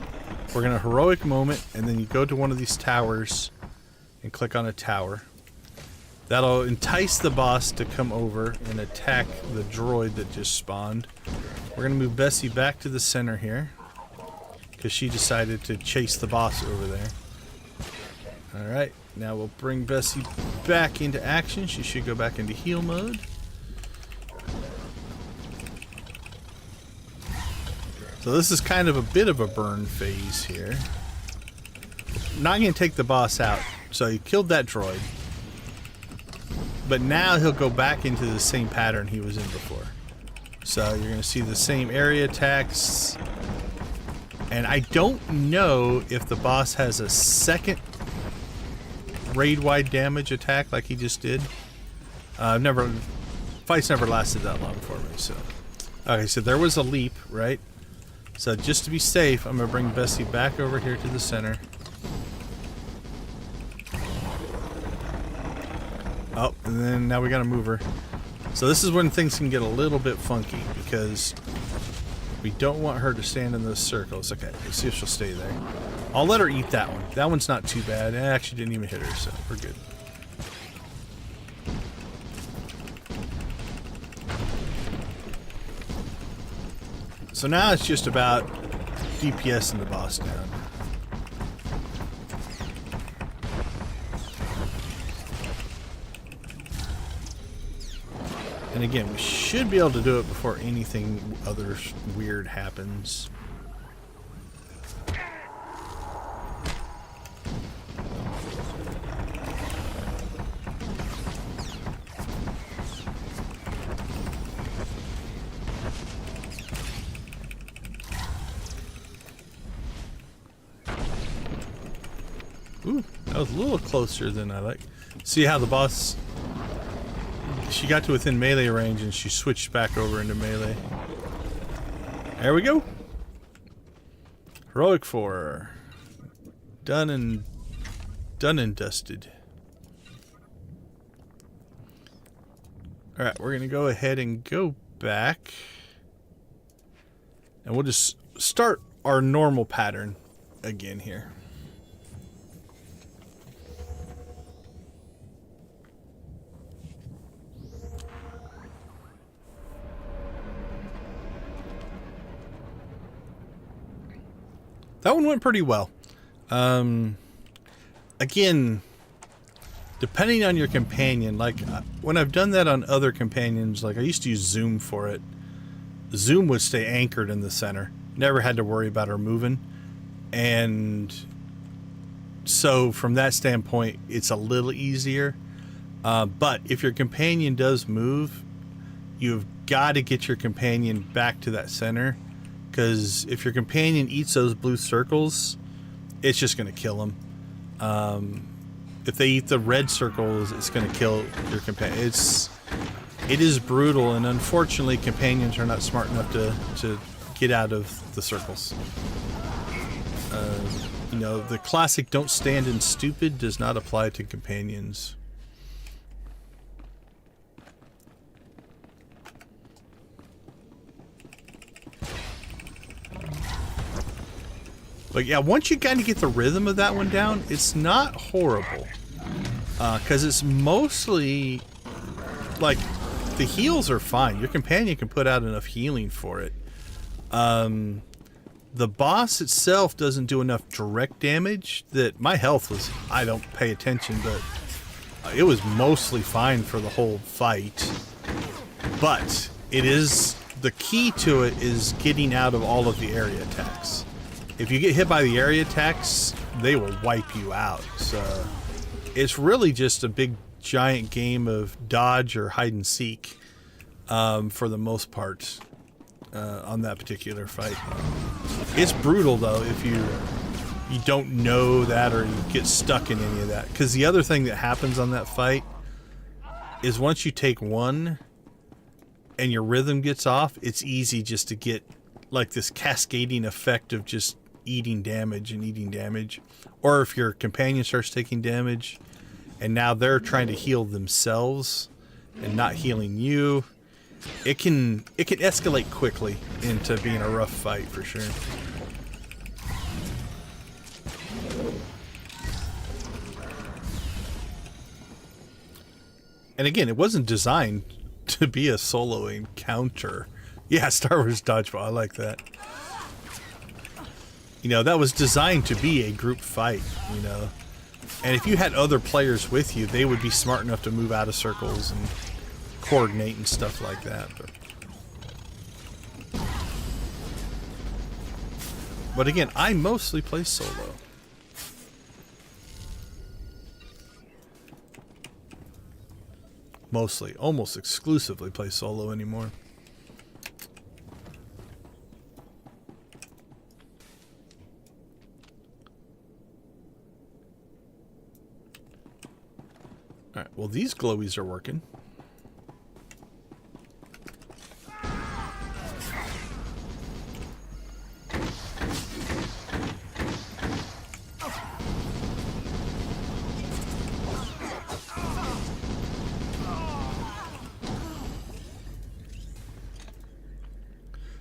We're going to heroic moment, and then you go to one of these towers and click on a tower. That'll entice the boss to come over and attack the droid that just spawned. We're going to move Bessie back to the center here, because she decided to chase the boss over there. Alright, now we'll bring Bessie back into action. She should go back into heal mode. So this is kind of a bit of a burn phase here. Not going to take the boss out. So he killed that droid. But now he'll go back into the same pattern he was in before. So you're going to see the same area attacks. And I don't know if the boss has a second raid-wide damage attack like he just did. Fights never lasted that long for me. So, okay, so there was a leap, right? So just to be safe, I'm going to bring Bessie back over here to the center. Oh, and then now we got to move her. So this is when things can get a little bit funky, because we don't want her to stand in those circles. Okay, let's see if she'll stay there. I'll let her eat that one. That one's not too bad. It actually didn't even hit her, so we're good. So now it's just about DPS and the boss down. And again, we should be able to do it before anything other weird happens. Ooh, that was a little closer than I like. See how the boss... She got to within melee range and she switched back over into melee. There we go. Heroic 4. Done and dusted. Alright, we're going to go ahead and go back. And we'll just start our normal pattern again here. that one went pretty well. Again, depending on your companion, like when I've done that on other companions, like I used to use Zoom for it. Zoom would stay anchored in the center. Never had to worry about her moving. And so from that standpoint, it's a little easier. But if your companion does move, you've got to get your companion back to that center. Because if your companion eats those blue circles, it's just going to kill them. If they eat the red circles, it's going to kill your companion. It is brutal, and unfortunately, companions are not smart enough to get out of the circles. You know, the classic "don't stand in stupid" does not apply to companions. But yeah, once you kind of get the rhythm of that one down, it's not horrible. Because it's mostly, like, the heals are fine. Your companion can put out enough healing for it. The boss itself doesn't do enough direct damage that my health was, I don't pay attention, but it was mostly fine for the whole fight. But it is, the key to it is getting out of all of the area attacks. If you get hit by the area attacks, they will wipe you out. So it's really just a big giant game of dodge or hide and seek for the most part on that particular fight. It's brutal though if you don't know that or you get stuck in any of that. Because the other thing that happens on that fight is once you take one and your rhythm gets off, it's easy just to get like this cascading effect of just eating damage and eating damage. Or if your companion starts taking damage and now they're trying to heal themselves and not healing you, it can escalate quickly into being a rough fight for sure. And again, it wasn't designed to be a solo encounter. Yeah, Star Wars Dodgeball, I like that. You know, that was designed to be a group fight, you know. And if you had other players with you, they would be smart enough to move out of circles and coordinate and stuff like that. But again, I mostly play solo. Mostly, almost exclusively play solo anymore. Alright, well these glowies are working.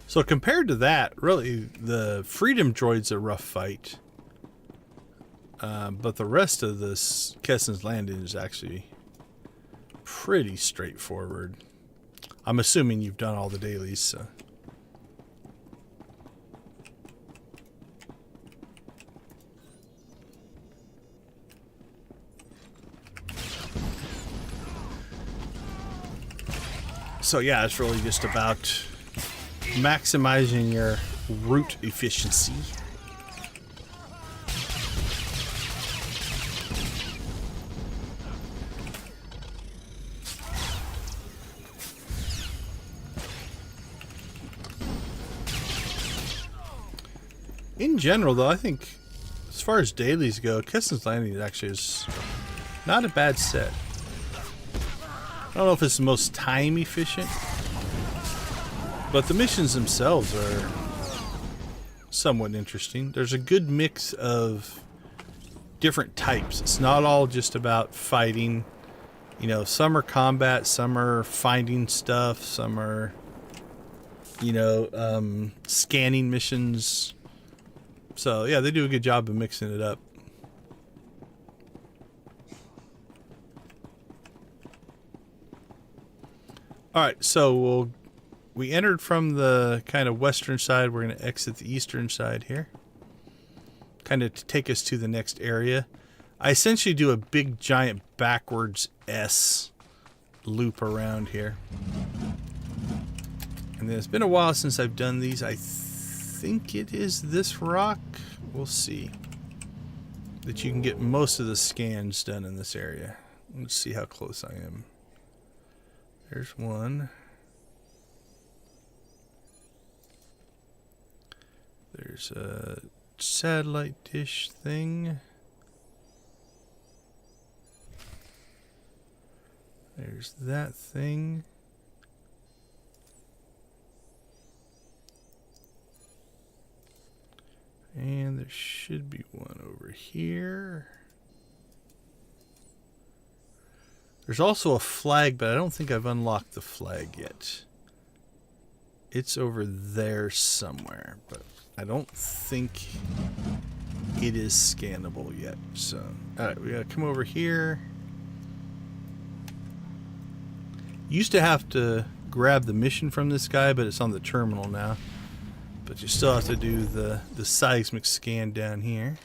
So compared to that, really, the Freedom Droid's a rough fight. But the rest of this Kessen's Landing is actually pretty straightforward. I'm assuming you've done all the dailies, so. So yeah, it's really just about maximizing your route efficiency. In general, though, I think as far as dailies go, Kessen's Landing actually is not a bad set. I don't know if it's the most time efficient, but the missions themselves are somewhat interesting. There's a good mix of different types. It's not all just about fighting. You know, some are combat, some are finding stuff, some are, you know, scanning missions. So, yeah, they do a good job of mixing it up. Alright, so we entered from the kind of western side. We're going to exit the eastern side here. kind of to take us to the next area. I essentially do a big giant backwards S loop around here. And then it's been a while since I've done these. I think it is this rock. We'll see. That you can get most of the scans done in this area. Let's see how close I am. There's one. There's a satellite dish thing. There's that thing. And there should be one over here. There's also a flag, but I don't think I've unlocked the flag yet. It's over there somewhere, but I don't think it is scannable yet. So, alright, we gotta come over here. Used to have to grab the mission from this guy, but it's on the terminal now. But you still have to do the seismic scan down here.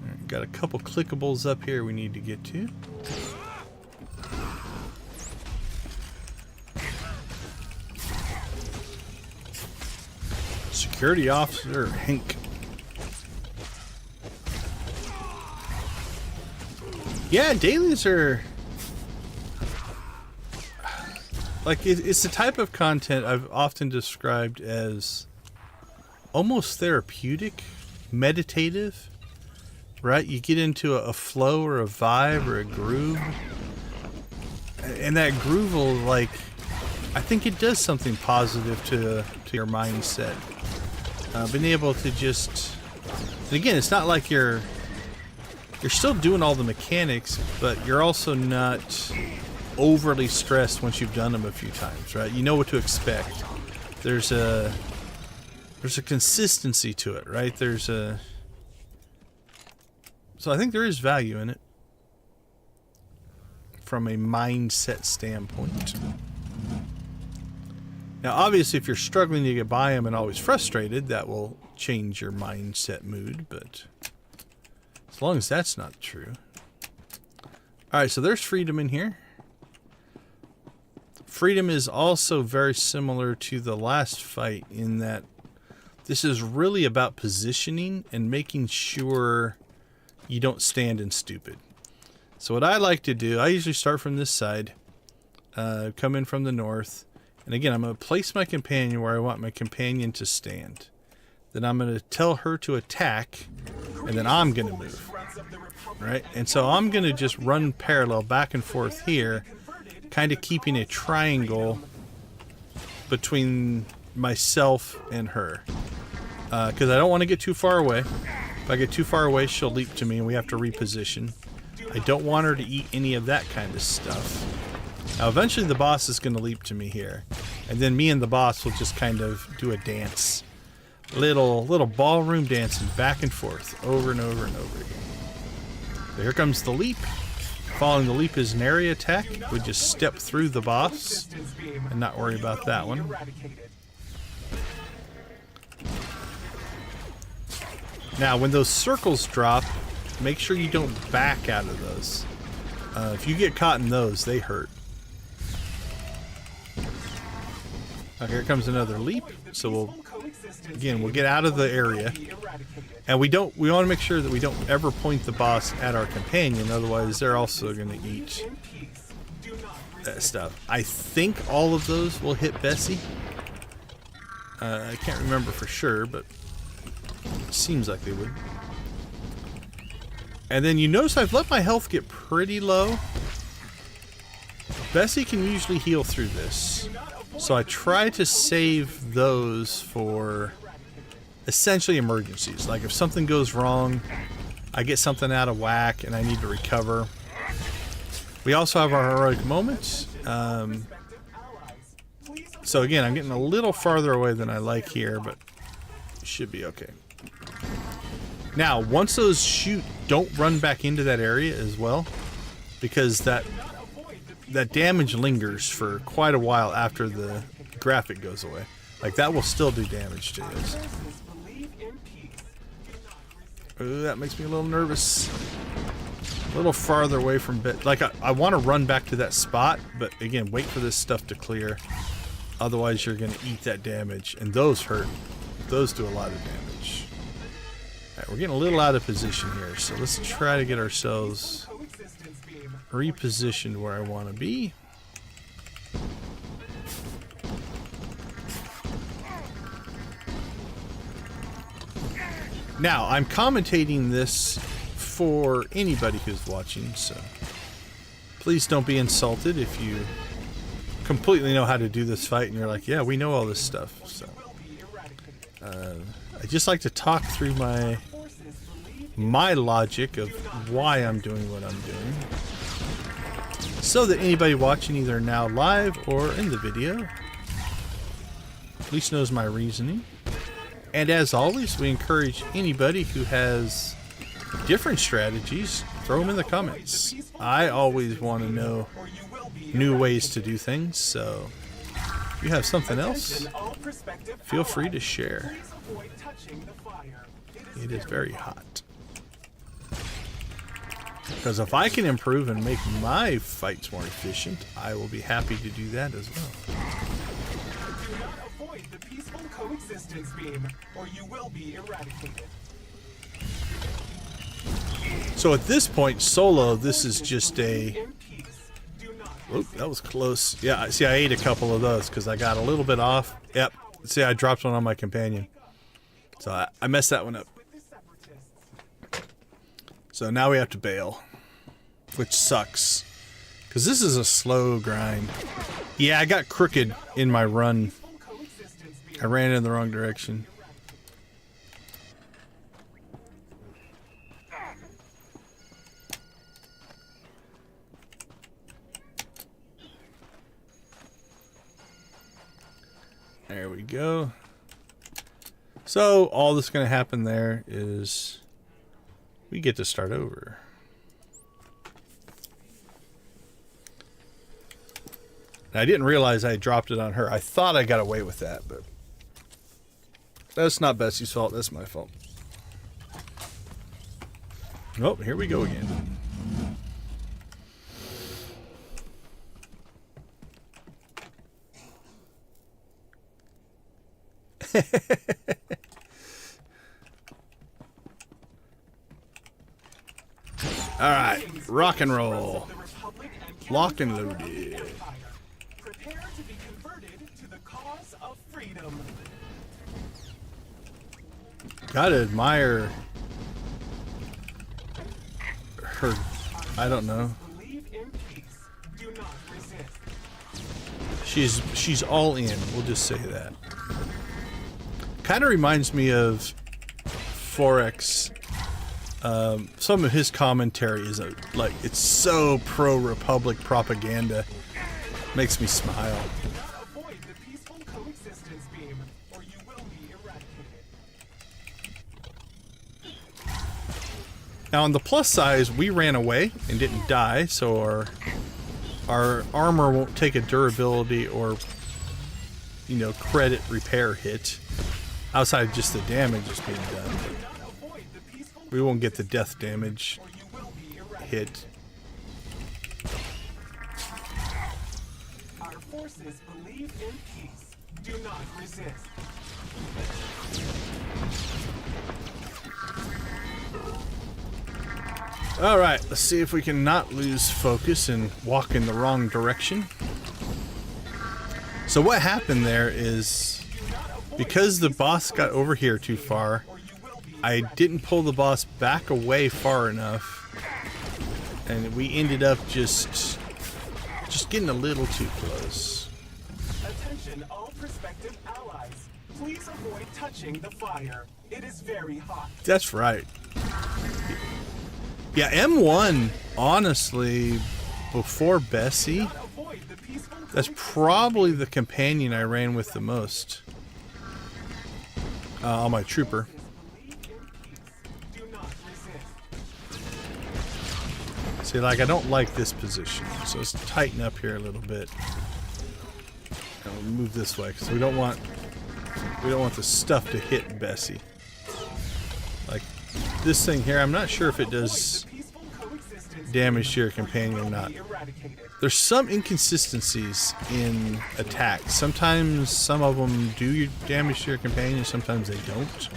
Alright, got a couple clickables up here we need to get to. Security Officer Hank. Yeah, dailies are like it's the type of content I've often described as almost therapeutic, meditative, right? You get into a flow or a vibe or a groove, and that groove will, like, I think it does something positive to your mindset. Being able to just, and again, it's not like you're still doing all the mechanics, but you're also not overly stressed once you've done them a few times, right? You know what to expect. There's a consistency to it, right? So I think there is value in it from a mindset standpoint. Now, obviously, if you're struggling to get by them and always frustrated, that will change your mindset mood, but as long as that's not true. Alright, so there's freedom in here. Freedom is also very similar to the last fight in that this is really about positioning and making sure you don't stand in stupid. So what I like to do, I usually start from this side, come in from the north, and again, I'm going to place my companion where I want my companion to stand. Then I'm going to tell her to attack, and then I'm going to move. Right? And so I'm going to just run parallel back and forth here, kind of keeping a triangle between myself and her. Because I don't want to get too far away. If I get too far away, she'll leap to me, and we have to reposition. I don't want her to eat any of that kind of stuff. Now, eventually the boss is going to leap to me here. And then me and the boss will just kind of do a dance. Little ballroom dancing back and forth over and over and over again. So here comes the leap. Following the leap is an area attack. We just step through the boss and not worry about that one. Now, when those circles drop, make sure you don't back out of those. If you get caught in those, they hurt. Okay, here comes another leap. So we'll get out of the area. And we want to make sure that we don't ever point the boss at our companion, otherwise they're also going to eat that stuff. I think all of those will hit Bessie. I can't remember for sure, but it seems like they would. And then you notice I've let my health get pretty low. Bessie can usually heal through this. So I try to save those for essentially emergencies. Like if something goes wrong, I get something out of whack and I need to recover. We also have our heroic moments. So again, I'm getting a little farther away than I like here, but it should be okay. Now, once those shoot, don't run back into that area as well, because that that damage lingers for quite a while after the graphic goes away. Like, that will still do damage to you. Ooh, that makes me a little nervous. A little farther away from bed. Like, I want to run back to that spot, but again, wait for this stuff to clear. Otherwise, you're going to eat that damage, and those hurt. Those do a lot of damage. Alright, we're getting a little out of position here, so let's try to get ourselves repositioned where I want to be. Now, I'm commentating this for anybody who's watching, so please don't be insulted if you completely know how to do this fight and you're like, yeah, we know all this stuff. So I just like to talk through my logic of why I'm doing what I'm doing, so that anybody watching either now live or in the video at least knows my reasoning. And as always, we encourage anybody who has different strategies, throw them in the comments. I always want to know new ways to do things, so if you have something else, feel free to share. It is very hot. Because if I can improve and make my fights more efficient, I will be happy to do that as well. Do not avoid the peaceful coexistence beam, or you will be eradicated. So at this point, solo, this is just a... Oop, that was close. Yeah, see, I ate a couple of those because I got a little bit off. Yep. See, I dropped one on my companion. So I messed that one up. So now we have to bail, which sucks. Because this is a slow grind. Yeah, I got crooked in my run. I ran in the wrong direction. There we go. So all that's going to happen there is we get to start over. Now, I didn't realize I dropped it on her. I thought I got away with that, but that's not Bessie's fault. That's my fault. Oh, here we go again. Alright, rock and roll. Lock and loaded. Prepare to be converted to the cause of freedom. Gotta admire her. I don't know. Believe in peace. Do not resist. She's all in. We'll just say that. Kind of reminds me of Forex. Some of his commentary is like, it's so pro-Republic propaganda. Makes me smile. Avoid the peaceful coexistence beam, or you will be eradicated. Now on the plus side, we ran away and didn't die, so our armor won't take a durability or, you know, credit repair hit. Outside of just the damage that's being done. We won't get the death damage hit. Our forces believe in peace. Do not resist. Alright, let's see if we can not lose focus and walk in the wrong direction. So what happened there is, because the boss got over here too far, I didn't pull the boss back away far enough, and we ended up just getting a little too close. Attention all prospective allies. Please avoid touching the fire. It is very hot. That's right. Yeah, M1, honestly, before Bessie, that's probably the companion I ran with the most. On my trooper. See, like, I don't like this position, so let's tighten up here a little bit. And we'll move this way because we don't want the stuff to hit Bessie. Like this thing here, I'm not sure if it does damage to your companion or not. There's some inconsistencies in attacks. Sometimes some of them do damage to your companion, sometimes they don't.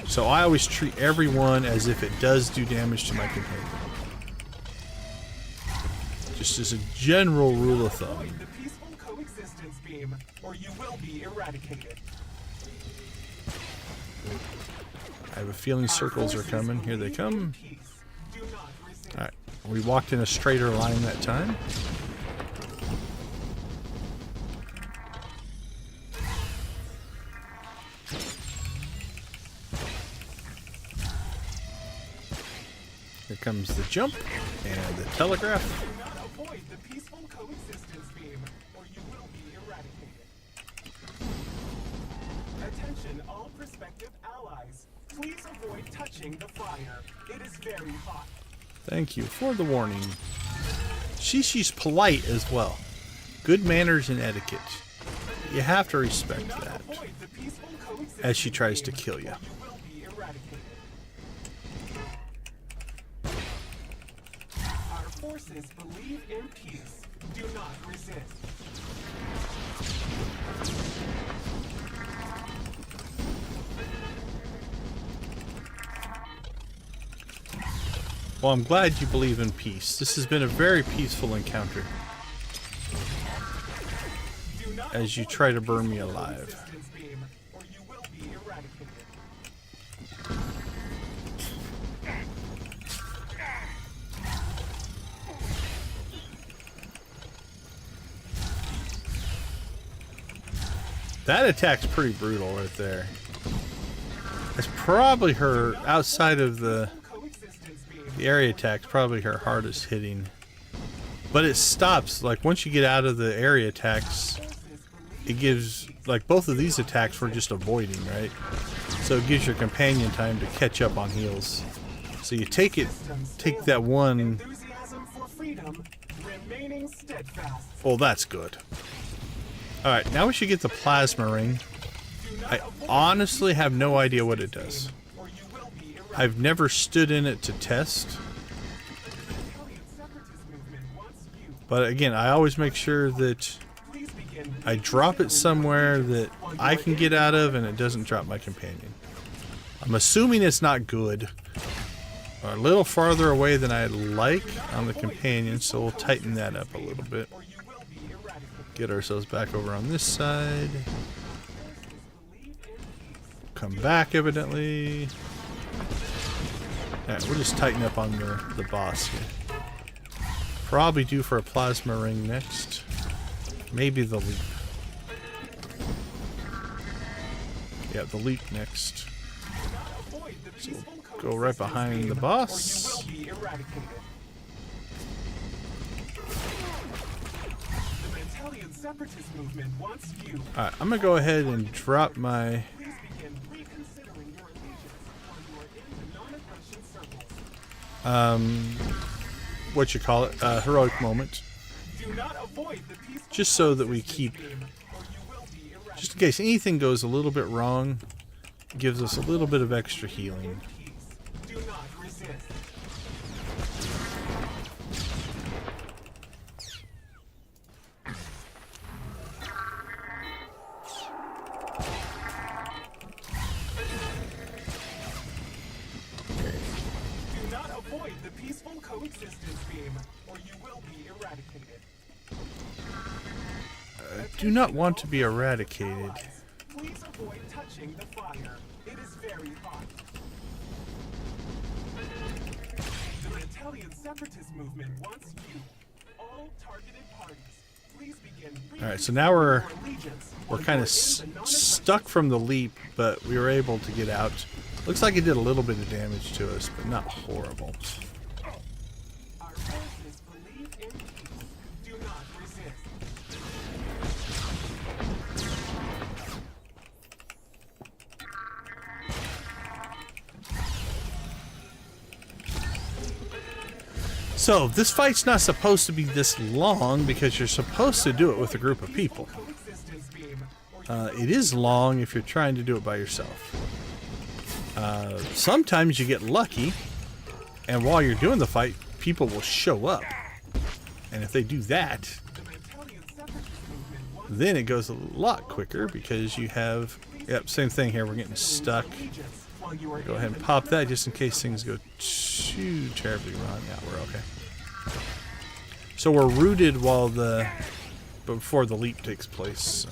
So I always treat everyone as if it does do damage to my companion. Just as a general rule of thumb. The peaceful coexistence beam, or you will be eradicated. I have a feeling circles are coming. Here they come. Alright, we walked in a straighter line that time. Here comes the jump and the telegraph. Do not avoid the peaceful coexistence beam, or you will be eradicated. Attention, all prospective allies. Please avoid touching the fire. It is very hot. Thank you for the warning. She's polite as well. Good manners and etiquette. You have to respect that. As she tries to kill you. Our forces believe in peace. Do not resist. Well, I'm glad you believe in peace. This has been a very peaceful encounter. As you try to burn me alive. That attack's pretty brutal right there. That's probably her, outside of the area attack's probably her hardest hitting. But it stops, like once you get out of the area attacks, it gives, like both of these attacks were just avoiding, right? So it gives your companion time to catch up on heals. So you take that one. Oh, that's good. Alright, now we should get the plasma ring. I honestly have no idea what it does. I've never stood in it to test. But again, I always make sure that I drop it somewhere that I can get out of and it doesn't drop my companion. I'm assuming it's not good. Or a little farther away than I'd like on the companion, so we'll tighten that up a little bit. Get ourselves back over on this side. Come back, evidently. Alright, we'll just tighten up on the boss here. Probably due for a plasma ring next. Maybe the leap. Yeah, the leap next. So we'll go right behind the boss. Alright, I'm gonna go ahead and drop my what you call it, heroic moment. Just so that we keep, just in case anything goes a little bit wrong, gives us a little bit of extra healing. Do not want to be eradicated. Please avoid touching the fire. It is very hot. The Italian separatist movement wants you. All targeted parties, please begin. All right, so now we're kind of stuck from the leap, but we were able to get out. Looks like it did a little bit of damage to us, but not horrible. Our forces believe in peace. Do not resist. So this fight's not supposed to be this long because you're supposed to do it with a group of people. It is long if you're trying to do it by yourself. Sometimes you get lucky, and while you're doing the fight, people will show up. And if they do that, then it goes a lot quicker because you have... Yep, same thing here. We're getting stuck. Go ahead and pop that just in case things go too terribly wrong. Yeah, we're okay. So we're rooted while before the leap takes place.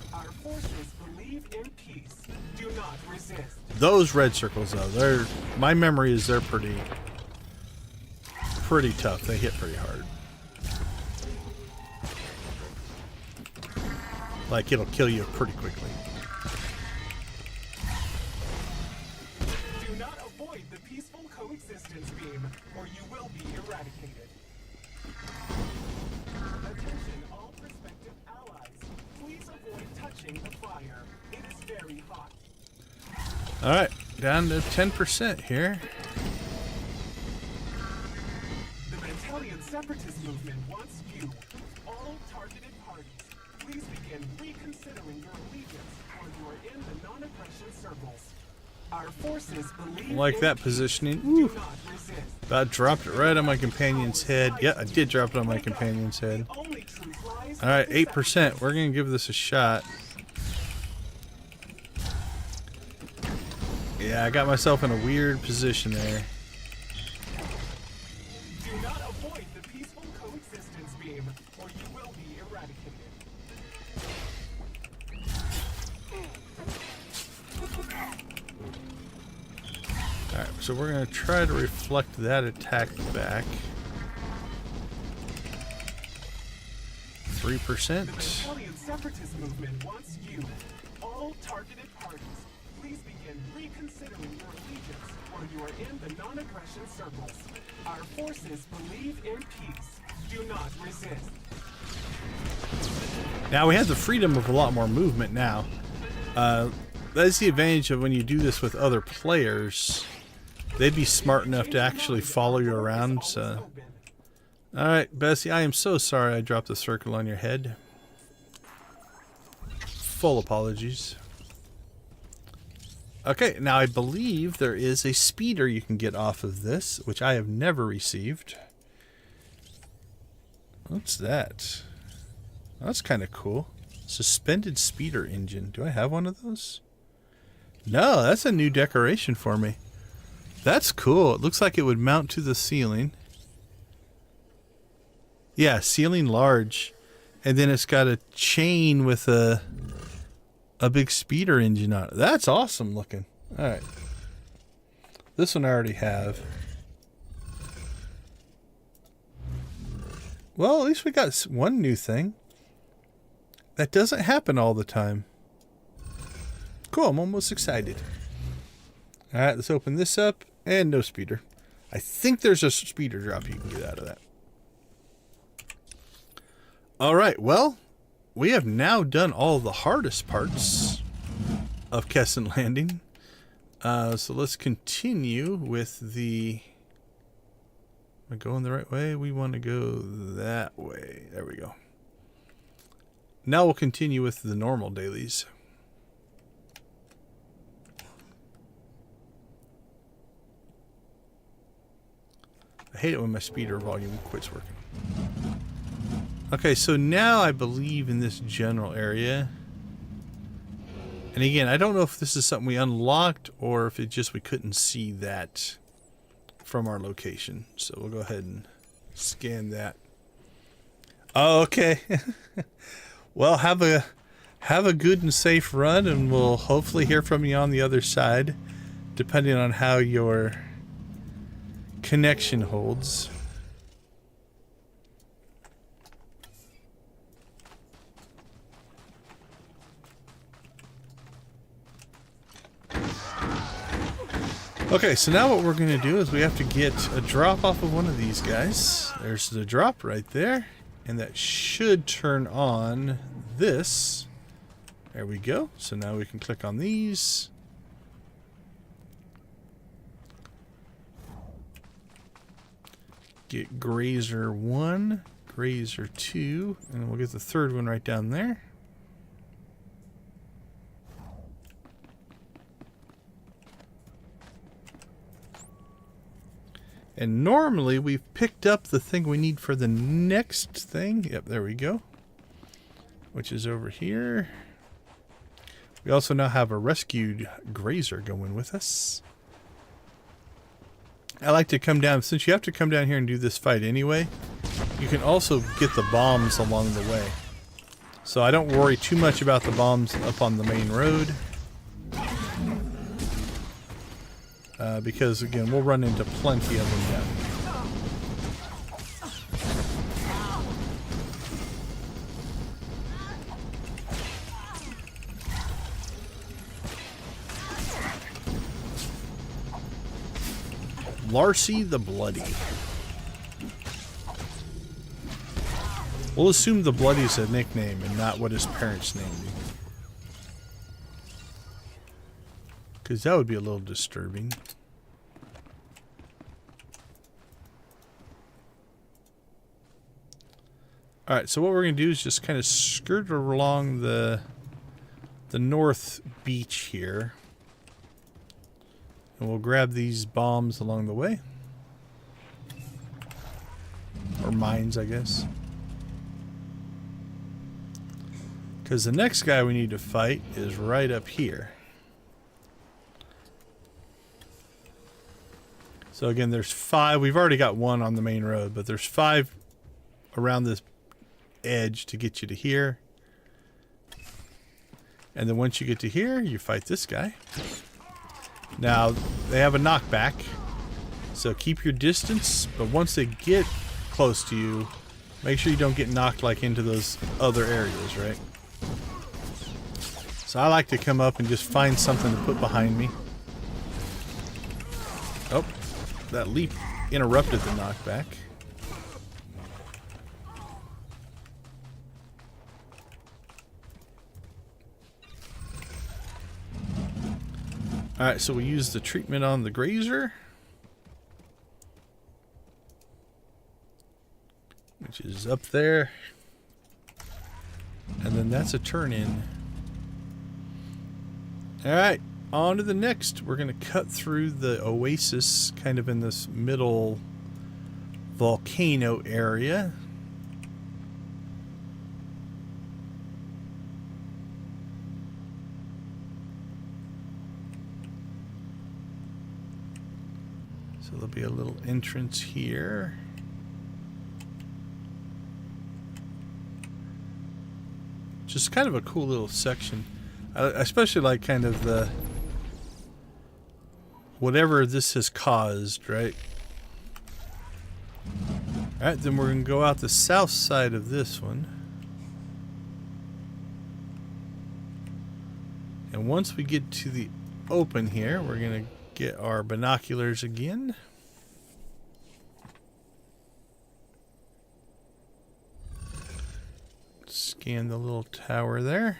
Those red circles, though, my memory is they're pretty tough. They hit pretty hard. Like, it'll kill you pretty quickly. Do not avoid the peaceful coexistence beam, or you will be eradicated. Attention all prospective allies. Please avoid touching the fire. It is very hot. Alright, down to 10% here. The Battalion Separatist movement wants you, all targeted parties. Please begin reconsidering your allegiance or you are in the non-aggression circles. Our forces believe Like that positioning. Ooh. About dropped it right on my companion's head. Yeah, I did drop it on my companion's head. Alright, 8%. We're going to give this a shot. Yeah, I got myself in a weird position there. Do not avoid the peaceful coexistence beam, or you will be eradicated. Alright, so we're going to try to reflect that attack back. 3%. The Battalion Separatist movement wants you, all targeted parties. Please begin reconsidering your allegiance, or you are in the non-aggression circles. Our forces believe in peace. Do not resist. Now we have the freedom of a lot more movement now. That's the advantage of when you do this with other players. They'd be smart enough to actually follow you around. So, alright, Bessie, I am so sorry I dropped the circle on your head. Full apologies. Okay, now I believe there is a speeder you can get off of this, which I have never received. What's that? That's kind of cool. Suspended speeder engine. Do I have one of those? No, that's a new decoration for me. That's cool. It looks like it would mount to the ceiling. Yeah, ceiling large. And then it's got a chain with a big speeder engine on it. That's awesome looking. Alright. This one I already have. Well, at least we got one new thing. That doesn't happen all the time. Cool, I'm almost excited. Alright, let's open this up. And no speeder. I think there's a speeder drop you can get out of that. Alright, well, we have now done all the hardest parts of Kesson Landing. So let's continue with the... Am I going the right way? We want to go that way. There we go. Now we'll continue with the normal dailies. I hate it when my speeder volume quits working. Okay, so now I believe in this general area. And again, I don't know if this is something we unlocked or if it just we couldn't see that from our location. So we'll go ahead and scan that. Oh, okay. Well, have a good and safe run, and we'll hopefully hear from you on the other side, depending on how your connection holds. Okay, so now what we're going to do is we have to get a drop off of one of these guys. There's the drop right there. And that should turn on this. There we go. So now we can click on these. get Grazer 1, Grazer 2, and we'll get the third one right down there. And normally we've picked up the thing we need for the next thing. Yep, there we go. Which is over here. We also now have a rescued Grazer going with us. I like to come down, since you have to come down here and do this fight anyway, you can also get the bombs along the way. So I don't worry too much about the bombs up on the main road. Because again, we'll run into plenty of them down here. Larcy the Bloody. We'll assume the Bloody's a nickname and not what his parents named him. Because that would be a little disturbing. Alright, so what we're going to do is just kind of skirt along the north beach here. And we'll grab these bombs along the way. Or mines, I guess. Because the next guy we need to fight is right up here. So again, there's 5. We've already got 1 on the main road, but there's 5 around this edge to get you to here. And then once you get to here, you fight this guy. Now, they have a knockback, so keep your distance, but once they get close to you, make sure you don't get knocked like into those other areas, right? So I like to come up and just find something to put behind me. Oh, that leap interrupted the knockback. Alright, so we use the treatment on the Grazer, which is up there. And then that's a turn in. Alright, on to the next. We're going to cut through the oasis, kind of in this middle volcano area. So there'll be a little entrance here. Just kind of a cool little section. I especially like kind of the whatever this has caused, right? Alright, then we're going to go out the south side of this one. And once we get to the open here, we're going to get our binoculars again. Scan the little tower there.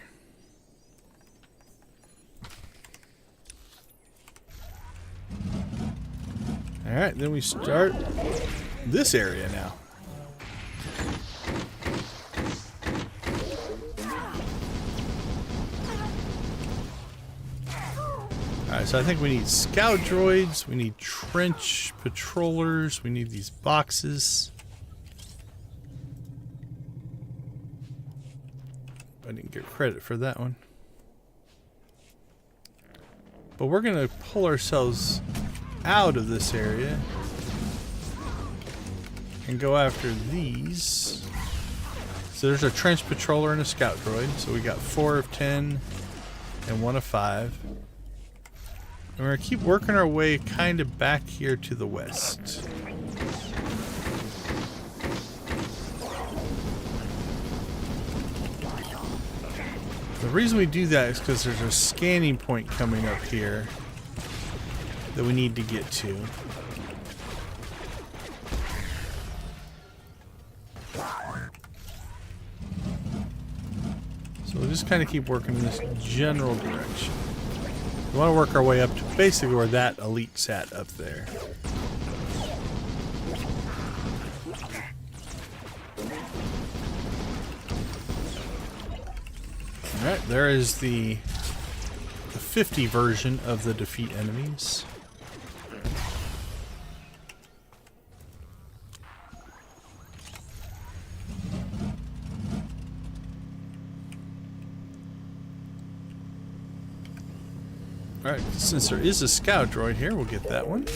Alright, then we start this area now. Alright, so I think we need scout droids, we need trench patrollers, we need these boxes. I didn't get credit for that one. But we're going to pull ourselves out of this area and go after these. So there's a trench patroller and a scout droid. So we got 4 of 10 and 1 of 5. And we're going to keep working our way kind of back here to the west. The reason we do that is because there's a scanning point coming up here that we need to get to. So we'll just kind of keep working in this general direction. We want to work our way up to basically where that elite sat up there. Alright, there is the 50 version of the defeat enemies. Alright, since there is a scout droid here, we'll get that one.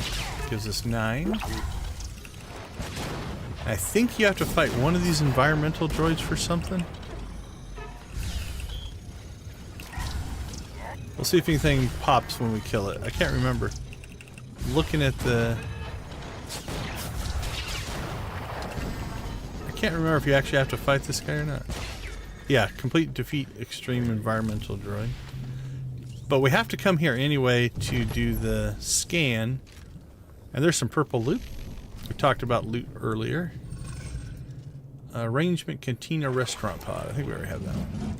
Gives us 9. I think you have to fight one of these environmental droids for something. We'll see if anything pops when we kill it. I can't remember. Looking at the... I can't remember if you actually have to fight this guy or not. Yeah, complete defeat extreme environmental droid. But we have to come here anyway to do the scan. And there's some purple loot. We talked about loot earlier. Arrangement Cantina Restaurant Pod. I think we already have that one.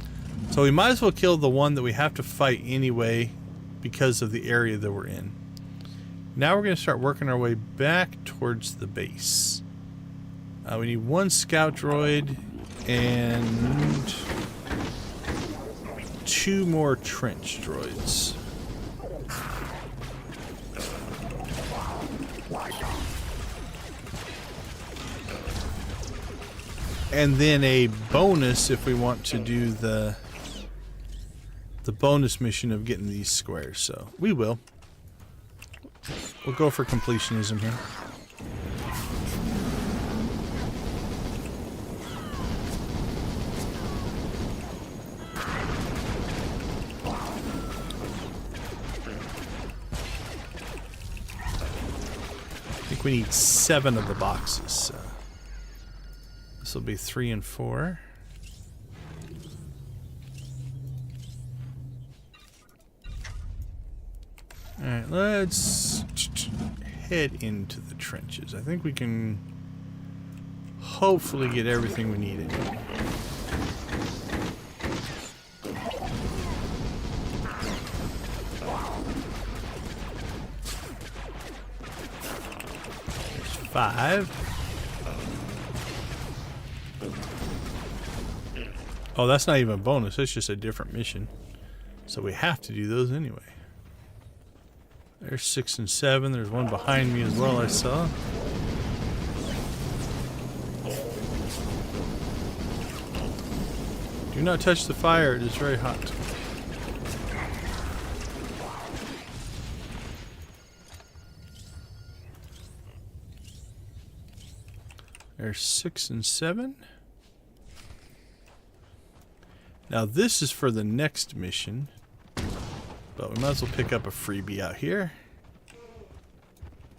So we might as well kill the one that we have to fight anyway because of the area that we're in. Now we're going to start working our way back towards the base. We need 1 scout droid and 2 more trench droids. And then a bonus if we want to do the bonus mission of getting these squares. So we will. We'll go for completionism here. I think we need 7 of the boxes. So this will be 3 and 4. Alright, let's head into the trenches. I think we can hopefully get everything we need in here. There's 5. Oh, that's not even a bonus. That's just a different mission. So we have to do those anyway. There's 6 and 7. There's one behind me as well, I saw. Do not touch the fire. It is very hot. There's 6 and 7. Now this is for the next mission. But we might as well pick up a freebie out here.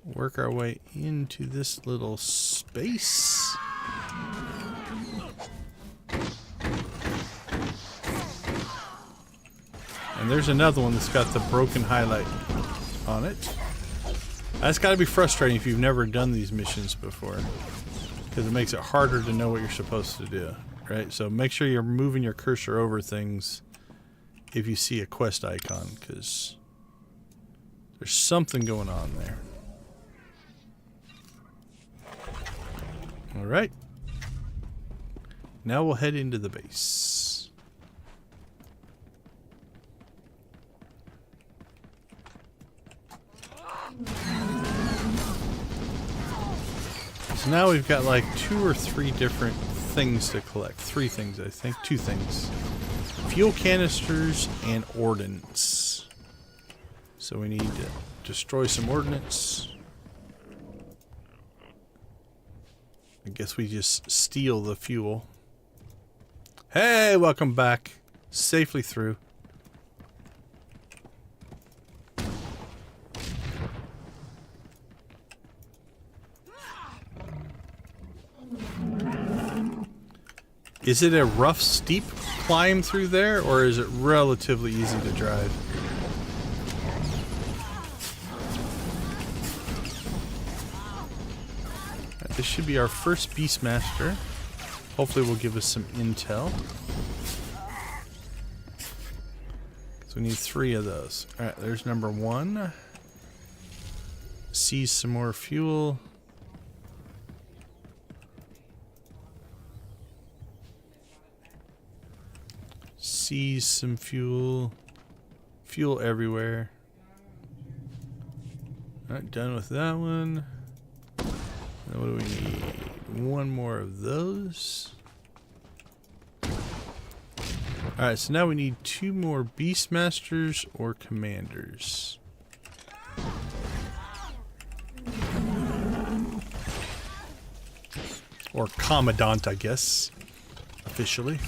Work our way into this little space. And there's another one that's got the broken highlight on it. That's got to be frustrating if you've never done these missions before, because it makes it harder to know what you're supposed to do, right? So make sure you're moving your cursor over things if you see a quest icon, because there's something going on there. Alright. Now we'll head into the base. So now we've got like 2 or 3 different things to collect. 3 things, I think. 2 things. Fuel canisters and ordnance. So we need to destroy some ordnance. I guess we just steal the fuel. Hey, welcome back. Safely through. Is it a rough, steep climb through there, or is it relatively easy to drive? This should be our first Beastmaster. Hopefully will give us some intel. So we need 3 of those. Alright, there's number 1. Seize some more fuel. seize some fuel. Fuel everywhere. Alright, done with that one. Now what do we need? One more of those. Alright, so now we need 2 more Beastmasters or Commanders. Or Commandant, I guess. Officially.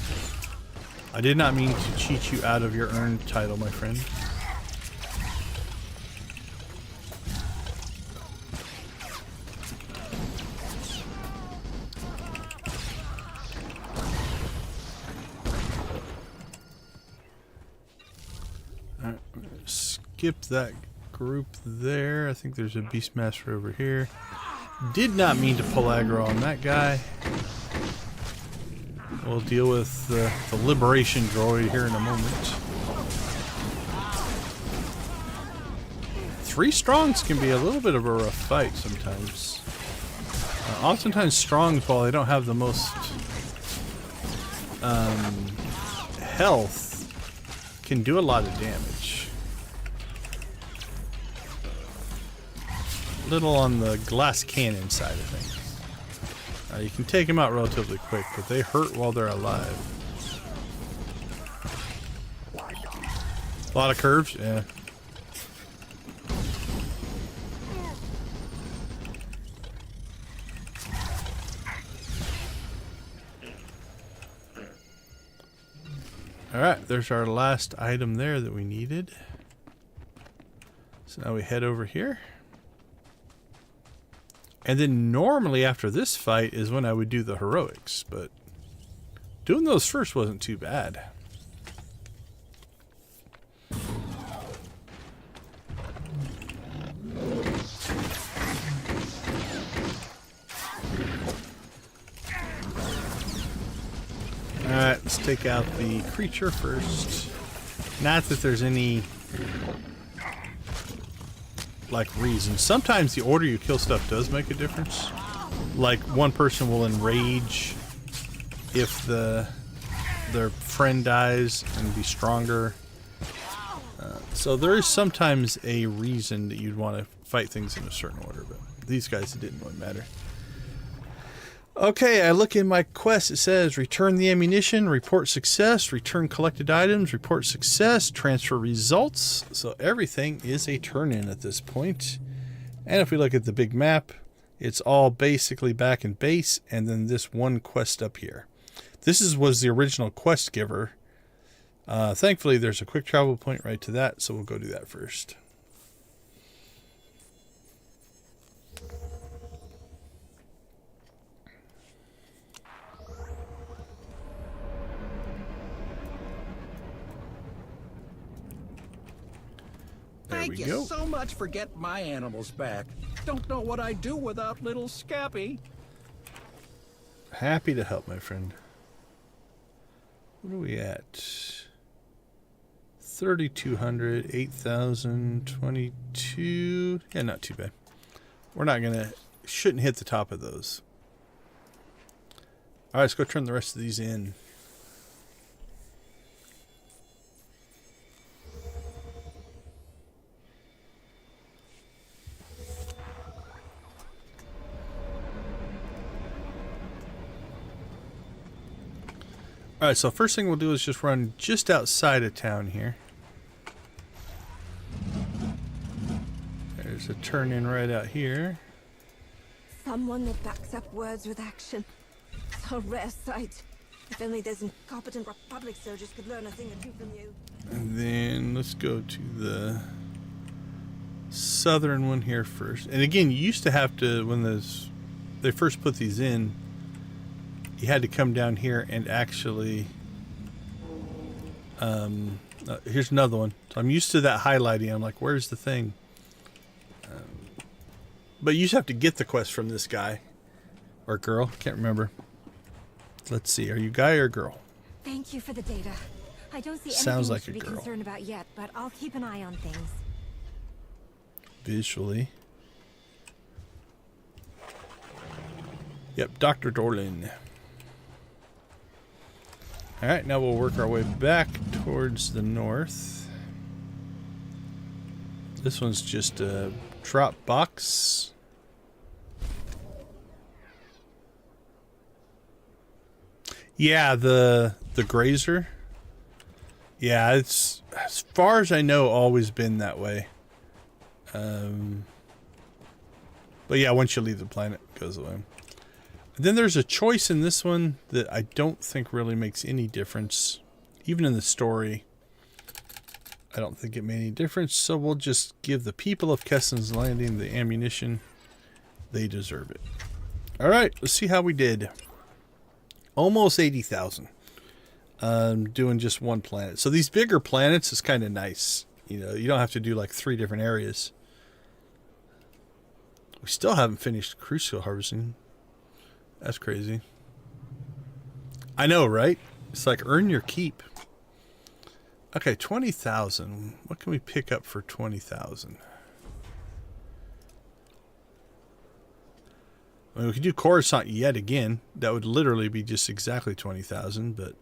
I did not mean to cheat you out of your earned title, my friend. Alright, we're gonna skip that group there. I think there's a Beastmaster over here. Did not mean to pull aggro on that guy. We'll deal with the liberation droid here in a moment. 3 strongs can be a little bit of a rough fight sometimes. Oftentimes strongs, while they don't have the most health, can do a lot of damage. Little on the glass cannon side of things. You can take them out relatively quick, but they hurt while they're alive. A lot of curves, yeah. Alright, there's our last item there that we needed. So now we head over here. And then normally after this fight is when I would do the heroics, but doing those first wasn't too bad. Alright, let's take out the creature first. Not that there's any like reason. Sometimes the order you kill stuff does make a difference. Like one person will enrage if their friend dies and be stronger. So there is sometimes a reason that you'd want to fight things in a certain order, but these guys, it didn't really matter. Okay, I look in my quest. It says return the ammunition, report success, return collected items, report success, transfer results. So everything is a turn-in at this point. And if we look at the big map, it's all basically back in base, and then this one quest up here. This was the original quest giver. Thankfully, there's a quick travel point right to that, so we'll go do that first. Thank you so much for getting my animals back. Don't know what I'd do without little Scappy. Happy to help, my friend. What are we at? 3,200, 8,000, 22. Yeah, not too bad. We're not gonna, shouldn't hit the top of those. All right, let's go turn the rest of these in. Alright, so first thing we'll do is just run just outside of town here. There's a turn in right out here. Someone that backs up words with action. It's a rare sight. If only those incompetent Republic soldiers could learn a thing or two from you. And then let's go to the southern one here first. And again, you used to have to, when they first put these in, you had to come down here and actually here's another one. So I'm used to that highlighting. I'm like, where's the thing? But you just have to get the quest from this guy or girl. Can't remember. Let's see. Are you guy or girl? Thank you for the data. I don't see Sounds anything like we should a be girl. concerned about yet, but I'll keep an eye on things. Visually. Yep, Dr. Dorlin. Alright, now we'll work our way back towards the north. This one's just a drop box. Yeah, the grazer. Yeah, it's, as far as I know, always been that way. But yeah, once you leave the planet, it goes away. And then there's a choice in this one that I don't think really makes any difference. Even in the story, I don't think it made any difference. So we'll just give the people of Keston's Landing the ammunition. They deserve it. All right, let's see how we did. Almost 80,000. Doing just one planet. So these bigger planets is kind of nice. You know, you don't have to do like 3 different areas. We still haven't finished crucial harvesting. That's crazy. I know, right? It's like earn your keep. Okay, 20,000. What can we pick up for 20,000? I mean, we could do Coruscant yet again. That would literally be just exactly 20,000, but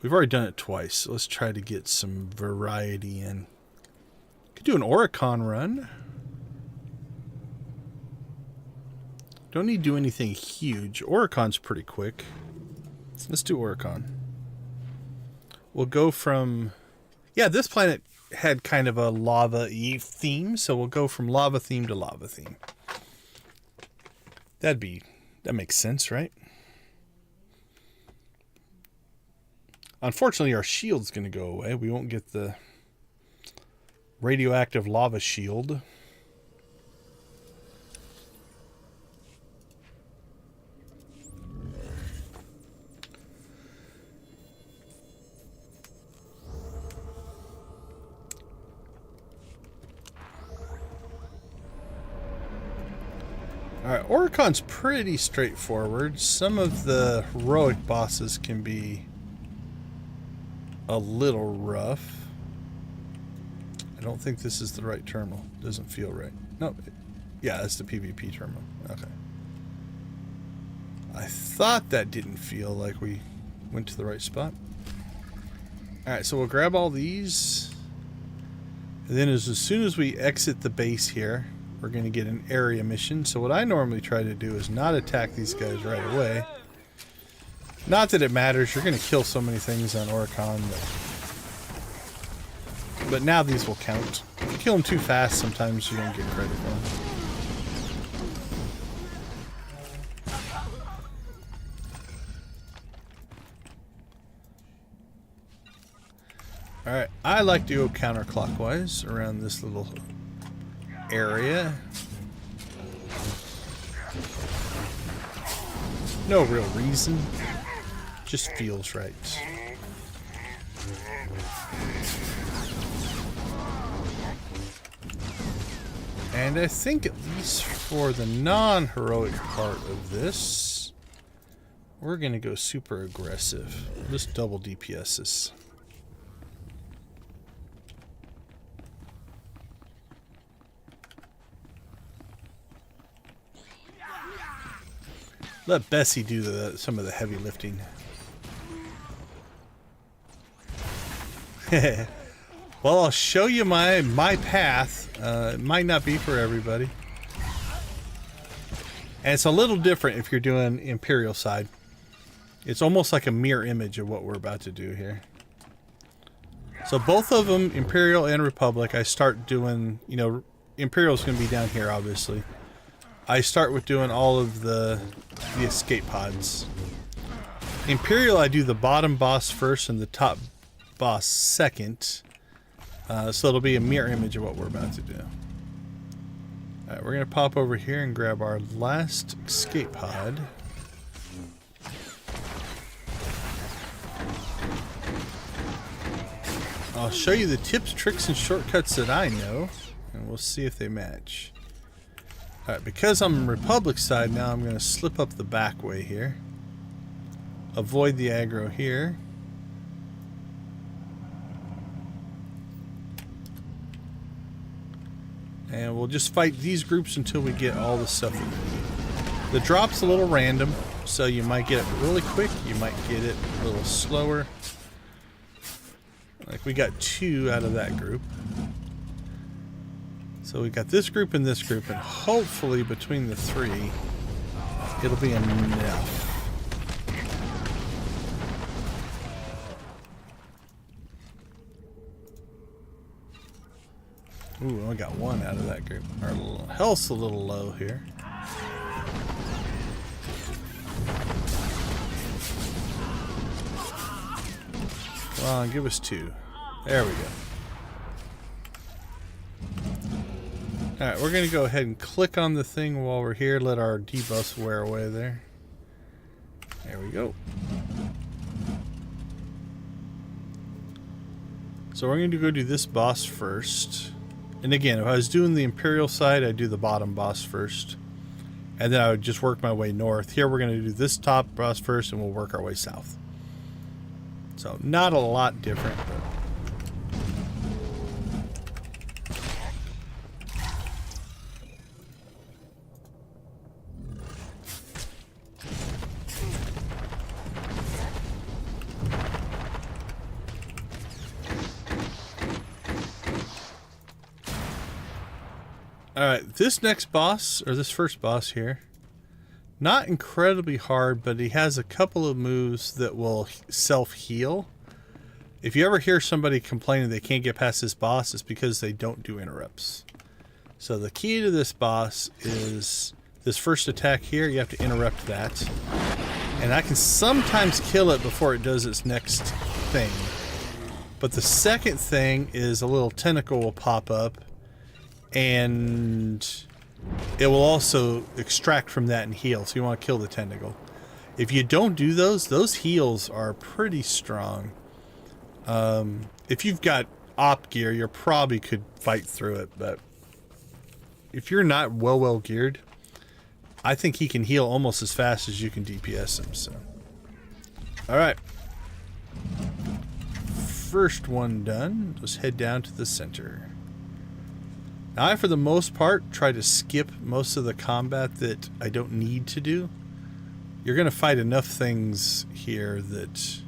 we've already done it twice. So let's try to get some variety in. Could do an Oricon run. Don't need to do anything huge. Oricon's pretty quick. Let's do Oricon. We'll go from... Yeah, this planet had kind of a lava-y theme, so we'll go from lava theme to lava theme. That makes sense, right? Unfortunately, our shield's going to go away. We won't get the radioactive lava shield. Alright, Oricon's pretty straightforward. Some of the heroic bosses can be a little rough. I don't think this is the right terminal. Doesn't feel right. No, yeah, that's the PvP terminal. Okay. I thought that didn't feel like we went to the right spot. Alright, so we'll grab all these. And then as soon as we exit the base here, we're going to get an area mission. So what I normally try to do is not attack these guys right away. Not that it matters. You're going to kill so many things on Oricon. But now these will count. If you kill them too fast, sometimes you don't get credit for them. Alright, I like to go counterclockwise around this little area. No real reason. Just feels right. And I think at least for the non-heroic part of this, we're going to go super aggressive. Just double DPS this. Let Bessie do some of the heavy lifting. Well, I'll show you my path. It might not be for everybody. And it's a little different if you're doing Imperial side. It's almost like a mirror image of what we're about to do here. So both of them, Imperial and Republic, I start doing, you know, Imperial's going to be down here, obviously. I start with doing all of the escape pods. Imperial, I do the bottom boss first and the top boss second. So it'll be a mirror image of what we're about to do. Alright, we're going to pop over here and grab our last escape pod. I'll show you the tips, tricks, and shortcuts that I know, and we'll see if they match. Alright, because I'm on Republic side now, I'm going to slip up the back way here. Avoid the aggro here. And we'll just fight these groups until we get all the stuff that we need. The drop's a little random. So you might get it really quick, you might get it a little slower. Like we got 2 out of that group. So we got this group and this group, and hopefully between the 3, it'll be enough. Ooh, I only got 1 out of that group. Our health's a little low here. Come on, give us 2. There we go. Alright, we're going to go ahead and click on the thing while we're here. Let our debuffs wear away there. There we go. So we're going to go do this boss first. And again, if I was doing the Imperial side, I'd do the bottom boss first. And then I would just work my way north. Here we're going to do this top boss first, and we'll work our way south. So not a lot different, but... Alright, this next boss, or this first boss here, not incredibly hard, but he has a couple of moves that will self-heal. If you ever hear somebody complaining they can't get past this boss, it's because they don't do interrupts. So the key to this boss is this first attack here, you have to interrupt that. And I can sometimes kill it before it does its next thing. But the second thing is a little tentacle will pop up, and it will also extract from that and heal. So you want to kill the tentacle. If you don't do those heals are pretty strong. If you've got op gear, you probably could fight through it. But if you're not well geared, I think he can heal almost as fast as you can DPS him. So, all right. First one done. Let's head down to the center. Now, I, for the most part, try to skip most of the combat that I don't need to do. You're going to fight enough things here that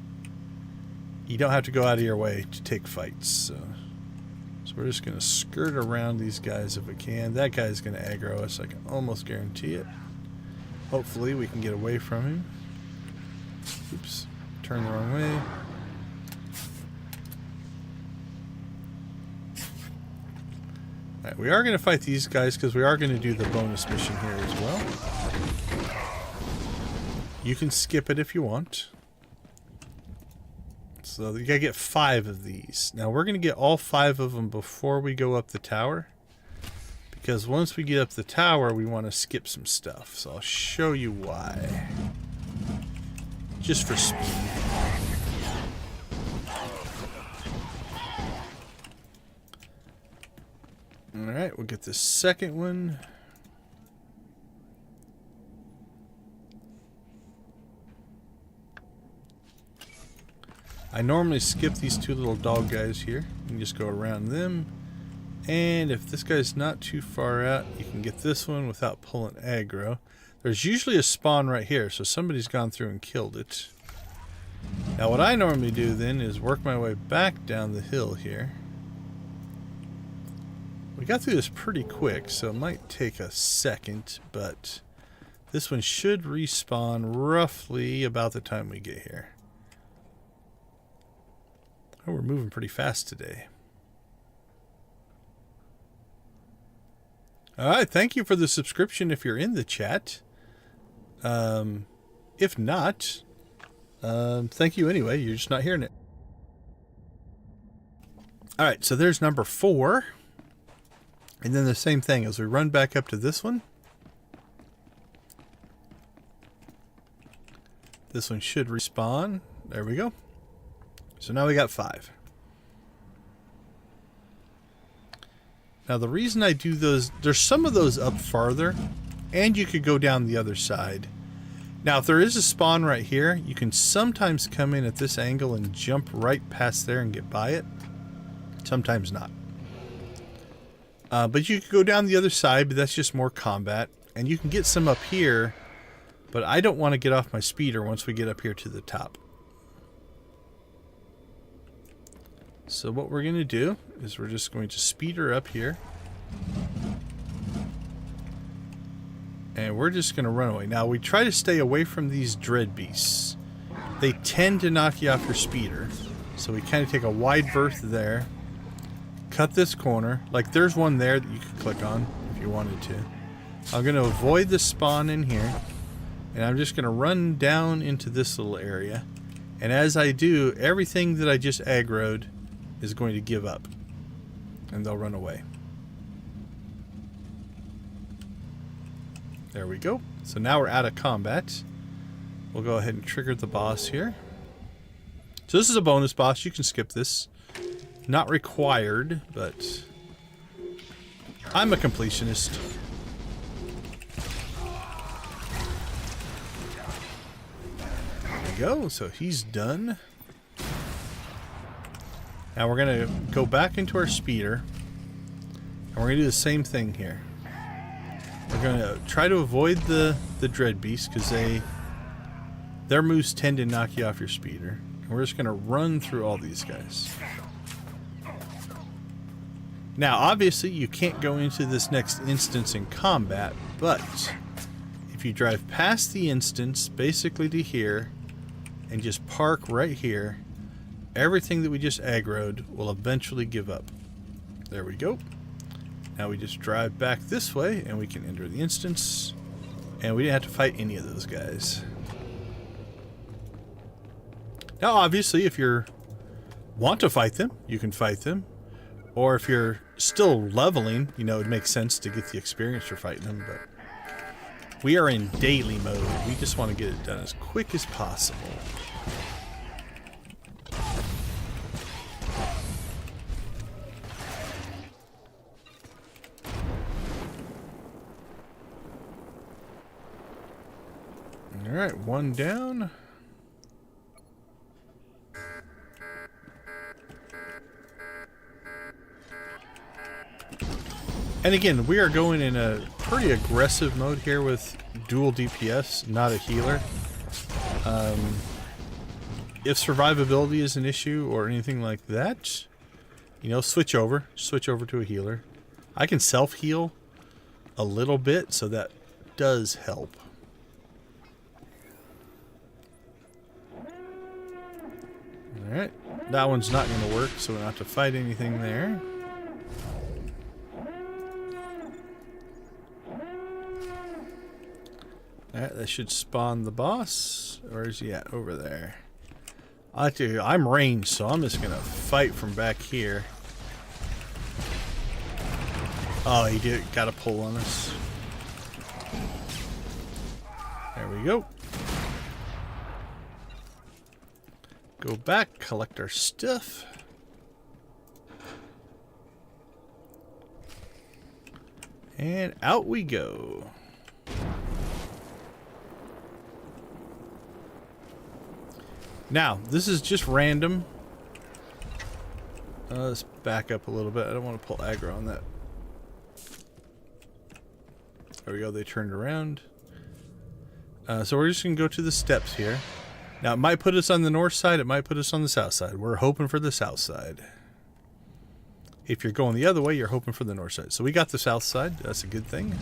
you don't have to go out of your way to take fights. So we're just going to skirt around these guys if we can. That guy's going to aggro us, I can almost guarantee it. Hopefully we can get away from him. Oops, turn the wrong way. Alright, we are going to fight these guys because we are going to do the bonus mission here as well. You can skip it if you want. So you gotta get 5 of these. Now we're gonna get all 5 of them before we go up the tower, because once we get up the tower we want to skip some stuff. So I'll show you why. Just for speed. Alright, we'll get the second one. I normally skip these 2 little dog guys here. You can just go around them. And if this guy's not too far out, you can get this one without pulling aggro. There's usually a spawn right here, so somebody's gone through and killed it. Now what I normally do then is work my way back down the hill here. We got through this pretty quick, so it might take a second, but this one should respawn roughly about the time we get here. Oh, we're moving pretty fast today. Alright, thank you for the subscription if you're in the chat. If not, thank you anyway, you're just not hearing it. Alright, so there's number 4. And then the same thing as we run back up to this one. This one should respawn. There we go. So now we got 5. Now the reason I do those, there's some of those up farther, and you could go down the other side. Now if there is a spawn right here, you can sometimes come in at this angle and jump right past there and get by it. Sometimes not. But you could go down the other side, but that's just more combat. And you can get some up here, But I don't want to get off my speeder once we get up here to the top. So what we're going to do is we're just going to speed her up here. And we're just going to run away. Now, we try to stay away from these dread beasts. They tend to knock you off your speeder. So we kind of take a wide berth there. Cut this corner. Like, there's one there that you could click on if you wanted to. I'm going to avoid the spawn in here. And I'm just going to run down into this little area. And as I do, everything that I just aggroed is going to give up. And they'll run away. There we go. So now we're out of combat. We'll go ahead and trigger the boss here. So this is a bonus boss. You can skip this. Not required, but I'm a completionist. There we go. So he's done. Now we're going to go back into our speeder. And we're going to do the same thing here. We're going to try to avoid the dread beasts because their moves tend to knock you off your speeder. And we're just going to run through all these guys. Now, obviously, you can't go into this next instance in combat, but if you drive past the instance, basically to here, and just park right here, everything that we just aggroed will eventually give up. There we go. Now we just drive back this way and we can enter the instance. And we didn't have to fight any of those guys. Now obviously if you want to fight them, you can fight them. Or if you're still leveling, you know, it makes sense to get the experience for fighting them. But we are in daily mode. We just want to get it done as quick as possible. Alright, one down. And again, we are going in a pretty aggressive mode here with dual DPS, not a healer. If survivability is an issue or anything like that, you know, switch over to a healer. I can self-heal a little bit, so that does help. Alright, that one's not going to work, so we don't have to fight anything there. Alright, that should spawn the boss. Where is he at? Over there. I tell you, I'm ranged, so I'm just going to fight from back here. Oh, he got a pull on us. There we go. Go back, collect our stuff. And out we go. Now, this is just random. Let's back up a little bit. I don't want to pull aggro on that. There we go. They turned around. So we're just going to go to the steps here. Now, it might put us on the north side. It might put us on the south side. We're hoping for the south side. If you're going the other way, you're hoping for the north side. So we got the south side. That's a good thing.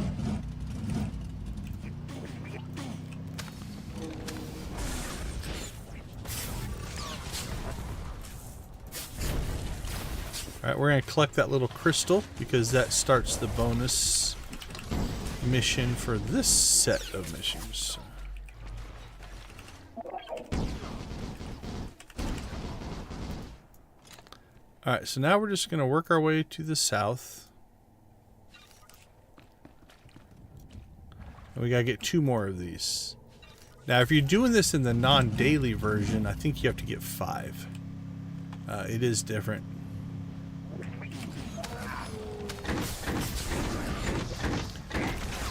Alright, we're going to collect that little crystal because that starts the bonus mission for this set of missions. Alright, so now we're just going to work our way to the south. And we got to get 2 more of these. Now, if you're doing this in the non-daily version, I think you have to get 5. It is different.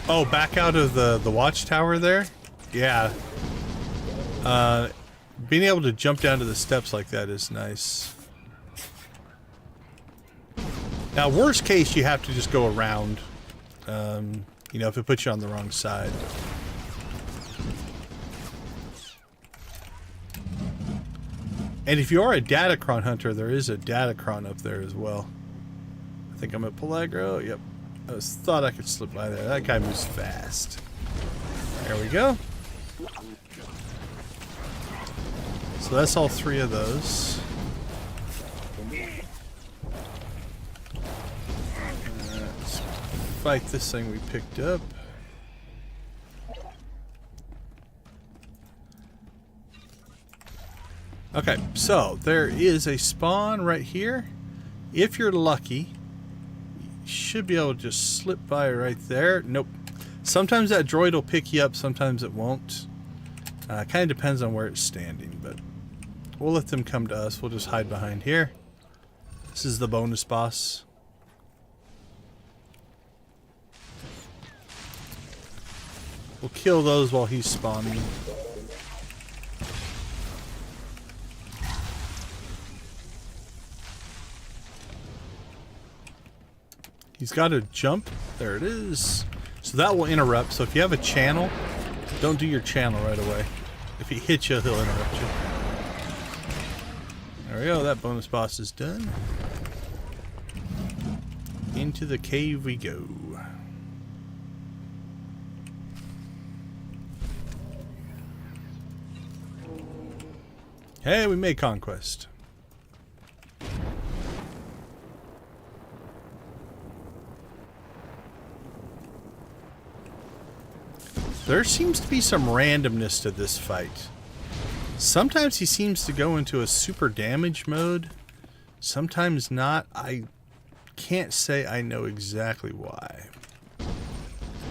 Oh, back out of the watchtower there? Yeah. Being able to jump down to the steps like that is nice. Now, worst case, you have to just go around. You know, if it puts you on the wrong side. And if you are a Datacron hunter, there is a Datacron up there as well. I think I'm at Peligro. Yep. I thought I could slip by there. That guy moves fast. There we go. So that's all 3 of those. Let's fight this thing we picked up. Okay, so there is a spawn right here. If you're lucky, you should be able to just slip by right there. Nope. Sometimes that droid will pick you up, sometimes it won't. Kind of depends on where it's standing, but we'll let them come to us. We'll just hide behind here. This is the bonus boss. We'll kill those while he's spawning. He's got to jump. There it is. So that will interrupt. So if you have a channel, don't do your channel right away. If he hits you, he'll interrupt you. There we go. That bonus boss is done. Into the cave we go. Hey, we made conquest. There seems to be some randomness to this fight. Sometimes he seems to go into a super damage mode. Sometimes not. I can't say I know exactly why.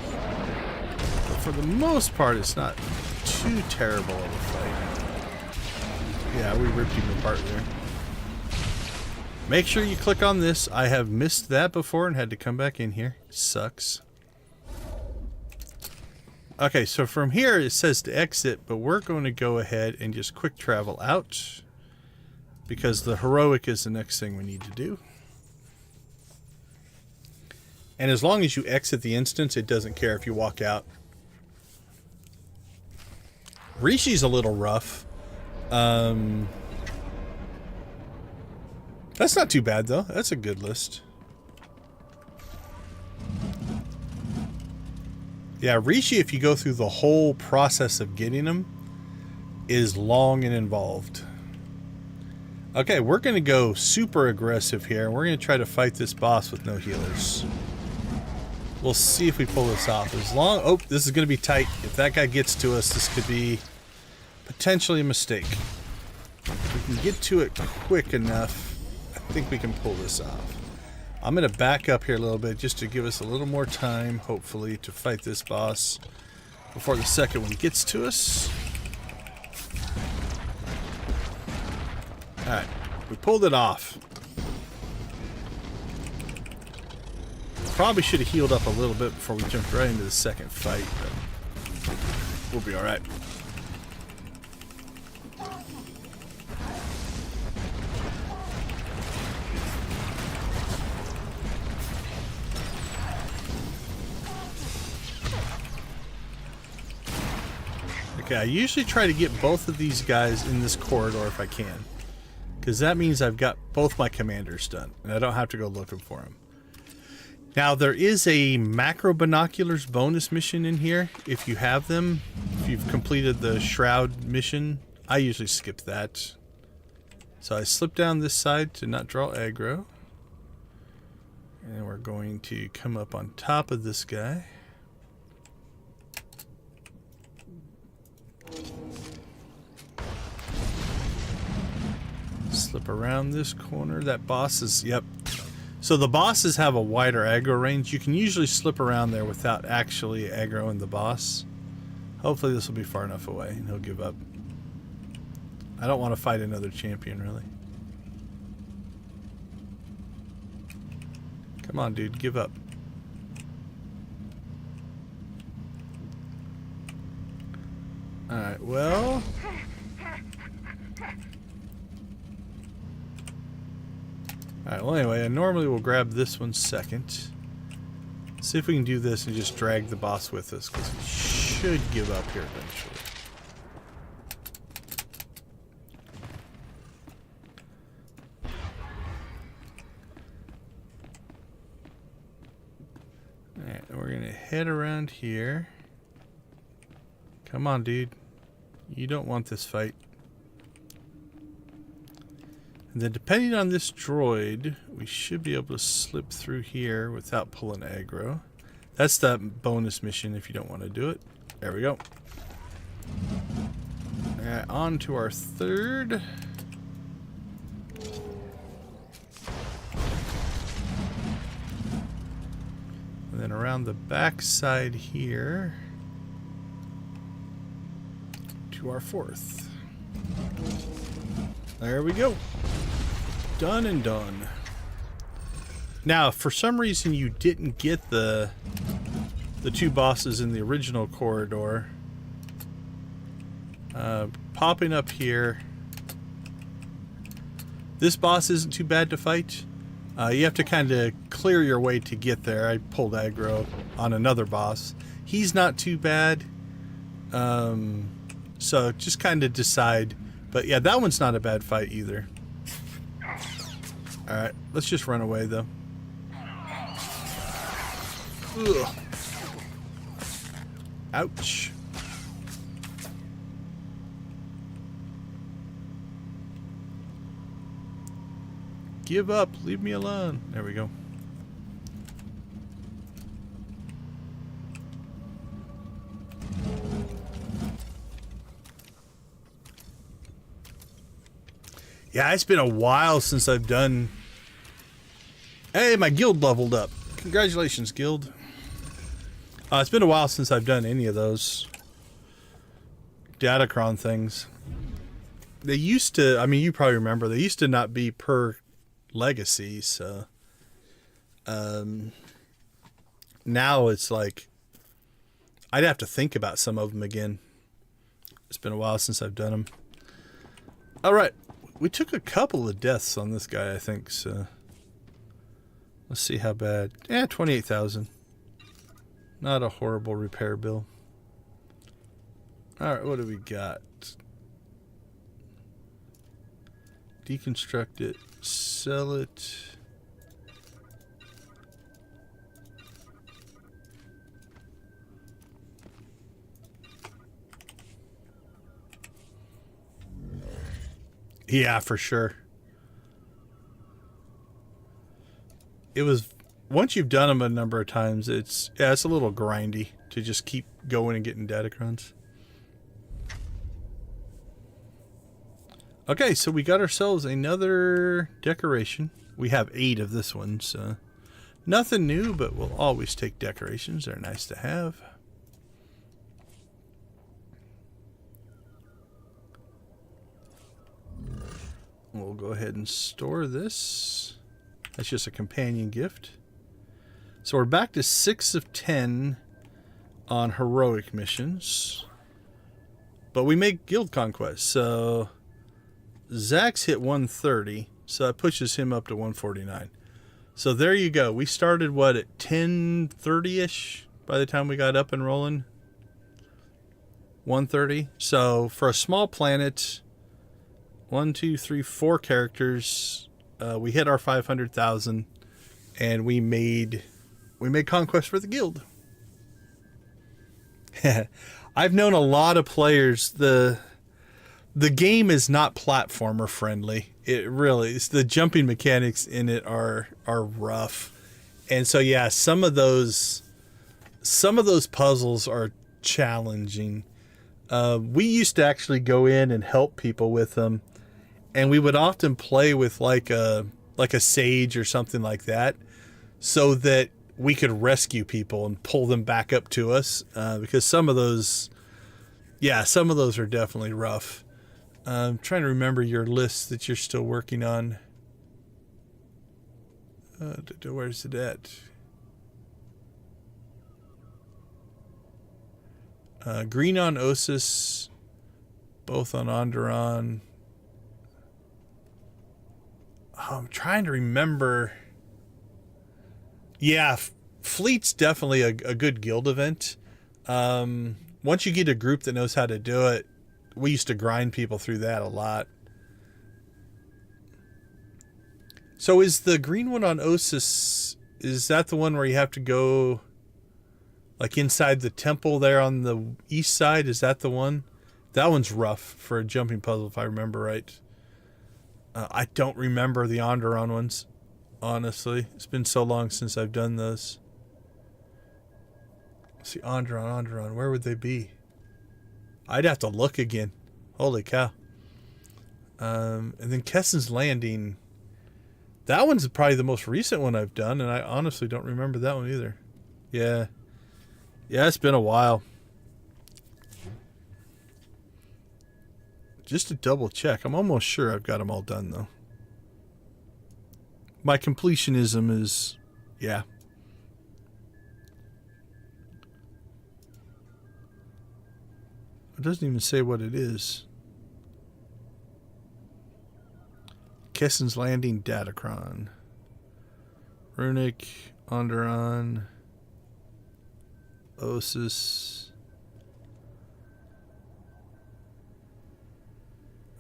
But for the most part, it's not too terrible of a fight. Yeah, we ripped him apart there. Make sure you click on this. I have missed that before and had to come back in here. Sucks. Okay, so from here it says to exit, but we're going to go ahead and just quick travel out because the heroic is the next thing we need to do. And as long as you exit the instance, it doesn't care if you walk out. Rishi's a little rough. That's not too bad though. That's a good list. Yeah, Rishi, if you go through the whole process of getting him, is long and involved. Okay, we're going to go super aggressive here. We're going to try to fight this boss with no healers. We'll see if we pull this off. As long... Oh, this is going to be tight. If that guy gets to us, this could be potentially a mistake. If we can get to it quick enough, I think we can pull this off. I'm going to back up here a little bit just to give us a little more time, hopefully, to fight this boss before the second one gets to us. Alright, we pulled it off. Probably should have healed up a little bit before we jumped right into the second fight, but we'll be alright. Okay, I usually try to get both of these guys in this corridor if I can, because that means I've got both my commanders done, and I don't have to go looking for them. Now, there is a macro binoculars bonus mission in here, if you have them. If you've completed the Shroud mission, I usually skip that. So I slip down this side to not draw aggro. And we're going to come up on top of this guy. Slip around this corner. That boss is, yep. So the bosses have a wider aggro range. You can usually slip around there without actually aggroing the boss. Hopefully this will be far enough away and he'll give up. I don't want to fight another champion, really. Come on, dude, give up. Alright, well... Alright, well anyway, I normally will grab this one second. See if we can do this and just drag the boss with us, because he should give up here eventually. head around here. Come on, dude. You don't want this fight. And then depending on this droid, we should be able to slip through here without pulling aggro. That's that bonus mission if you don't want to do it. There we go. Alright, on to our third. And then around the back side here to our fourth. There we go. Done and done. Now, for some reason you didn't get the two bosses in the original corridor. Popping up here. This boss isn't too bad to fight. You have to kind of clear your way to get there. I pulled aggro on another boss. He's not too bad. So just kind of decide. But yeah, that one's not a bad fight either. Alright, let's just run away though. Ugh. Ouch. Give up. Leave me alone. There we go. Yeah, it's been a while since I've done... Hey, my guild leveled up. Congratulations, guild. It's been a while since I've done any of those Datacron things. They used to... I mean, you probably remember. They used to not be per legacy, so... now it's like... I'd have to think about some of them again. It's been a while since I've done them. Alright. We took a couple of deaths on this guy, I think, so... Let's see how bad. 28,000. Not a horrible repair bill. Alright, what do we got? Deconstruct it. Sell it. Yeah, for sure. It was, once you've done them a number of times, it's a little grindy to just keep going and getting datacrons. Okay, so we got ourselves another decoration. We have 8 of this one, so nothing new, but we'll always take decorations. They're nice to have. We'll go ahead and store this. That's just a companion gift. So we're back to 6 of 10 on heroic missions. But we make guild conquest. So Zach's hit 130. So that pushes him up to 149. So there you go. We started, what, at 10:30-ish by the time we got up and rolling? 130. So for a small planet, 1, 2, 3, 4 characters... we hit our 500,000, and we made conquest for the guild. I've known a lot of players. The game is not platformer friendly. It really is. The jumping mechanics in it are rough, and so yeah, some of those puzzles are challenging. We used to actually go in and help people with them. And we would often play with like a sage or something like that, so that we could rescue people and pull them back up to us. Because some of those are definitely rough. I'm trying to remember your list that you're still working on. Where's it at? Green on Osis, both on Onderon. I'm trying to remember. Yeah, Fleet's definitely a good guild event. Once you get a group that knows how to do it, we used to grind people through that a lot. So is the green one on Osis, is that the one where you have to go Like inside the temple there on the east side. Is that the one? That one's rough for a jumping puzzle, if I remember right. I don't remember the Onderon ones, honestly. It's been so long since I've done those. Let's see, Onderon. Where would they be? I'd have to look again. Holy cow. And then Kessen's Landing. That one's probably the most recent one I've done, and I honestly don't remember that one either. Yeah. Yeah, it's been a while. Just to double check. I'm almost sure I've got them all done, though. My completionism is... yeah. It doesn't even say what it is. Kessen's Landing, Datacron. Runic, Onderon, Osis.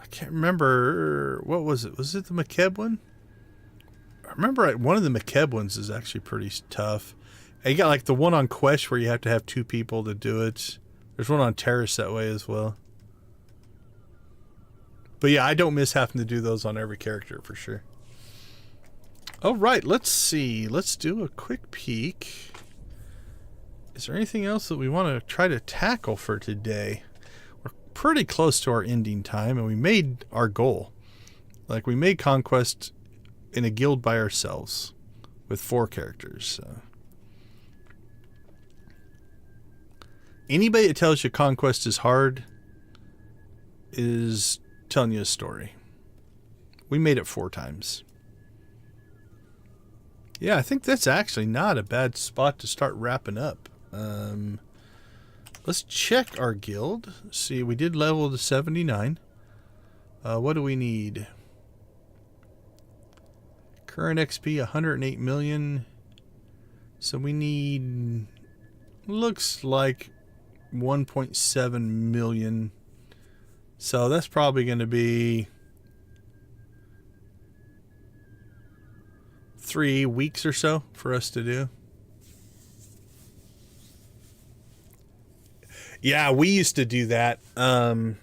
I can't remember. What was it? Was it the McKeb one? I remember one of the McKeb ones is actually pretty tough. And you got like the one on Quest where you have to have 2 people to do it. There's one on Terrace that way as well. But yeah, I don't miss having to do those on every character for sure. All right, let's see. Let's do a quick peek. Is there anything else that we want to try to tackle for today? We're pretty close to our ending time, and we made our goal. Like, we made Conquest in a guild by ourselves with 4 characters. So. Anybody that tells you Conquest is hard is telling you a story. We made it 4 times. Yeah, I think that's actually not a bad spot to start wrapping up. Let's check our guild. See, we did level to 79. What do we need? Current XP 108 million. So we need, looks like 1.7 million. So that's probably going to be 3 weeks or so for us to do. Yeah, we used to do that. There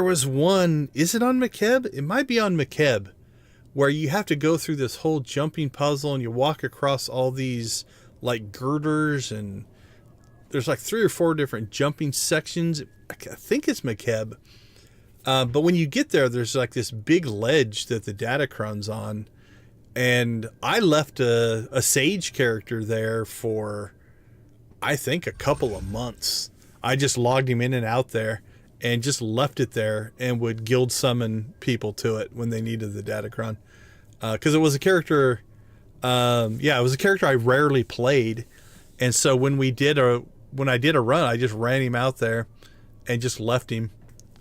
was one, is it on McKeb? It might be on McKeb, where you have to go through this whole jumping puzzle and you walk across all these like girders, and there's like 3 or 4 different jumping sections. I think it's McKeb. But when you get there, there's like this big ledge that the Datacron's on. And I left a Sage character there for, I think, a couple of months. I just logged him in and out there and just left it there and would guild summon people to it when they needed the Datacron. Because it was a character, it was a character I rarely played. And so when I did a run, I just ran him out there and just left him.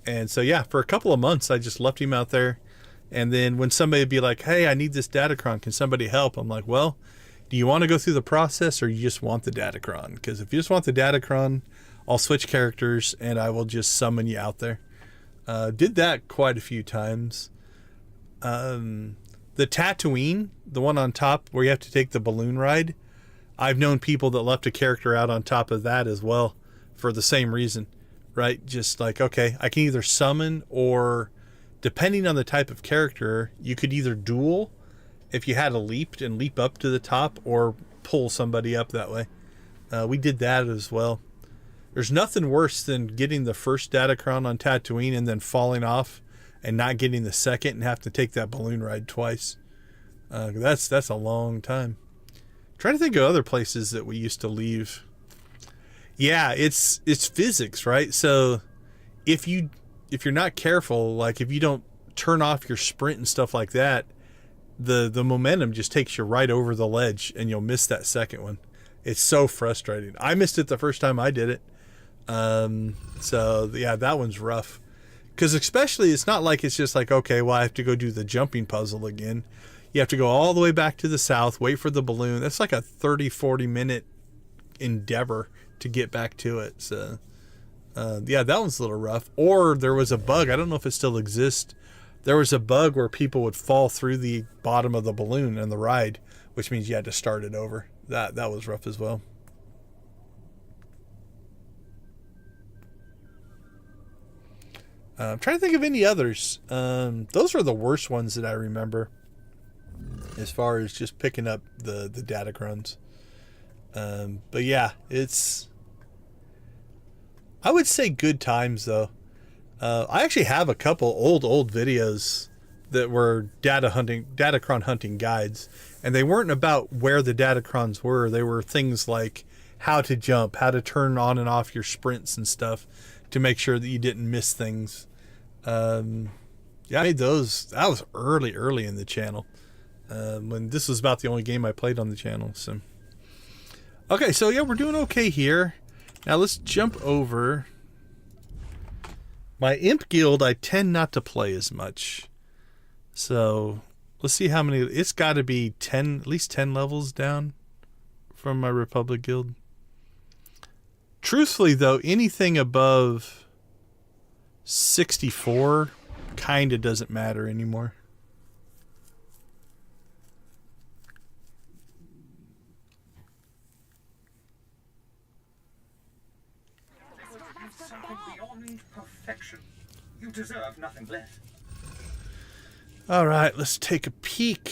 And so, yeah, for a couple of months, I just left him out there. And then when somebody would be like, hey, I need this Datacron, can somebody help? I'm like, well, do you want to go through the process or you just want the Datacron? Because if you just want the Datacron, I'll switch characters and I will just summon you out there. Did that quite a few times. The Tatooine, the one on top where you have to take the balloon ride, I've known people that left a character out on top of that as well for the same reason, right? Just like, okay, I can either summon, or depending on the type of character, you could either duel if you had a leap and leap up to the top, or pull somebody up that way. We did that as well. There's nothing worse than getting the first Datacron on Tatooine and then falling off and not getting the second and have to take that balloon ride twice. That's a long time. Trying to think of other places that we used to leave. Yeah, it's physics, right? So if you're not careful, like if you don't turn off your sprint and stuff like that, the momentum just takes you right over the ledge and you'll miss that second one. It's so frustrating. I missed it the first time I did it. So yeah, that one's rough. Because especially, it's not like it's just like, okay, well, I have to go do the jumping puzzle again. You have to go all the way back to the south, wait for the balloon. That's like a 30-40 minute endeavor to get back to it. So yeah, that one's a little rough. Or there was a bug, I don't know if it still exists. There was a bug where people would fall through the bottom of the balloon in the ride, which means you had to start it over. That was rough as well. I'm trying to think of any others. Those were the worst ones that I remember as far as just picking up the datacrons. But yeah, it's, I would say good times though. I actually have a couple old videos that were datacron hunting guides, and they weren't about where the datacrons were. They were things like how to jump, how to turn on and off your sprints and stuff to make sure that you didn't miss things. Yeah, I made those. That was early in the channel, when this was about the only game I played on the channel. So, okay, so yeah, we're doing okay here. Now let's jump over. My Imp Guild, I tend not to play as much. So let's see how many. It's got to be 10, at least 10 levels down from my Republic Guild. Truthfully, though, anything above 64 kind of doesn't matter anymore. Something beyond perfection. You deserve nothing less. All right, let's take a peek.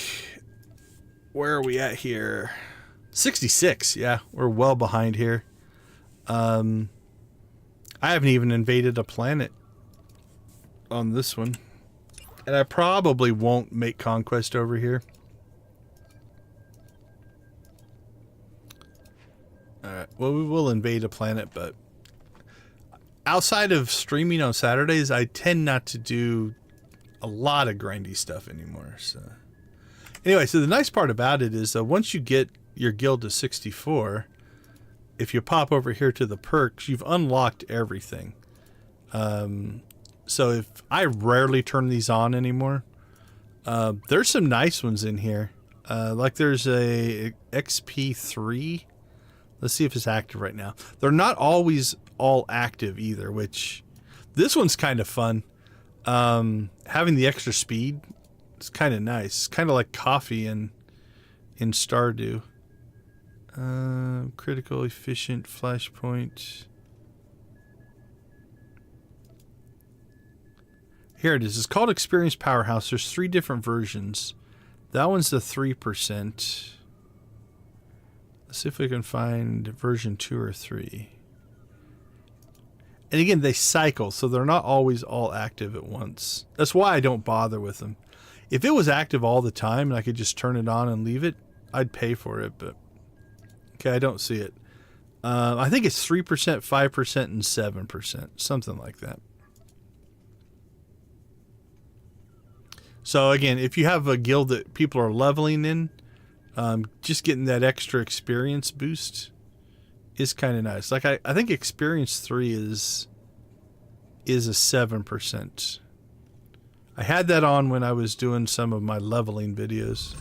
Where are we at here? 66. Yeah, we're well behind here. I haven't even invaded a planet on this one. And I probably won't make conquest over here. Alright, well, we will invade a planet, but outside of streaming on Saturdays, I tend not to do a lot of grindy stuff anymore. So anyway, so the nice part about it is that once you get your guild to 64, if you pop over here to the perks, you've unlocked everything. So if I rarely turn these on anymore, there's some nice ones in here. Like there's a XP3. Let's see if it's active right now. They're not always all active either, which this one's kind of fun. Having the extra speed, it's kind of nice. Kind of like coffee in Stardew. Critical, efficient, flashpoint. Here it is. It's called Experience Powerhouse. There's 3 different versions. That one's the 3%. Let's see if we can find version 2 or 3. And again, they cycle, so they're not always all active at once. That's why I don't bother with them. If it was active all the time and I could just turn it on and leave it, I'd pay for it, but okay, I don't see it. I think it's 3%, 5%, and 7%, something like that. So again, if you have a guild that people are leveling in, just getting that extra experience boost is kind of nice. Like I think experience 3 is a 7%. I had that on when I was doing some of my leveling videos.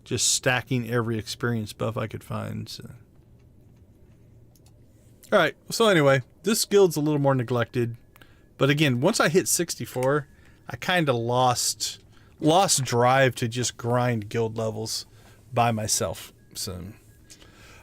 Just stacking every experience buff I could find. So. Alright, so anyway, this guild's a little more neglected. But again, once I hit 64, I kind of lost drive to just grind guild levels by myself. So,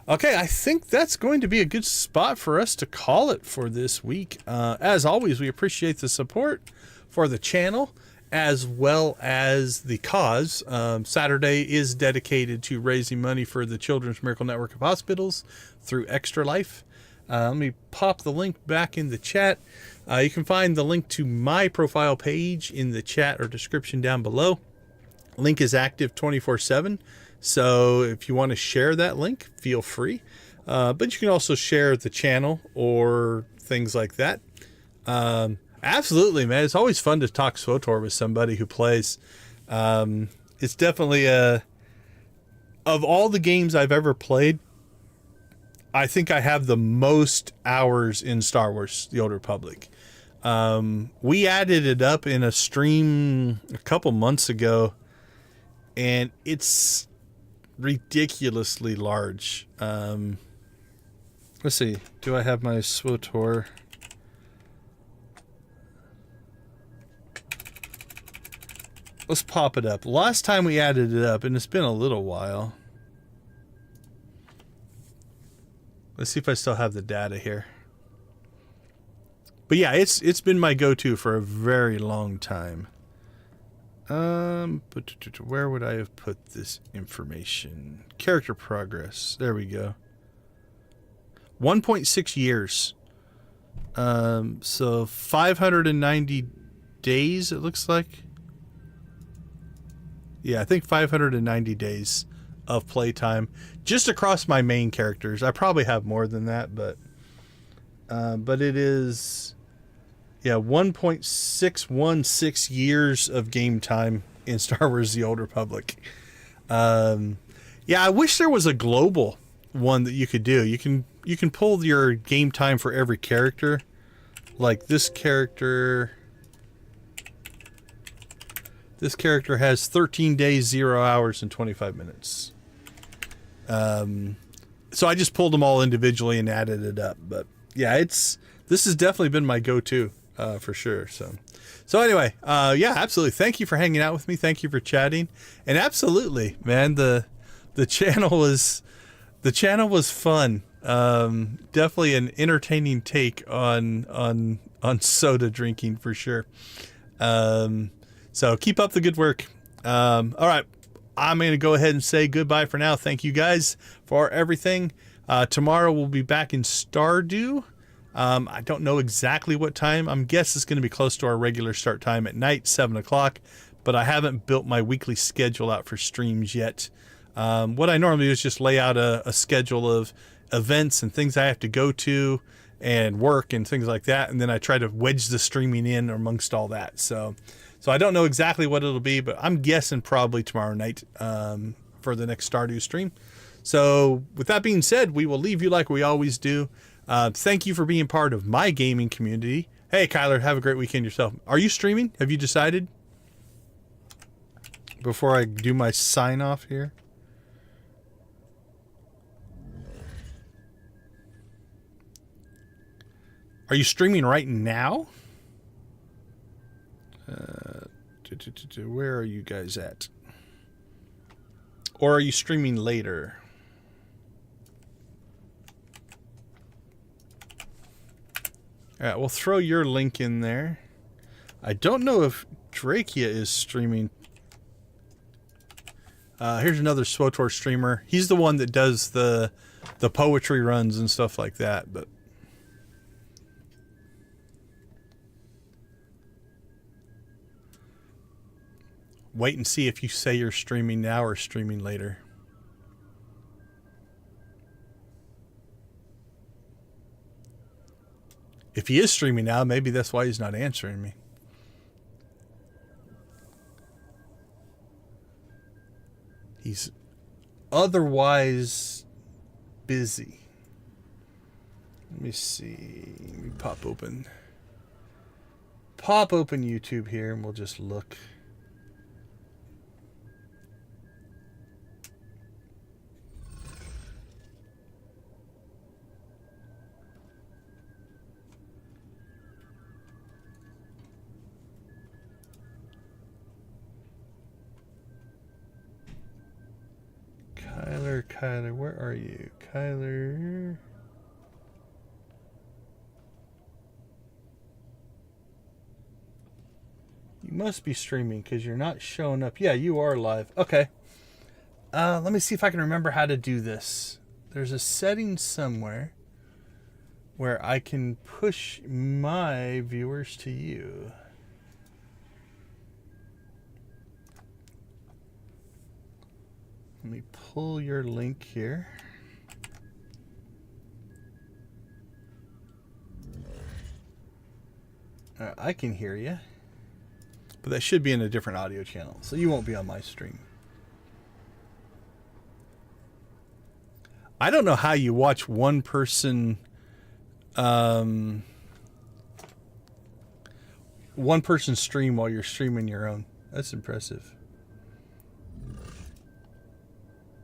okay, I think that's going to be a good spot for us to call it for this week. As always, we appreciate the support for the channel as well as the cause. Saturday is dedicated to raising money for the Children's Miracle Network of Hospitals through Extra Life. Let me pop the link back in the chat. You can find the link to my profile page in the chat or description down below. Link is active 24/7. So if you want to share that link, feel free. But you can also share the channel or things like that. Absolutely, man. It's always fun to talk SWTOR with somebody who plays. It's definitely of all the games I've ever played, I think I have the most hours in Star Wars: The Old Republic. We added it up in a stream a couple months ago, and it's ridiculously large. Let's see. Do I have my SWTOR? Let's pop it up. Last time we added it up, and it's been a little while. Let's see if I still have the data here. But yeah, it's been my go-to for a very long time. But where would I have put this information? Character progress. There we go. 1.6 years. So 590 days, it looks like. Yeah, I think 590 days of playtime just across my main characters. I probably have more than that, but it is, yeah, 1.616 years of game time in Star Wars: The Old Republic. Yeah, I wish there was a global one that you could do. You can pull your game time for every character. Like this character has 13 days, 0 hours, and 25 minutes. So I just pulled them all individually and added it up. But yeah, this has definitely been my go-to for sure. So anyway, yeah, absolutely. Thank you for hanging out with me. Thank you for chatting. And absolutely, man, the channel was fun. Definitely an entertaining take on soda drinking for sure. So keep up the good work. All right. I'm going to go ahead and say goodbye for now. Thank you guys for everything. Tomorrow we'll be back in Stardew. I don't know exactly what time. I'm guessing it's going to be close to our regular start time at night, 7 o'clock. But I haven't built my weekly schedule out for streams yet. What I normally do is just lay out a schedule of events and things I have to go to and work and things like that. And then I try to wedge the streaming in amongst all that. So I don't know exactly what it'll be, but I'm guessing probably tomorrow night for the next Stardew stream. So with that being said, we will leave you like we always do. Thank you for being part of my gaming community. Hey, Kyler, have a great weekend yourself. Are you streaming? Have you decided? Before I do my sign off here. Are you streaming right now? Where are you guys at? Or are you streaming later? All right, we'll throw your link in there. I don't know if Drakia is streaming. Here's another SWTOR streamer. He's the one that does the poetry runs and stuff like that, but wait and see if you say you're streaming now or streaming later. If he is streaming now, maybe that's why he's not answering me. He's otherwise busy. Let me see. Let me pop open YouTube here and we'll just look. Kyler, where are you? Kyler. You must be streaming because you're not showing up. Yeah, you are live. Okay. Let me see if I can remember how to do this. There's a setting somewhere where I can push my viewers to you. Let me pull your link here. I can hear you, but that should be in a different audio channel, so you won't be on my stream. I don't know how you watch one person stream while you're streaming your own. That's impressive.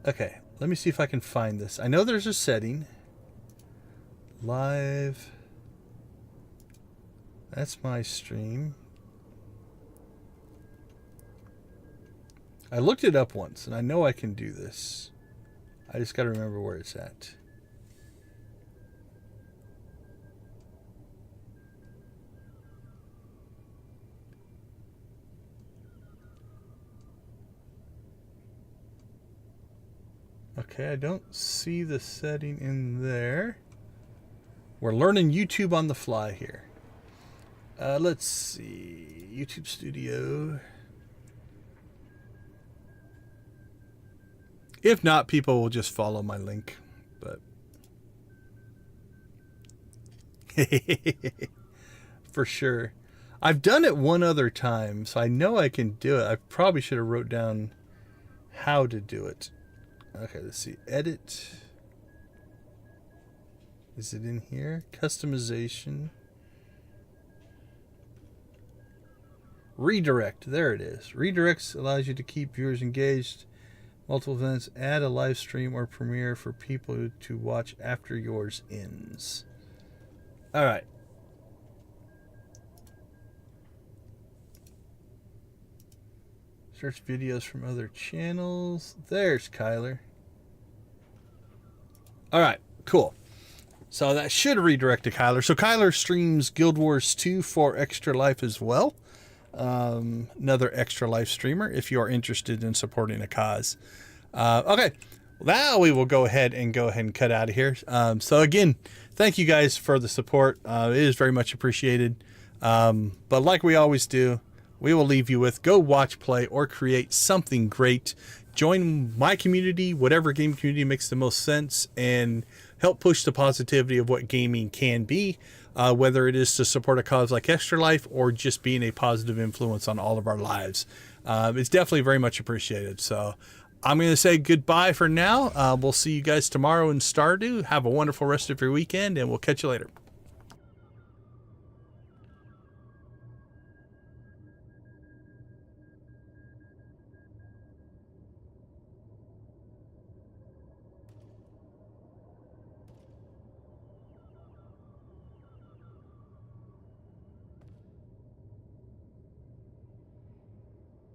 Okay, let me see if I can find this. I know there's a setting. Live. That's my stream. I looked it up once, and I know I can do this. I just got to remember where it's at. Okay, I don't see the setting in there. We're learning YouTube on the fly here. Let's see. YouTube Studio. If not, people will just follow my link. But for sure. I've done it one other time, so I know I can do it. I probably should have wrote down how to do it. Okay, let's see. Edit. Is it in here? Customization. Redirect. There it is. Redirects allows you to keep viewers engaged. Multiple events. Add a live stream or premiere for people to watch after yours ends. All right. Search videos from other channels. There's Kyler. All right, cool. So that should redirect to Kyler. So Kyler streams Guild Wars 2 for Extra Life as well. Another Extra Life streamer if you are interested in supporting a cause. Okay, now we will go ahead and cut out of here. So again, thank you guys for the support. It is very much appreciated. But like we always do, we will leave you with go watch, play, or create something great. Join my community, whatever game community makes the most sense, and help push the positivity of what gaming can be, whether it is to support a cause like Extra Life or just being a positive influence on all of our lives. It's definitely very much appreciated. So I'm going to say goodbye for now. We'll see you guys tomorrow in Stardew. Have a wonderful rest of your weekend, and we'll catch you later.